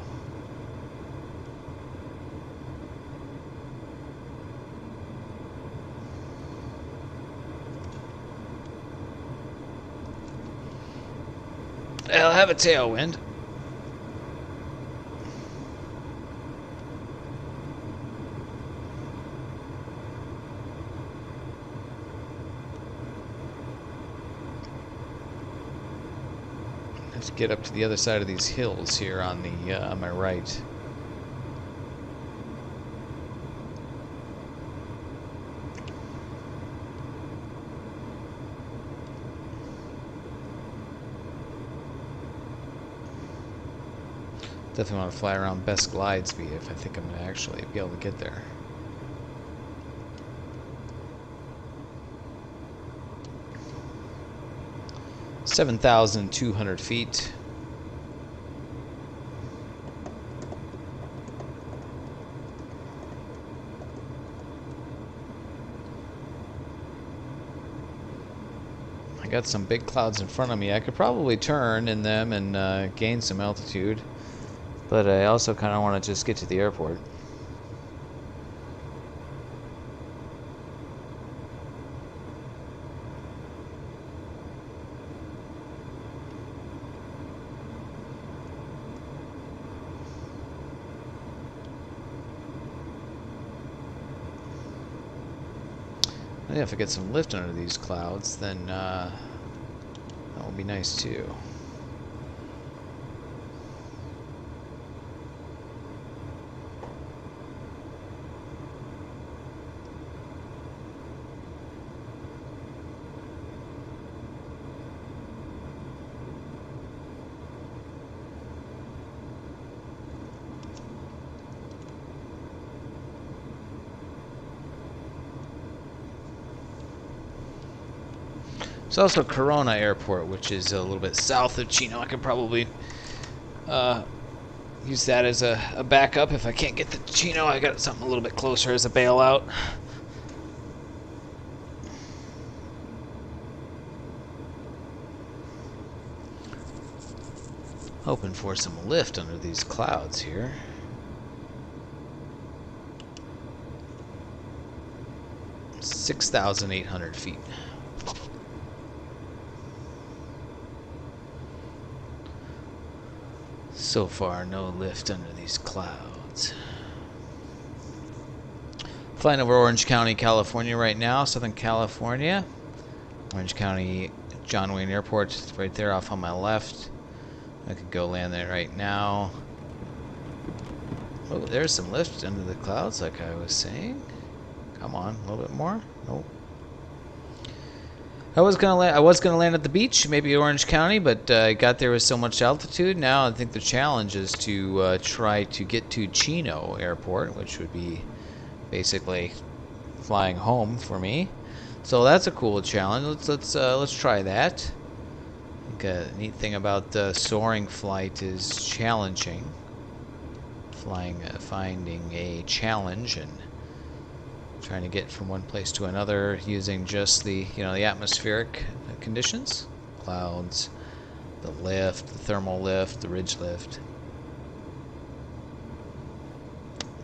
I'll have a tailwind. Let's get up to the other side of these hills here on the on my right. Definitely want to fly around best glide speed if I think I'm going to actually be able to get there. $7,200 feet. I got some big clouds in front of me. I could probably turn in them and gain some altitude. But I also kind of want to just get to the airport. And if I get some lift under these clouds, then that will be nice too. There's also Corona Airport, which is a little bit south of Chino. I could probably use that as a backup. If I can't get to Chino, I got something a little bit closer as a bailout. Hoping for some lift under these clouds here. $6,800 feet. So far, no lift under these clouds. Flying over Orange County, California right now, Southern California. Orange County, John Wayne Airport, right there off on my left. I could go land there right now. Oh, there's some lift under the clouds, like I was saying. Come on, a little bit more. Nope. I was gonna land at the beach, maybe Orange County, but I got there with so much altitude. Now I think the challenge is to try to get to Chino Airport, which would be basically flying home for me. So that's a cool challenge. Let's try that. I think a neat thing about the soaring flight is challenging. Finding a challenge and Trying to get from one place to another using just the, the atmospheric conditions. Clouds, the lift, the thermal lift, the ridge lift.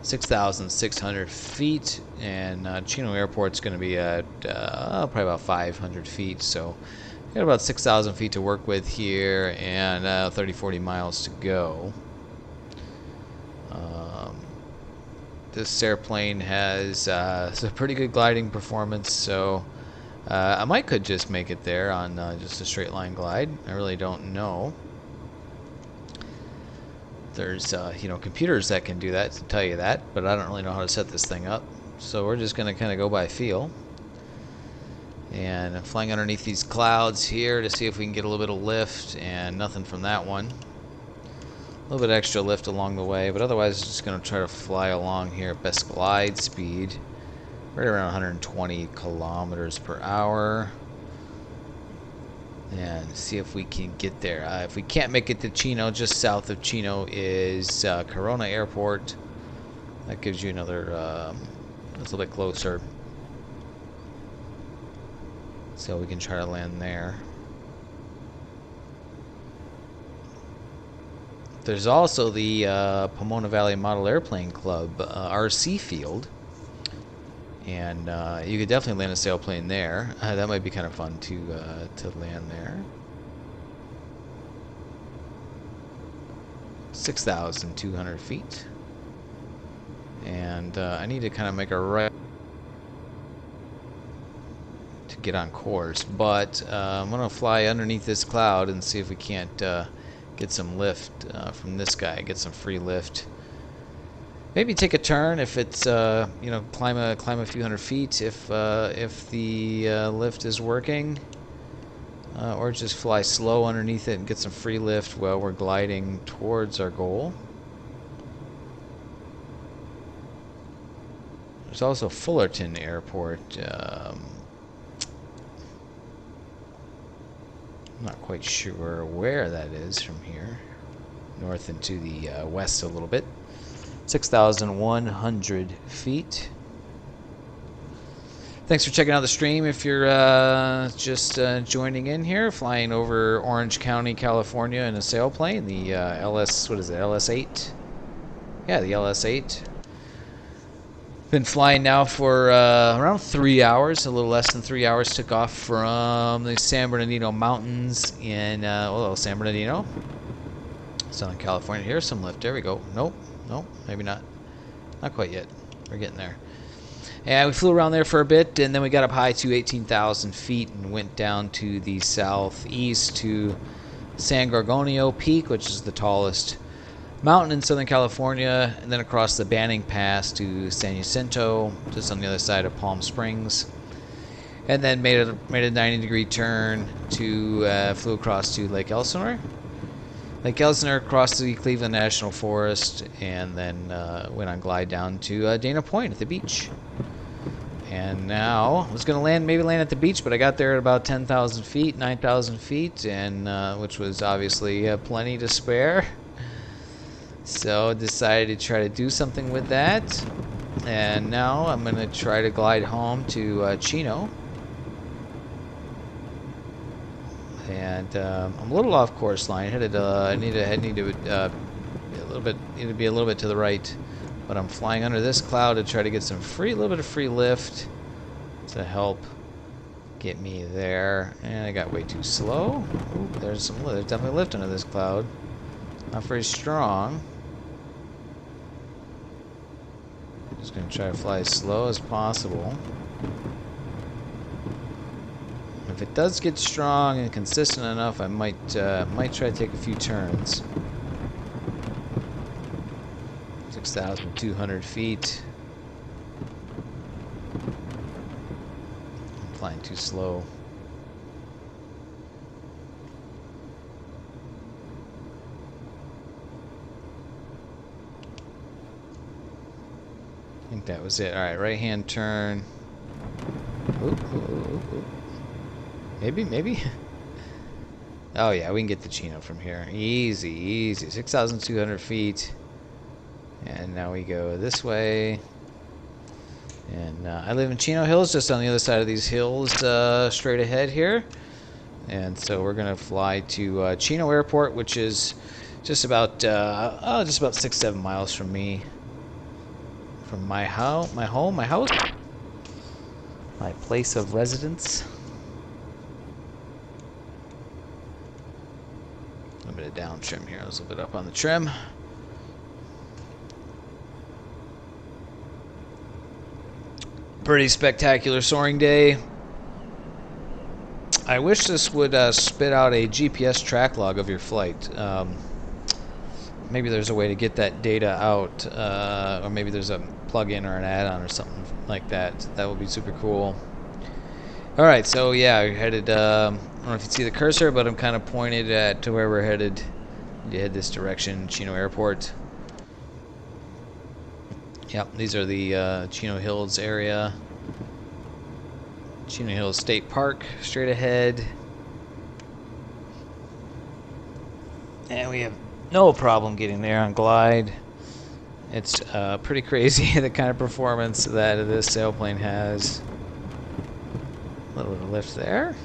6,600 feet, and Chino Airport's going to be at probably about 500 feet, so got about 6,000 feet to work with here, and 30-40 miles to go. This airplane has a pretty good gliding performance, so I could just make it there on just a straight line glide. I really don't know. There's computers that can do that to tell you that, but I don't really know how to set this thing up. So we're just going to kind of go by feel. And I'm flying underneath these clouds here to see if we can get a little bit of lift, and nothing from that one. A little bit extra lift along the way, but otherwise just going to try to fly along here at best glide speed, right around 120 kilometers per hour, and see if we can get there. If we can't make it to Chino, just south of Chino is Corona Airport. That gives you another, that's a little bit closer, so we can try to land there. There's also the Pomona Valley Model Airplane Club RC field, and you could definitely land a sailplane there. That might be kind of fun to land there. 6,200 feet, and I need to kind of make a right to get on course, but I'm gonna fly underneath this cloud and see if we can't get some lift from this guy, get some free lift. Maybe take a turn if it's climb a few hundred feet if the lift is working, or just fly slow underneath it and get some free lift while we're gliding towards our goal. There's also Fullerton Airport. I'm not quite sure where that is from here. North and to the west a little bit. 6,100 feet. Thanks for checking out the stream. If you're just joining in here, flying over Orange County, California in a sailplane, the LS8? Yeah, the LS8. Been flying now for around 3 hours, a little less than 3 hours. Took off from the San Bernardino Mountains in San Bernardino, Southern California. Here's some lift. There we go. Nope, maybe not. Not quite yet. We're getting there. And we flew around there for a bit, and then we got up high to 18,000 feet and went down to the southeast to San Gorgonio Peak, which is the tallest mountain in Southern California, and then across the Banning Pass to San Jacinto, just on the other side of Palm Springs, and then made a 90-degree turn to flew across to Lake Elsinore. Lake Elsinore, crossed the Cleveland National Forest, and then went on glide down to Dana Point at the beach. And now I was going to maybe land at the beach, but I got there at about 10,000 feet, 9,000 feet, and which was obviously plenty to spare. So decided to try to do something with that, and now I'm going to try to glide home to Chino. And I'm a little off course line. Headed, I need to be a little bit to the right, but I'm flying under this cloud to try to get some little bit of free lift to help get me there. And I got way too slow. Ooh, there's definitely lift under this cloud. Not very strong. Just gonna try to fly as slow as possible. If it does get strong and consistent enough, I might try to take a few turns. 6,200 feet. I'm flying too slow. I think that was it. All right, right-hand turn. Ooh. Maybe. Oh yeah, we can get to Chino from here. Easy. 6,200 feet. And now we go this way. And I live in Chino Hills, just on the other side of these hills, straight ahead here. And so we're gonna fly to Chino Airport, which is just about 6-7 miles from me, from my house, my place of residence. A little bit of down trim here. I was a little bit up on the trim. Pretty spectacular soaring day. I wish this would spit out a GPS track log of your flight. Maybe there's a way to get that data out, or maybe there's a plug-in or an add-on or something like that. That would be super cool. All right, so yeah, we're headed. I don't know if you can see the cursor, but I'm kind of pointed at to where we're headed. You head this direction, Chino Airport. Yep, these are the Chino Hills area. Chino Hills State Park, straight ahead. And we have no problem getting there on glide. It's pretty crazy the kind of performance that this sailplane has. A little bit of lift there.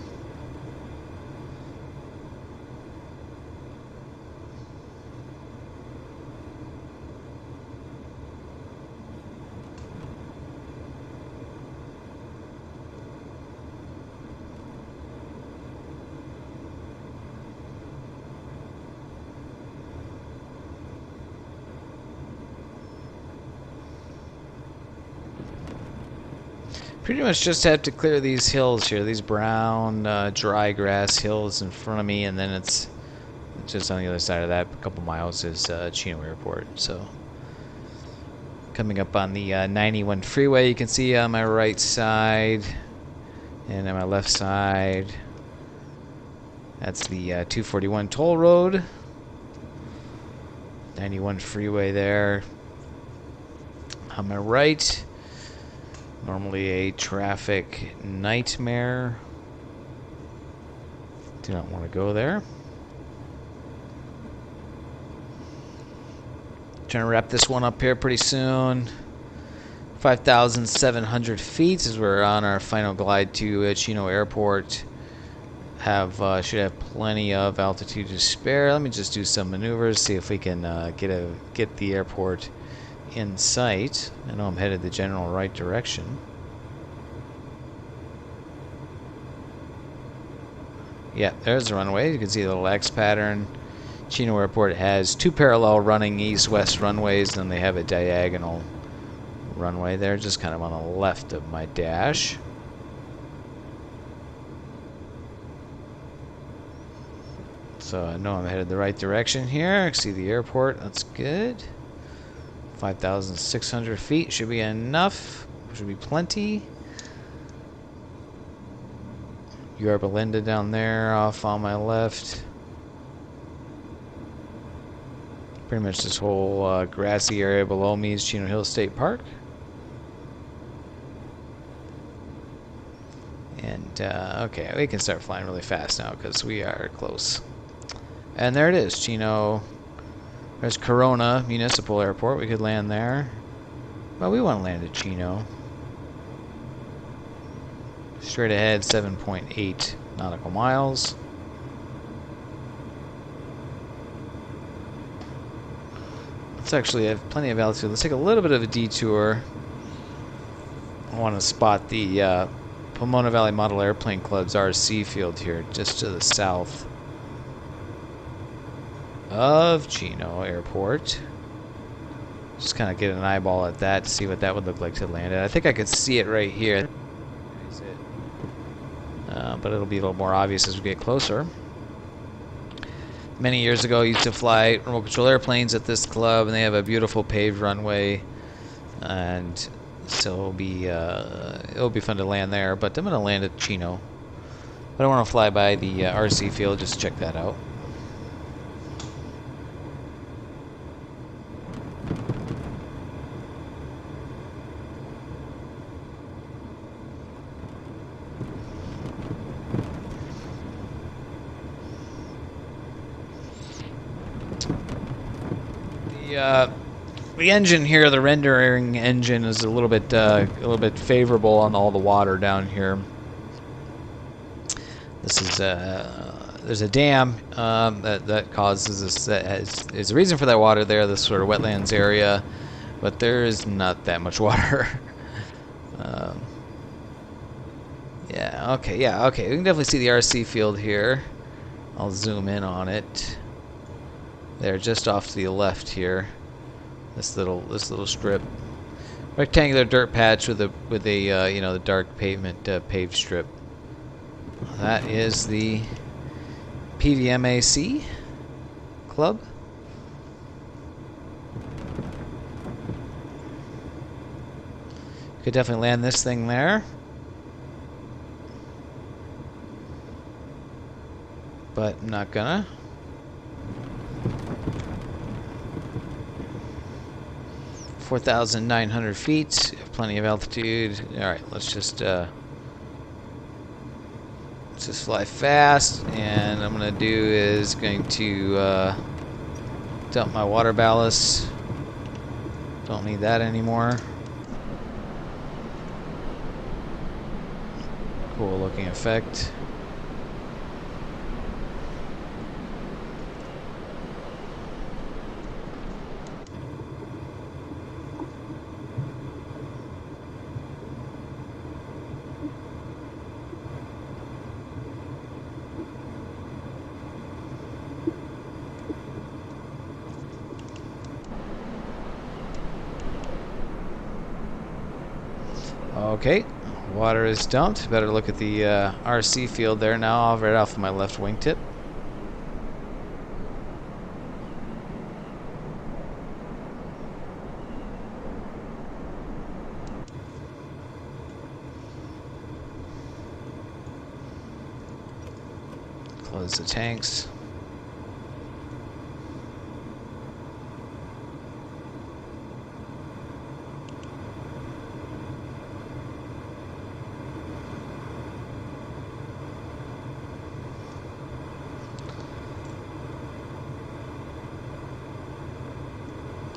Pretty much just have to clear these hills here, these brown dry grass hills in front of me, and then it's just on the other side of that, a couple miles, is Chino Airport. So coming up on the 91 freeway, you can see on my right side and on my left side, that's the 241 toll road. 91 freeway there. On my right, normally a traffic nightmare. Do not want to go there. Trying to wrap this one up here pretty soon. 5,700 feet as we're on our final glide to Chino Airport. Should have plenty of altitude to spare. Let me just do some maneuvers, see if we can get the airport in sight. I know I'm headed the general right direction. Yeah, there's the runway. You can see the little X pattern. Chino Airport has two parallel running east-west runways, and they have a diagonal runway there, just kind of on the left of my dash. So I know I'm headed the right direction here. I see the airport. That's good. 5,600 feet should be enough. Should be plenty. Yorba Linda down there off on my left. Pretty much this whole grassy area below me is Chino Hills State Park. And okay, we can start flying really fast now because we are close. And there it is, Chino. There's Corona Municipal Airport. We could land there. Well, we want to land at Chino. Straight ahead, 7.8 nautical miles. Let's actually have plenty of altitude. Let's take a little bit of a detour. I want to spot the Pomona Valley Model Airplane Club's RC field here, just to the south of Chino Airport. Just kind of get an eyeball at that to see what that would look like to land at. I think I could see it right here. But it'll be a little more obvious as we get closer. Many years ago, I used to fly remote control airplanes at this club, and they have a beautiful paved runway, and so it'll be fun to land there. But I'm going to land at Chino. But I want to fly by the RC field just to check that out. The engine here, the rendering engine, is a little bit favorable on all the water down here. This is there's a dam that causes this. Is the reason for that water there. This sort of wetlands area, but there is not that much water. Yeah. Okay. Yeah. Okay. We can definitely see the RC field here. I'll zoom in on it. There, just off to the left here. This little strip, rectangular dirt patch with a you know, the dark pavement paved strip. That is the PVMAC club. Could definitely land this thing there, but I'm not gonna. 4,900 feet, plenty of altitude. All right, let's just fly fast. And I'm gonna do is going to dump my water ballast. Don't need that anymore. Cool looking effect. Okay, water is dumped. Better look at the RC field there now, right off of my left wingtip. Close the tanks.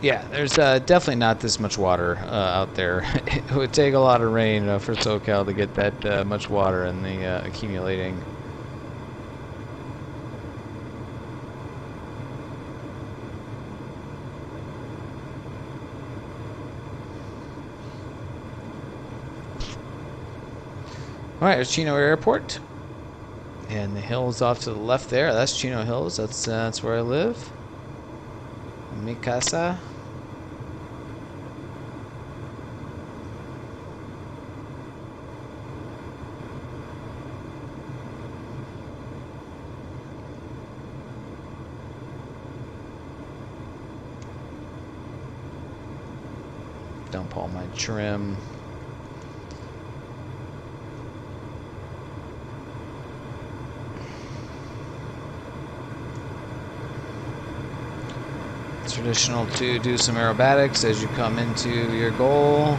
Yeah, there's definitely not this much water out there. It would take a lot of rain for Socal to get that much water in the accumulating. All right, there's Chino Airport, and the hills off to the left there. That's Chino Hills. That's where I live. Mi casa. Dump all my trim. Traditional to do some aerobatics as you come into your goal.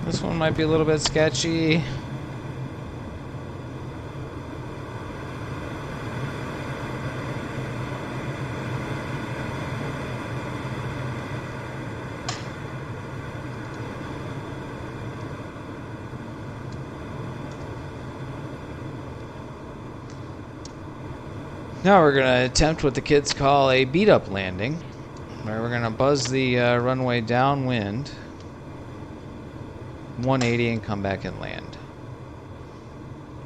This one might be a little bit sketchy. Now we're going to attempt what the kids call a beat-up landing. Alright, we're going to buzz the runway downwind, 180, and come back and land.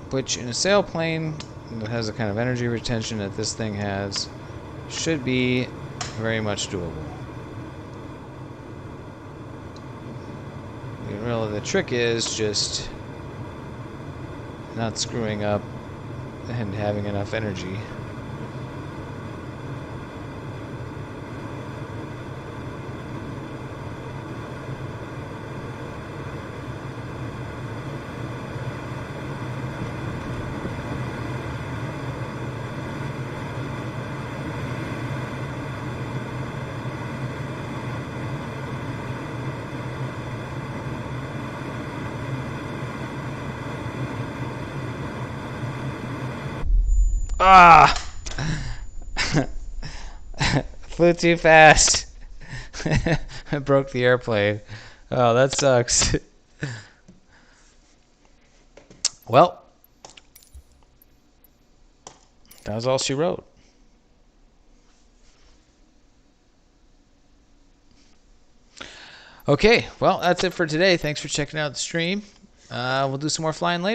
Which, in a sailplane that has the kind of energy retention that this thing has, should be very much doable. Really, the trick is just not screwing up and having enough energy. Ah! Flew too fast. I broke the airplane. Oh, that sucks. Well, that was all she wrote. Okay, well, that's it for today. Thanks for checking out the stream. We'll do some more flying later.